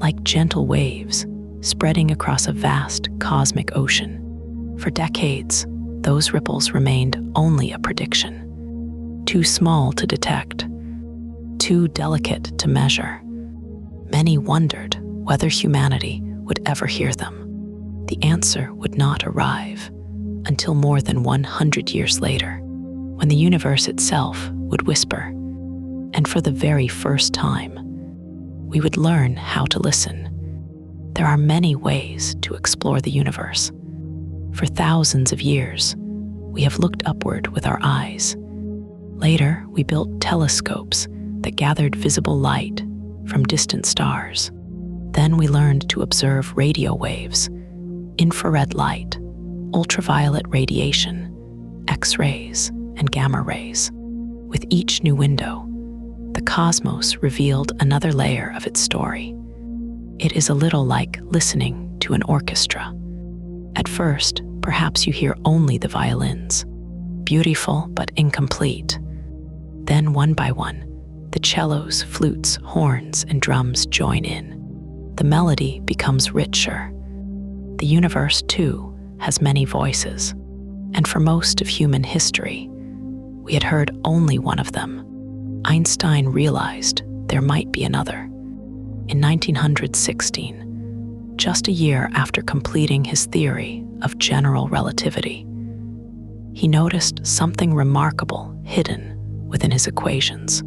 like gentle waves spreading across a vast cosmic ocean. For decades, those ripples remained only a prediction, too small to detect, too delicate to measure. Many wondered whether humanity would ever hear them. The answer would not arrive until more than 100 years later, when the universe itself would whisper, and for the very first time, we would learn how to listen. There are many ways to explore the universe. For thousands of years, we have looked upward with our eyes. Later, we built telescopes that gathered visible light from distant stars. Then we learned to observe radio waves, infrared light, ultraviolet radiation, X-rays, and gamma rays. With each new window, the cosmos revealed another layer of its story. It is a little like listening to an orchestra. At first, perhaps you hear only the violins, beautiful but incomplete. Then, one by one, the cellos, flutes, horns, and drums join in. The melody becomes richer. The universe, too, has many voices, and for most of human history, we had heard only one of them. Einstein realized there might be another. In 1916, just a year after completing his theory of general relativity, he noticed something remarkable hidden within his equations.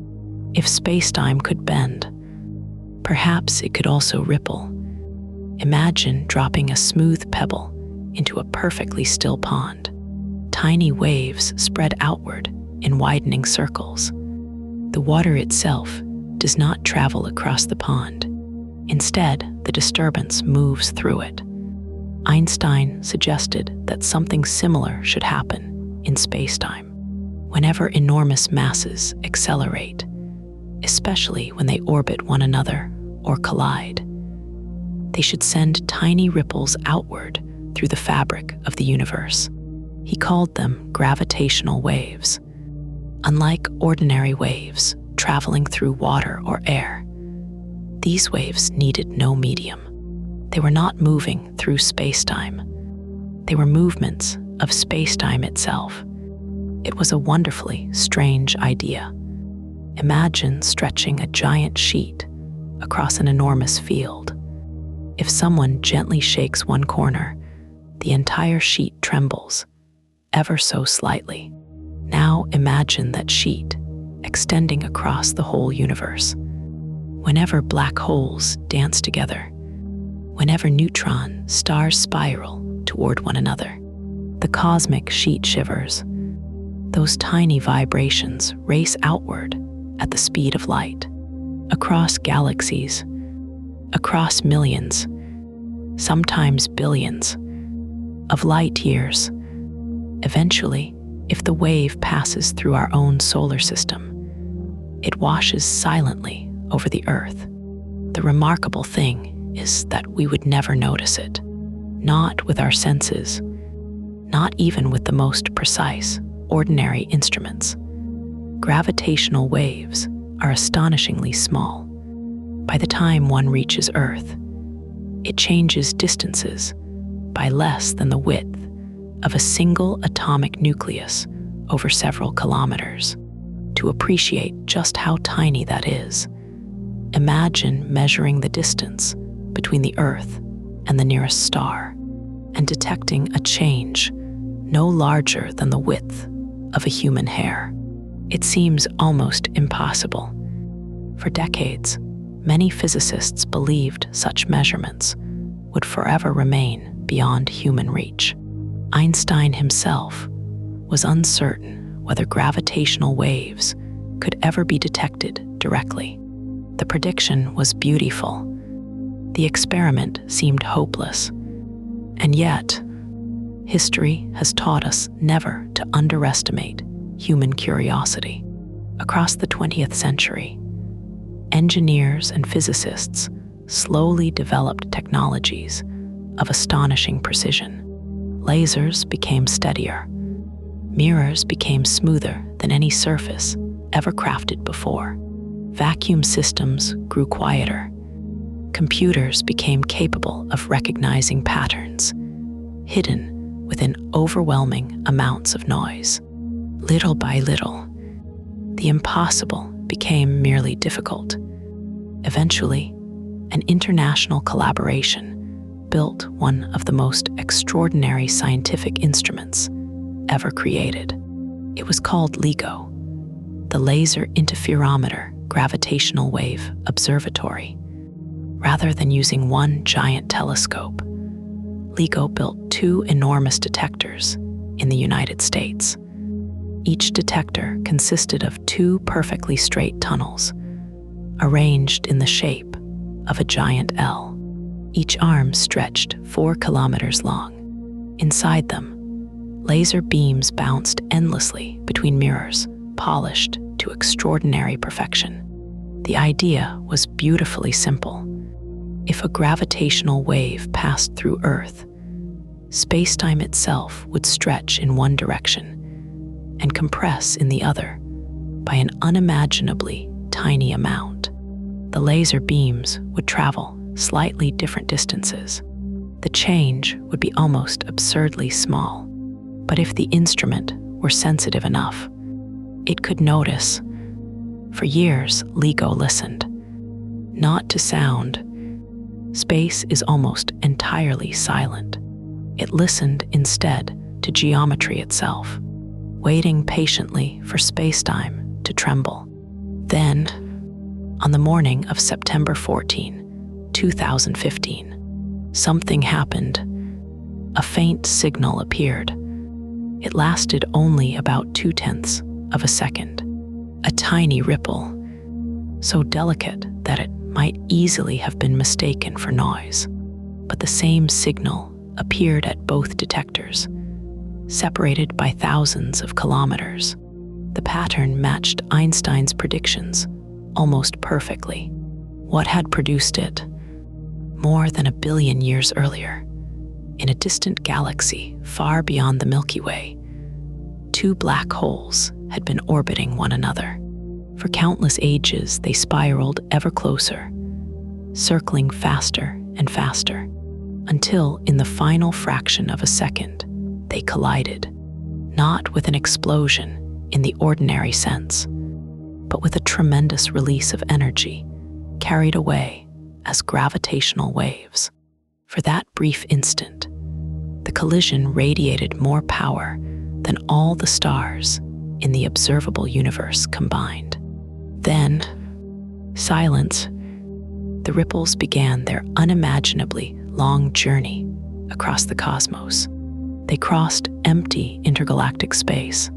If spacetime could bend, perhaps it could also ripple. Imagine dropping a smooth pebble into a perfectly still pond. Tiny waves spread outward in widening circles. The water itself does not travel across the pond. Instead, the disturbance moves through it. Einstein suggested that something similar should happen in spacetime. Whenever enormous masses accelerate, especially when they orbit one another or collide, they should send tiny ripples outward through the fabric of the universe. He called them gravitational waves. Unlike ordinary waves traveling through water or air, these waves needed no medium. They were not moving through spacetime. They were movements of spacetime itself. It was a wonderfully strange idea. Imagine stretching a giant sheet across an enormous field. If someone gently shakes one corner, the entire sheet trembles, ever so slightly. Now imagine that sheet extending across the whole universe. Whenever black holes dance together, whenever neutron stars spiral toward one another, the cosmic sheet shivers. Those tiny vibrations race outward at the speed of light, across galaxies, across millions, sometimes billions, of light years. Eventually, if the wave passes through our own solar system, it washes silently over the Earth. The remarkable thing is that we would never notice it, not with our senses, not even with the most precise, ordinary instruments. Gravitational waves are astonishingly small. By the time one reaches Earth, it changes distances by less than the width of a single atomic nucleus over several kilometers. To appreciate just how tiny that is, imagine measuring the distance between the Earth and the nearest star and detecting a change no larger than the width of a human hair. It seems almost impossible. For decades, many physicists believed such measurements would forever remain beyond human reach. Einstein himself was uncertain whether gravitational waves could ever be detected directly. The prediction was beautiful. The experiment seemed hopeless. And yet, history has taught us never to underestimate human curiosity. Across the 20th century, engineers and physicists slowly developed technologies of astonishing precision. Lasers became steadier. Mirrors became smoother than any surface ever crafted before. Vacuum systems grew quieter. computers became capable of recognizing patterns hidden within overwhelming amounts of noise. Little by little, the impossible became merely difficult. Eventually, an international collaboration built one of the most extraordinary scientific instruments ever created. It was called LIGO, the Laser Interferometer Gravitational Wave Observatory. Rather than using one giant telescope, LIGO built two enormous detectors in the United States. Each detector consisted of two perfectly straight tunnels, arranged in the shape of a giant L. Each arm stretched 4 kilometers long. Inside them, laser beams bounced endlessly between mirrors, polished to extraordinary perfection. The idea was beautifully simple. If a gravitational wave passed through Earth, spacetime itself would stretch in one direction and compress in the other by an unimaginably tiny amount. The laser beams would travel slightly different distances. The change would be almost absurdly small, but if the instrument were sensitive enough, it could notice. For years, LIGO listened, not to sound. Space is almost entirely silent. It listened instead to geometry itself, waiting patiently for spacetime to tremble. Then, on the morning of September 14, 2015, something happened. A faint signal appeared. It lasted only about 0.2 of a second. A tiny ripple, so delicate that it might easily have been mistaken for noise. But the same signal appeared at both detectors, separated by thousands of kilometers. The pattern matched Einstein's predictions almost perfectly. What had produced it? More than 1 billion years earlier, in a distant galaxy far beyond the Milky Way, 2 black holes had been orbiting one another. For countless ages, they spiraled ever closer, circling faster and faster, until in the final fraction of a second, they collided, not with an explosion in the ordinary sense, but with a tremendous release of energy, carried away as gravitational waves. For that brief instant, the collision radiated more power than all the stars in the observable universe combined. Then, silence. The ripples began their unimaginably long journey across the cosmos. They crossed empty intergalactic space,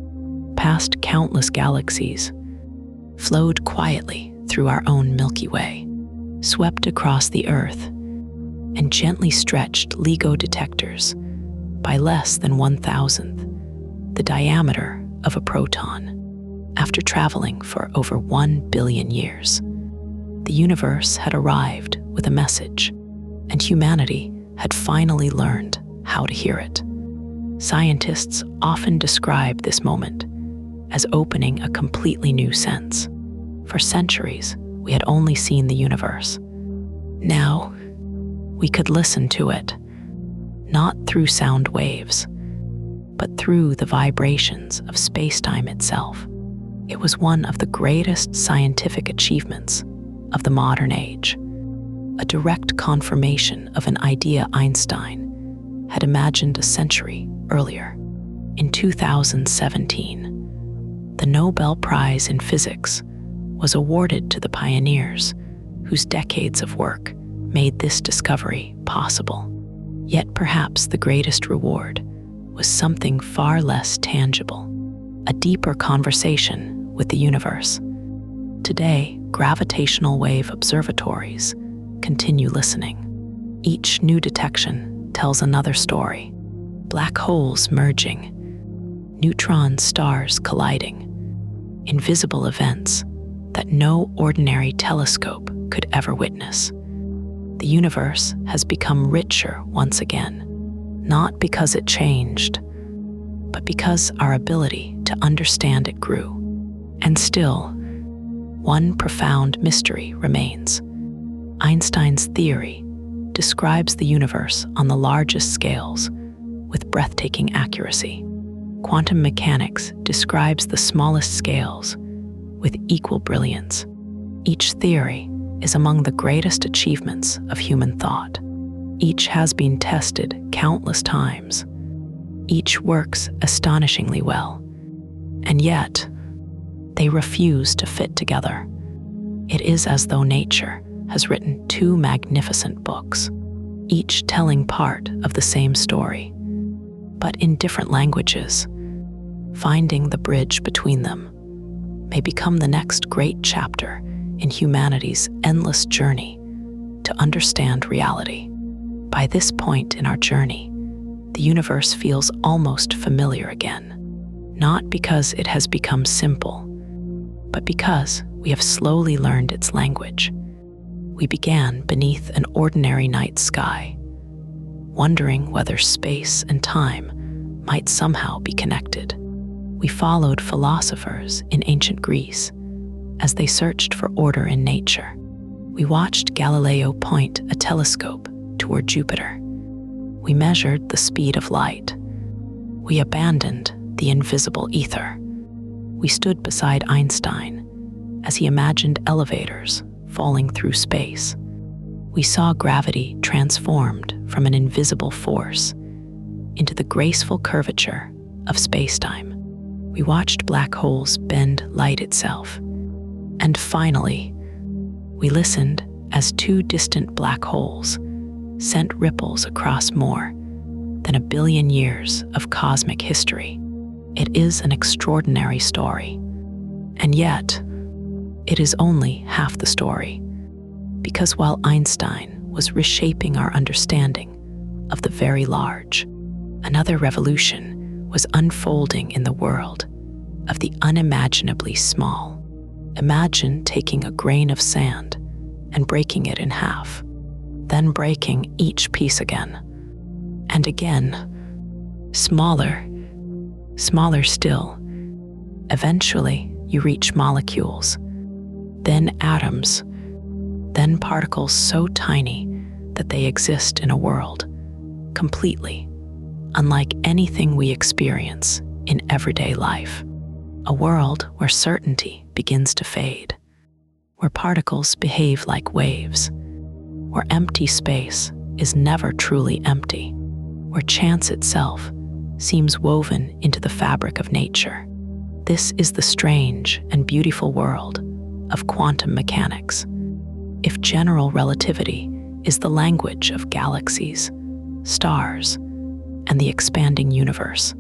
past countless galaxies, flowed quietly through our own Milky Way, swept across the Earth, and gently stretched LIGO detectors by less than 1,000th the diameter of a proton. After traveling for over 1 billion years, the universe had arrived with a message, and humanity had finally learned how to hear it. Scientists often describe this moment as opening a completely new sense. For centuries, we had only seen the universe. Now, we could listen to it, not through sound waves, but through the vibrations of spacetime itself. It was one of the greatest scientific achievements of the modern age, a direct confirmation of an idea Einstein had imagined a century earlier. In 2017, the Nobel Prize in Physics was awarded to the pioneers whose decades of work made this discovery possible. Yet perhaps the greatest reward was something far less tangible, a deeper conversation with the universe. Today, gravitational wave observatories continue listening. Each new detection tells another story. Black holes merging, neutron stars colliding, invisible events that no ordinary telescope could ever witness. The universe has become richer once again, not because it changed, but because our ability to understand it grew. And still, one profound mystery remains. Einstein's theory describes the universe on the largest scales with breathtaking accuracy. Quantum mechanics describes the smallest scales with equal brilliance. Each theory is among the greatest achievements of human thought. Each has been tested countless times. Each works astonishingly well. And yet, they refuse to fit together. It is as though nature has written two magnificent books, each telling part of the same story, but in different languages. Finding the bridge between them may become the next great chapter in humanity's endless journey to understand reality. By this point in our journey, the universe feels almost familiar again, not because it has become simple, but because we have slowly learned its language. We began beneath an ordinary night sky, wondering whether space and time might somehow be connected. We followed philosophers in ancient Greece as they searched for order in nature. We watched Galileo point a telescope toward Jupiter. We measured the speed of light. We abandoned the invisible ether. We stood beside Einstein as he imagined elevators falling through space. We saw gravity transformed from an invisible force into the graceful curvature of spacetime. We watched black holes bend light itself. And finally, we listened as two distant black holes sent ripples across more than 1 billion years of cosmic history. It is an extraordinary story. And yet, it is only half the story. Because while Einstein was reshaping our understanding of the very large, another revolution was unfolding in the world of the unimaginably small. Imagine taking a grain of sand and breaking it in half, then breaking each piece again, and again, smaller, smaller still. Eventually, you reach molecules, then atoms, then particles so tiny that they exist in a world completely unlike anything we experience in everyday life. A world where certainty begins to fade, where particles behave like waves, where empty space is never truly empty, where chance itself seems woven into the fabric of nature. This is the strange and beautiful world of quantum mechanics. If general relativity is the language of galaxies, stars, and the expanding universe,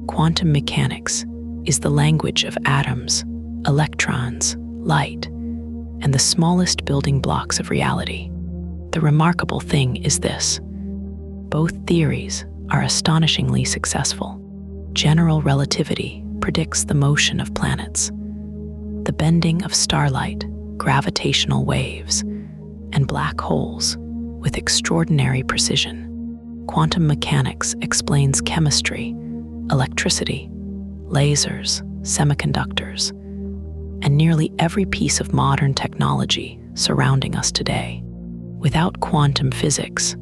quantum mechanics is the language of atoms, electrons, light, and the smallest building blocks of reality. The remarkable thing is this: both theories are astonishingly successful. General relativity predicts the motion of planets, the bending of starlight, gravitational waves, and black holes with extraordinary precision. Quantum mechanics explains chemistry, electricity, lasers, semiconductors, and nearly every piece of modern technology surrounding us today. Without quantum physics,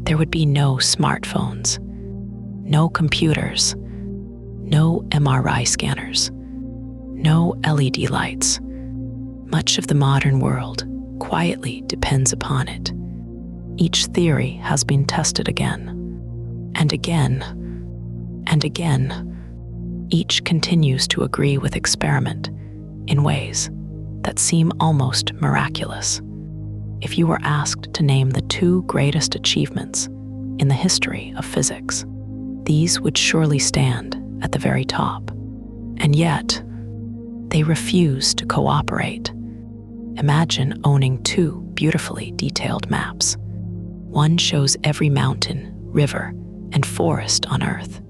there would be no smartphones, no computers, no MRI scanners, no LED lights. Much of the modern world quietly depends upon it. Each theory has been tested again, and again, and again. Each continues to agree with experiment in ways that seem almost miraculous. If you were asked to name the two greatest achievements in the history of physics, these would surely stand at the very top. And yet, they refuse to cooperate. Imagine owning two beautifully detailed maps. One shows every mountain, river, and forest on Earth.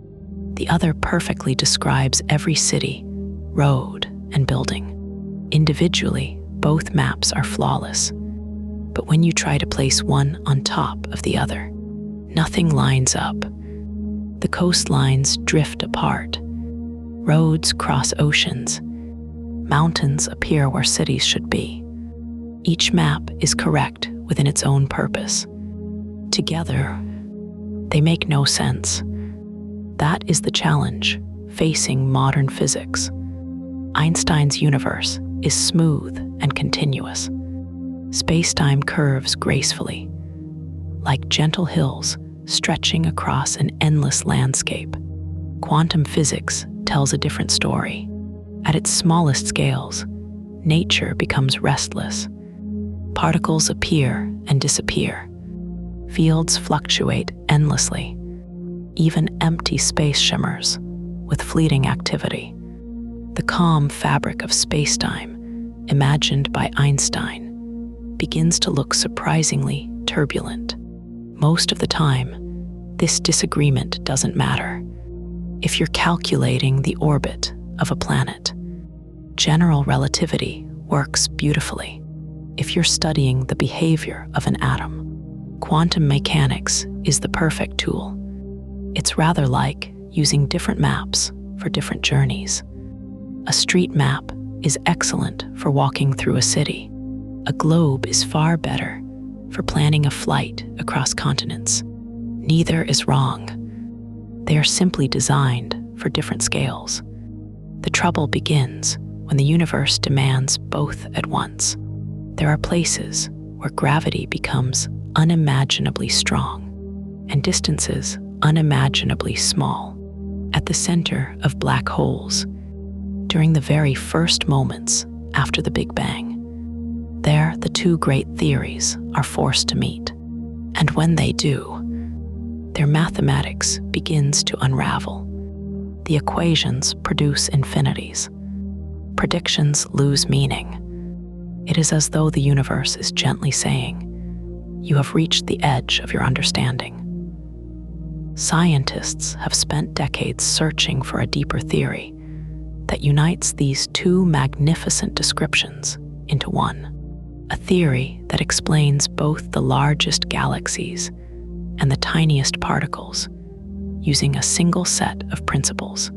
The other perfectly describes every city, road, and building. Individually, both maps are flawless. But when you try to place one on top of the other, nothing lines up. The coastlines drift apart. Roads cross oceans. Mountains appear where cities should be. Each map is correct within its own purpose. Together, they make no sense. That is the challenge facing modern physics. Einstein's universe is smooth and continuous. Spacetime curves gracefully, like gentle hills stretching across an endless landscape. Quantum physics tells a different story. At its smallest scales, nature becomes restless. Particles appear and disappear. Fields fluctuate endlessly. Even empty space shimmers with fleeting activity. The calm fabric of spacetime, imagined by Einstein, begins to look surprisingly turbulent. Most of the time, this disagreement doesn't matter. If you're calculating the orbit of a planet, general relativity works beautifully. If you're studying the behavior of an atom, quantum mechanics is the perfect tool. It's rather like using different maps for different journeys. A street map is excellent for walking through a city. A globe is far better for planning a flight across continents. Neither is wrong. They are simply designed for different scales. The trouble begins when the universe demands both at once. There are places where gravity becomes unimaginably strong and distances unimaginably small. At the center of black holes, during the very first moments after the Big Bang, there the two great theories are forced to meet. And when they do, their mathematics begins to unravel. The equations produce infinities. Predictions lose meaning. It is as though the universe is gently saying, "You have reached the edge of your understanding." Scientists have spent decades searching for a deeper theory that unites these two magnificent descriptions into one. A theory that explains both the largest galaxies and the tiniest particles using a single set of principles.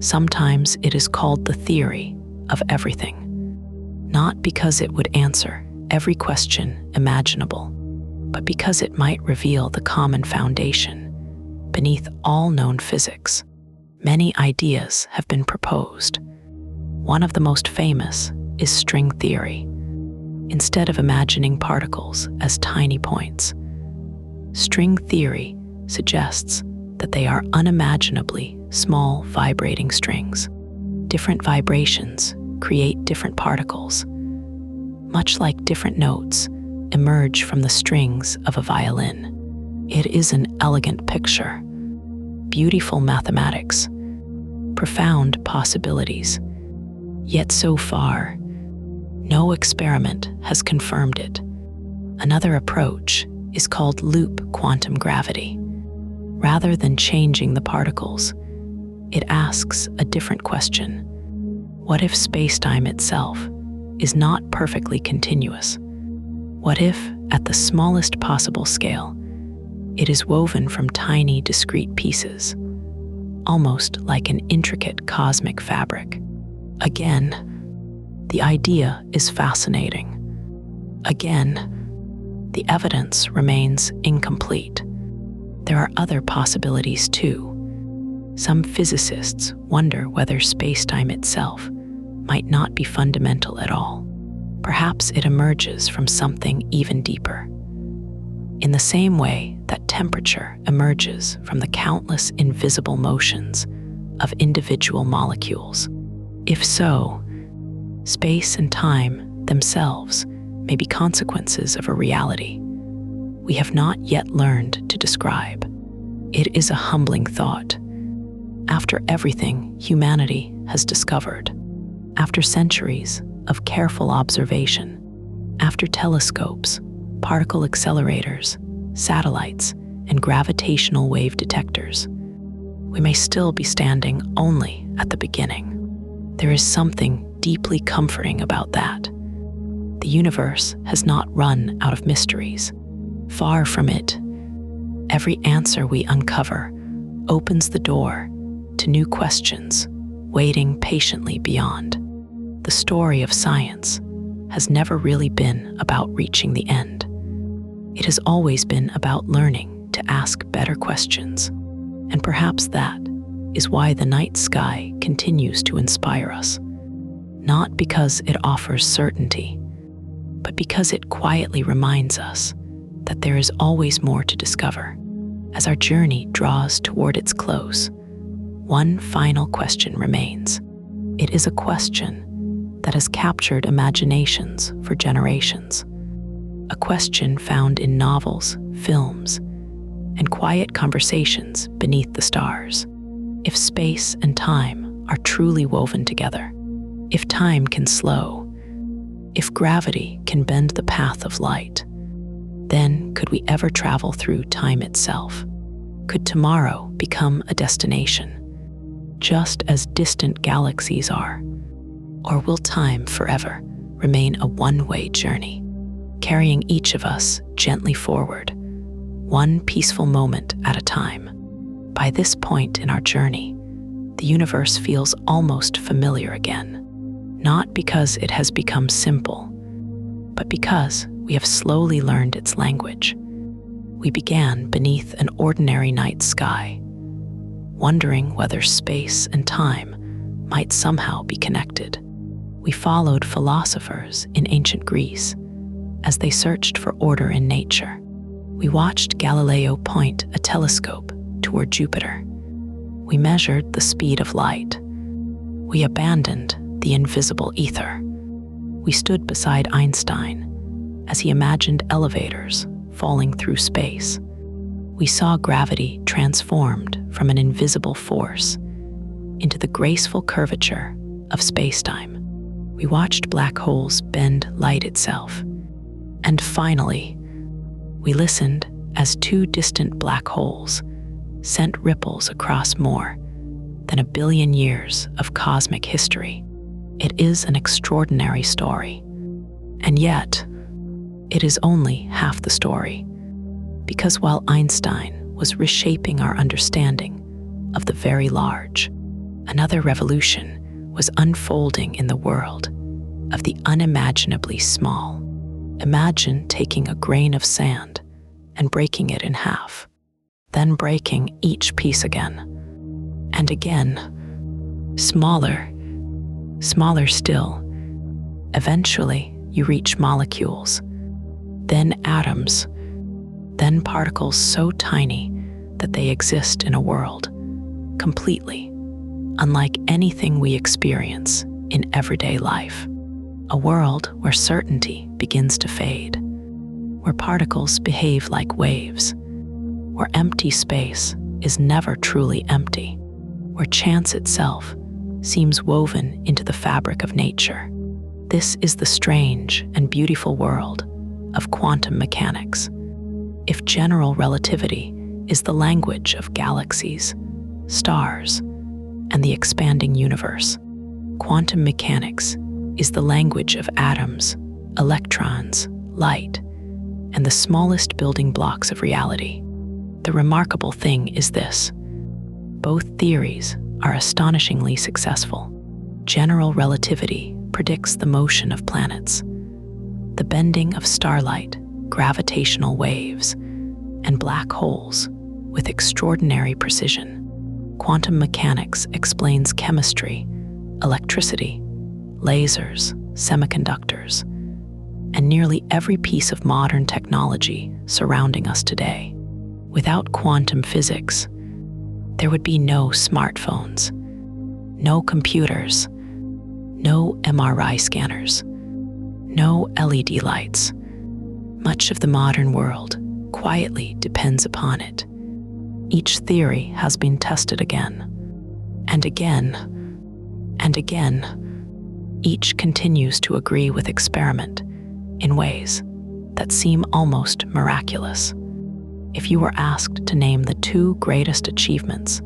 Sometimes it is called the theory of everything, not because it would answer every question imaginable, but because it might reveal the common foundation beneath all known physics. Many ideas have been proposed. One of the most famous is string theory. Instead of imagining particles as tiny points, string theory suggests that they are unimaginably small vibrating strings. Different vibrations create different particles, much like different notes emerge from the strings of a violin. It is an elegant picture, beautiful mathematics, profound possibilities. Yet so far, no experiment has confirmed it. Another approach is called loop quantum gravity. Rather than changing the particles, it asks a different question. What if spacetime itself is not perfectly continuous? What if, at the smallest possible scale, it is woven from tiny, discrete pieces, almost like an intricate cosmic fabric? Again, the idea is fascinating. Again, the evidence remains incomplete. There are other possibilities too. Some physicists wonder whether spacetime itself might not be fundamental at all. Perhaps it emerges from something even deeper. In the same way that temperature emerges from the countless invisible motions of individual molecules. If so, space and time themselves may be consequences of a reality we have not yet learned to describe. It is a humbling thought. After everything humanity has discovered, after centuries of careful observation, after telescopes, particle accelerators, satellites, and gravitational wave detectors, we may still be standing only at the beginning. There is something deeply comforting about that. The universe has not run out of mysteries. Far from it. Every answer we uncover opens the door to new questions waiting patiently beyond. The story of science has never really been about reaching the end, It has always been about learning to ask better questions, and perhaps that is why the night sky continues to inspire us, not because it offers certainty, but because it quietly reminds us that there is always more to discover. As our journey draws toward its close, one final question remains. It is a question that has captured imaginations for generations, a question found in novels, films, and quiet conversations beneath the stars. If space and time are truly woven together, if time can slow, if gravity can bend the path of light, then could we ever travel through time itself? Could tomorrow become a destination, just as distant galaxies are? Or will time forever remain a one-way journey, carrying each of us gently forward, one peaceful moment at a time? By this point in our journey, the universe feels almost familiar again, not because it has become simple, but because we have slowly learned its language. We began beneath an ordinary night sky, wondering whether space and time might somehow be connected. We followed philosophers in ancient Greece as they searched for order in nature. We watched Galileo point a telescope toward Jupiter. We measured the speed of light. We abandoned the invisible ether. We stood beside Einstein as he imagined elevators falling through space. We saw gravity transformed from an invisible force into the graceful curvature of spacetime. We watched black holes bend light itself. And finally, we listened as two distant black holes sent ripples across more than 1 billion years of cosmic history. It is an extraordinary story. And yet, it is only half the story. Because while Einstein was reshaping our understanding of the very large, another revolution was unfolding in the world of the unimaginably small. Imagine taking a grain of sand and breaking it in half, then breaking each piece again, and again, smaller, smaller still. Eventually, you reach molecules, then atoms, then particles so tiny that they exist in a world completely unlike anything we experience in everyday life. A world where certainty begins to fade, where particles behave like waves, where empty space is never truly empty, where chance itself seems woven into the fabric of nature. This is the strange and beautiful world of quantum mechanics. If general relativity is the language of galaxies, stars, and the expanding universe, quantum mechanics is the language of atoms, electrons, light, and the smallest building blocks of reality. The remarkable thing is this: both theories are astonishingly successful. General relativity predicts the motion of planets, the bending of starlight, gravitational waves, and black holes with extraordinary precision. Quantum mechanics explains chemistry, electricity, lasers, semiconductors, and nearly every piece of modern technology surrounding us today. Without quantum physics, there would be no smartphones, no computers, no MRI scanners, no LED lights. Much of the modern world quietly depends upon it. Each theory has been tested again, and again, and again. Each continues to agree with experiment in ways that seem almost miraculous. If you were asked to name the 2 greatest achievements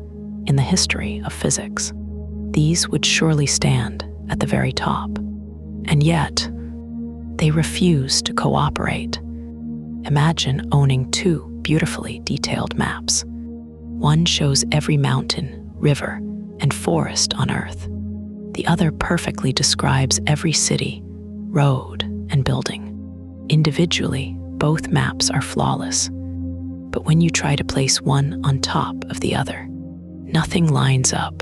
in the history of physics, these would surely stand at the very top. And yet, they refuse to cooperate. Imagine owning 2 beautifully detailed maps. One shows every mountain, river, and forest on Earth. The other perfectly describes every city, road, and building. Individually, Both maps are flawless. But when you try to place one on top of the other, nothing lines up.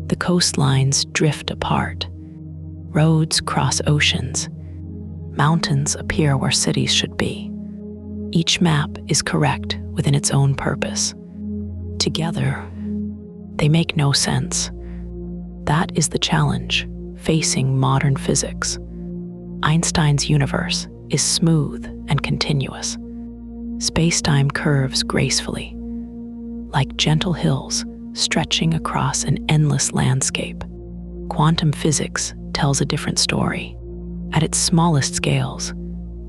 The coastlines drift apart. Roads cross oceans. Mountains appear where cities should be. Each map is correct within its own purpose. Together, they make no sense. That is the challenge facing modern physics. Einstein's universe is smooth and continuous. Spacetime curves gracefully, like gentle hills stretching across an endless landscape. Quantum physics tells a different story. At its smallest scales,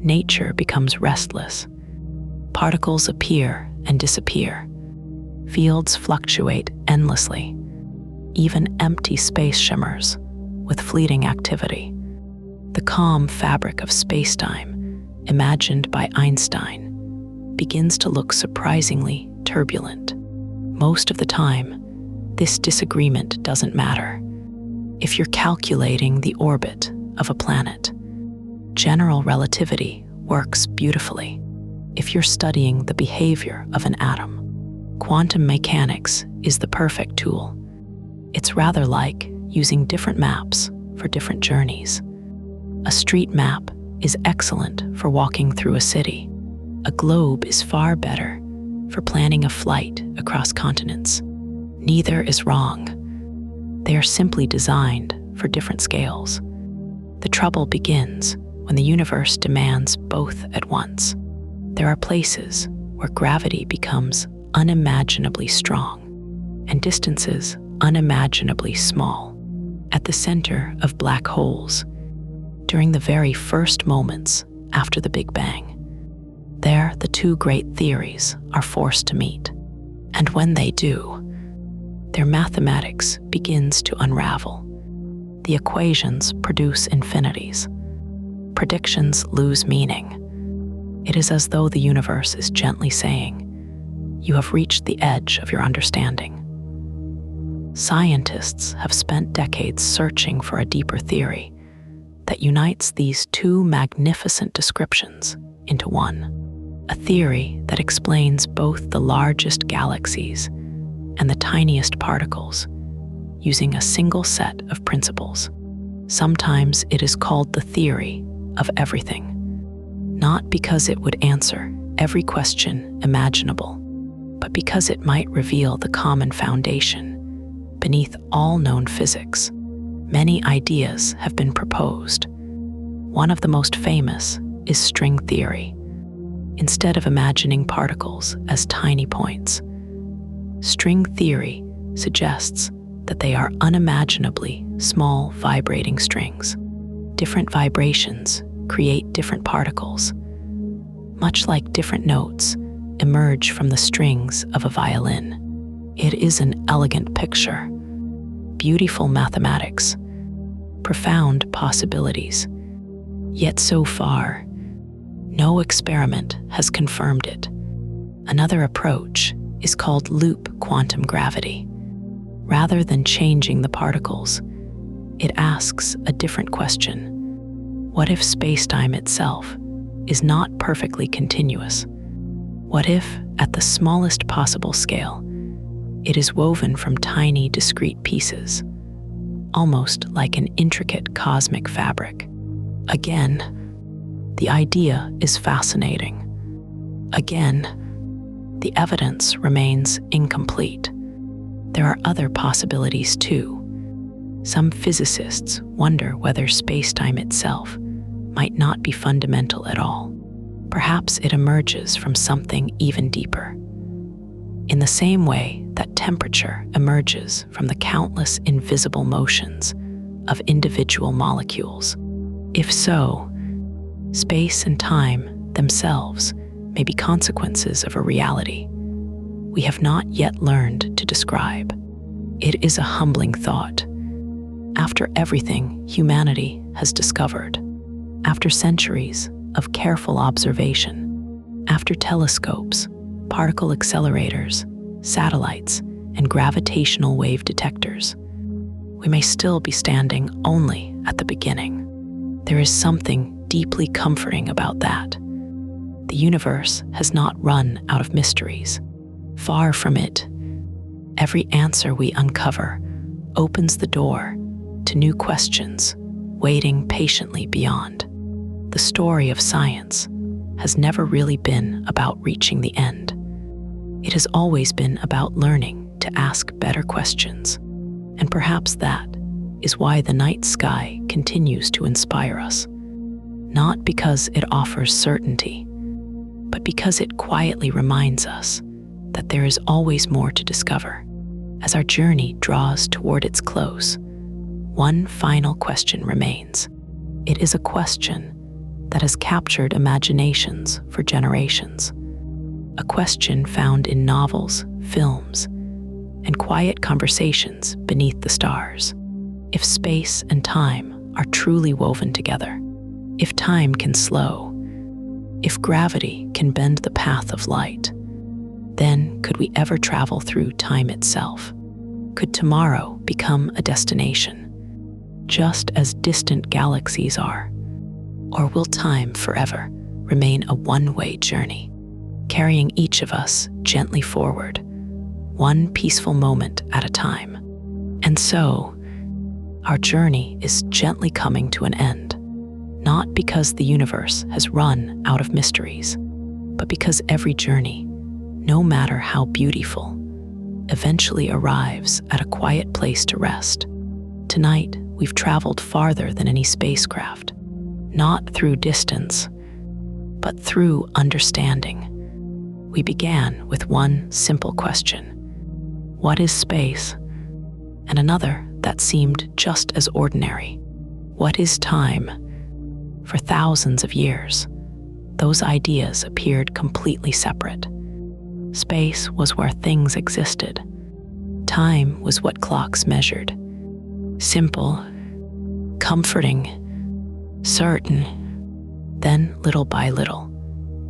nature becomes restless. Particles appear and disappear. Fields fluctuate endlessly. Even empty space shimmers with fleeting activity. The calm fabric of spacetime, imagined by Einstein, begins to look surprisingly turbulent. Most of the time, this disagreement doesn't matter. If you're calculating the orbit of a planet, general relativity works beautifully. If you're studying the behavior of an atom, quantum mechanics is the perfect tool. It's rather like using different maps for different journeys. A street map is excellent for walking through a city. A globe is far better for planning a flight across continents. Neither is wrong. They are simply designed for different scales. The trouble begins when the universe demands both at once. There are places where gravity becomes unimaginably strong and distances unimaginably small. At the center of black holes, during the very first moments after the Big Bang, there the two great theories are forced to meet. And when they do, their mathematics begins to unravel. The equations produce infinities. Predictions lose meaning. It is as though the universe is gently saying, "You have reached the edge of your understanding." Scientists have spent decades searching for a deeper theory that unites these two magnificent descriptions into one. A theory that explains both the largest galaxies and the tiniest particles using a single set of principles. Sometimes it is called the theory of everything, not because it would answer every question imaginable, but because it might reveal the common foundation beneath all known physics. Many ideas have been proposed. One of the most famous is string theory. Instead of imagining particles as tiny points, string theory suggests that they are unimaginably small vibrating strings. Different vibrations create different particles, much like different notes emerge from the strings of a violin. It is an elegant picture, beautiful mathematics, profound possibilities. Yet so far, no experiment has confirmed it. Another approach is called loop quantum gravity. Rather than changing the particles, it asks a different question. What if spacetime itself is not perfectly continuous? What if, at the smallest possible scale, it is woven from tiny, discrete pieces, almost like an intricate cosmic fabric? Again, the idea is fascinating. Again, the evidence remains incomplete. There are other possibilities too. Some physicists wonder whether spacetime itself might not be fundamental at all. Perhaps it emerges from something even deeper. In the same way that temperature emerges from the countless invisible motions of individual molecules. If so, space and time themselves may be consequences of a reality we have not yet learned to describe. It is a humbling thought. After everything humanity has discovered, after centuries of careful observation, after telescopes, particle accelerators, satellites, and gravitational wave detectors, we may still be standing only at the beginning. There is something deeply comforting about that. The universe has not run out of mysteries. Far from it. Every answer we uncover opens the door to new questions waiting patiently beyond. The story of science has never really been about reaching the end. It has always been about learning to ask better questions. And perhaps that is why the night sky continues to inspire us. Not because it offers certainty, but because it quietly reminds us that there is always more to discover. As our journey draws toward its close, one final question remains. It is a question that has captured imaginations for generations. A question found in novels, films, and quiet conversations beneath the stars. If space and time are truly woven together, if time can slow, if gravity can bend the path of light, then could we ever travel through time itself? Could tomorrow become a destination, just as distant galaxies are? Or will time forever remain a one-way journey, carrying each of us gently forward, one peaceful moment at a time? And so, our journey is gently coming to an end, not because the universe has run out of mysteries, but because every journey, no matter how beautiful, eventually arrives at a quiet place to rest. Tonight, we've traveled farther than any spacecraft, not through distance, but through understanding. We began with one simple question: what is space? And another that seemed just as ordinary: what is time? For thousands of years, those ideas appeared completely separate. Space was where things existed. Time was what clocks measured. Simple, comforting, certain. Then, little by little,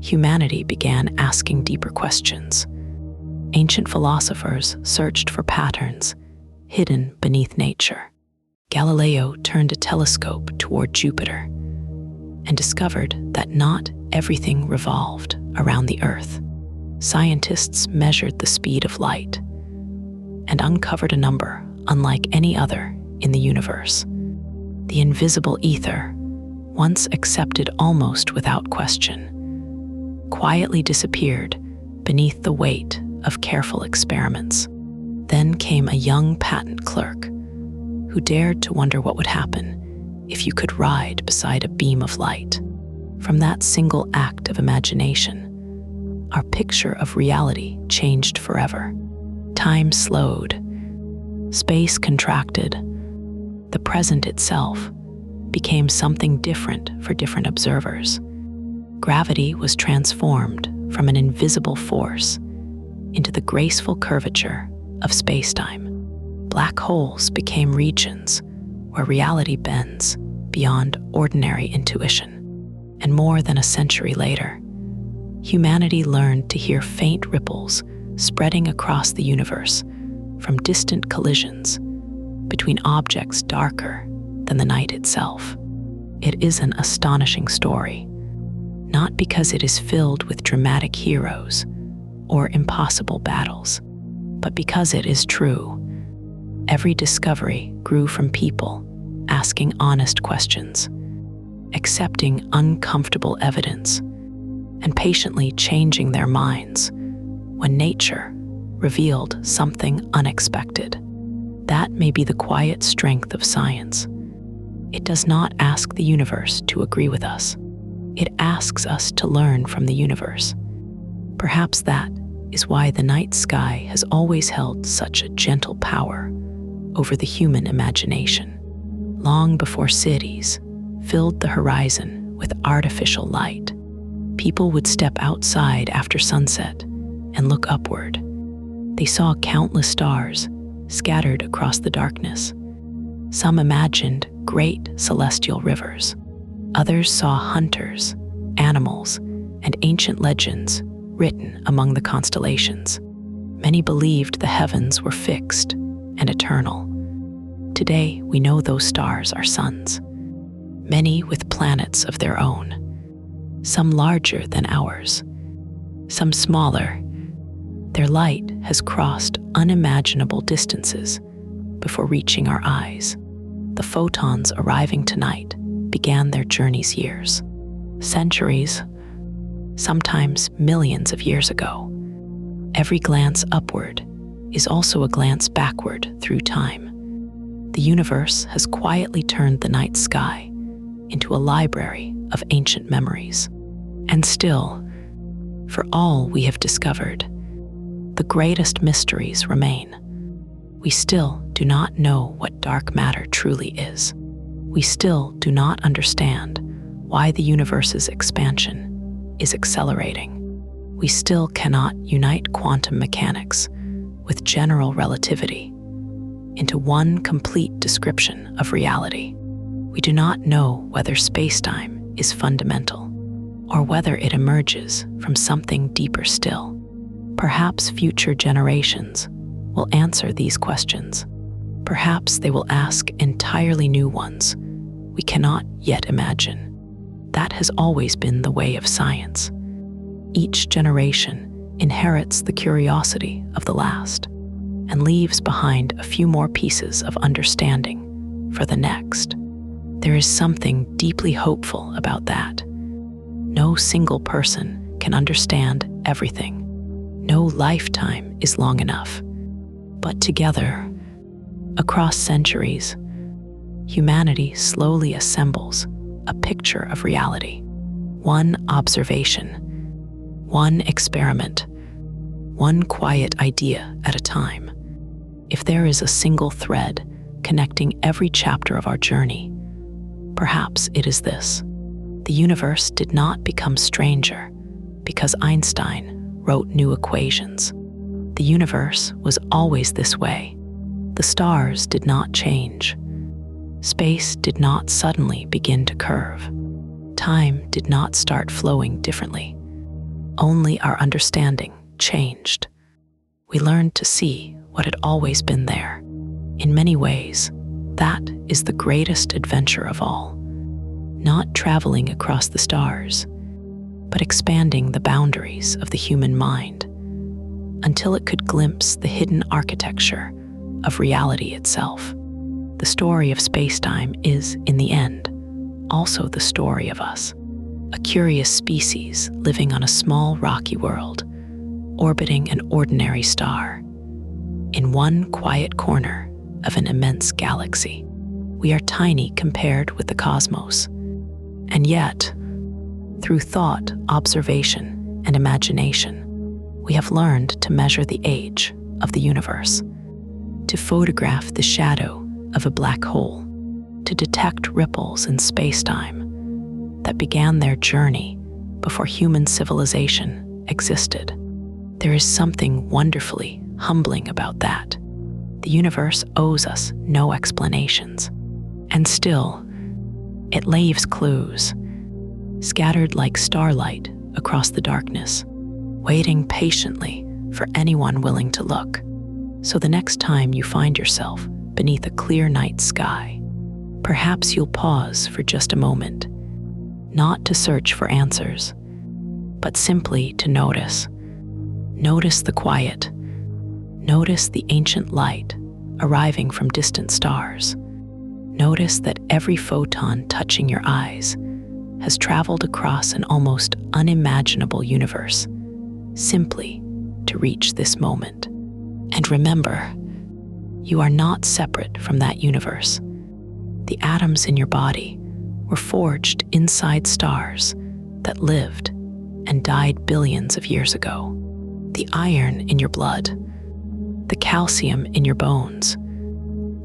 humanity began asking deeper questions. Ancient philosophers searched for patterns hidden beneath nature. Galileo turned a telescope toward Jupiter and discovered that not everything revolved around the Earth. Scientists measured the speed of light and uncovered a number unlike any other in the universe. The invisible ether, once accepted almost without question, quietly disappeared beneath the weight of careful experiments. Then came a young patent clerk who dared to wonder what would happen if you could ride beside a beam of light. From that single act of imagination, our picture of reality changed forever. Time slowed, space contracted, the present itself became something different for different observers. Gravity was transformed from an invisible force into the graceful curvature of spacetime. Black holes became regions where reality bends beyond ordinary intuition. And more than a century later, humanity learned to hear faint ripples spreading across the universe from distant collisions between objects darker than the night itself. It is an astonishing story, not because it is filled with dramatic heroes or impossible battles, but because it is true. Every discovery grew from people asking honest questions, accepting uncomfortable evidence, and patiently changing their minds when nature revealed something unexpected. That may be the quiet strength of science. It does not ask the universe to agree with us. It asks us to learn from the universe. Perhaps that is why the night sky has always held such a gentle power over the human imagination. Long before cities filled the horizon with artificial light, people would step outside after sunset and look upward. They saw countless stars scattered across the darkness. Some imagined great celestial rivers. Others saw hunters, animals, and ancient legends written among the constellations. Many believed the heavens were fixed and eternal. Today, we know those stars are suns, many with planets of their own. some larger than ours, some smaller. Their light has crossed unimaginable distances before reaching our eyes. The photons arriving tonight began their journeys years, centuries, sometimes millions of years ago. Every glance upward is also a glance backward through time. The universe has quietly turned the night sky into a library of ancient memories. And still, for all we have discovered, the greatest mysteries remain. We still do not know what dark matter truly is. We still do not understand why the universe's expansion is accelerating. We still cannot unite quantum mechanics with general relativity into one complete description of reality. We do not know whether spacetime is fundamental or whether it emerges from something deeper still. Perhaps future generations will answer these questions. Perhaps they will ask entirely new ones we cannot yet imagine. That has always been the way of science. Each generation inherits the curiosity of the last and leaves behind a few more pieces of understanding for the next. There is something deeply hopeful about that. No single person can understand everything. No lifetime is long enough. But together, across centuries, humanity slowly assembles a picture of reality. One observation, one experiment, one quiet idea at a time. If there is a single thread connecting every chapter of our journey, perhaps it is this. The universe did not become stranger because Einstein wrote new equations. The universe was always this way. The stars did not change. Space did not suddenly begin to curve. Time did not start flowing differently. Only our understanding changed. We learned to see what had always been there. In many ways, that is the greatest adventure of all. Not traveling across the stars, but expanding the boundaries of the human mind until it could glimpse the hidden architecture of reality itself. The story of spacetime is, in the end, also the story of us, a curious species living on a small rocky world, orbiting an ordinary star. In one quiet corner of an immense galaxy, we are tiny compared with the cosmos. And yet, through thought, observation, and imagination, we have learned to measure the age of the universe, to photograph the shadow of a black hole, to detect ripples in spacetime that began their journey before human civilization existed. There is something wonderfully humbling about that. The universe owes us no explanations, and still, it leaves clues, scattered like starlight across the darkness, waiting patiently for anyone willing to look. So the next time you find yourself beneath a clear night sky, perhaps you'll pause for just a moment, not to search for answers, but simply to notice. Notice the quiet. Notice the ancient light arriving from distant stars. Notice that every photon touching your eyes has traveled across an almost unimaginable universe, simply to reach this moment. And remember, you are not separate from that universe. The atoms in your body were forged inside stars that lived and died billions of years ago. The iron in your blood, the calcium in your bones,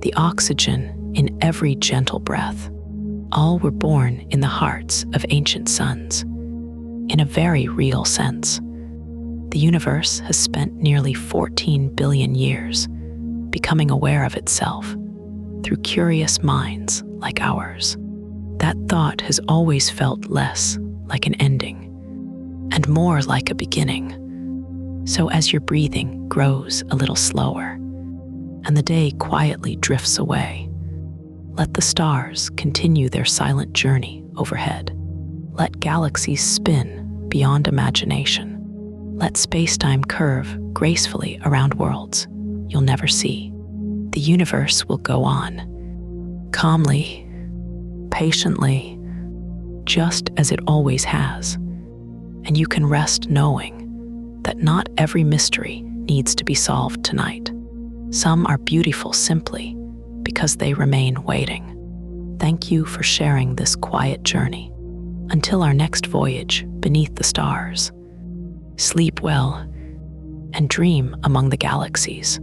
the oxygen in every gentle breath, all were born in the hearts of ancient suns. In a very real sense, the universe has spent nearly 14 billion years becoming aware of itself through curious minds like ours. That thought has always felt less like an ending and more like a beginning. So as your breathing grows a little slower and the day quietly drifts away, let the stars continue their silent journey overhead. Let galaxies spin beyond imagination. Let spacetime curve gracefully around worlds you'll never see. The universe will go on, calmly, patiently, just as it always has. And you can rest knowing that not every mystery needs to be solved tonight. Some are beautiful simply because they remain waiting. Thank you for sharing this quiet journey. Until our next voyage beneath the stars, sleep well and dream among the galaxies.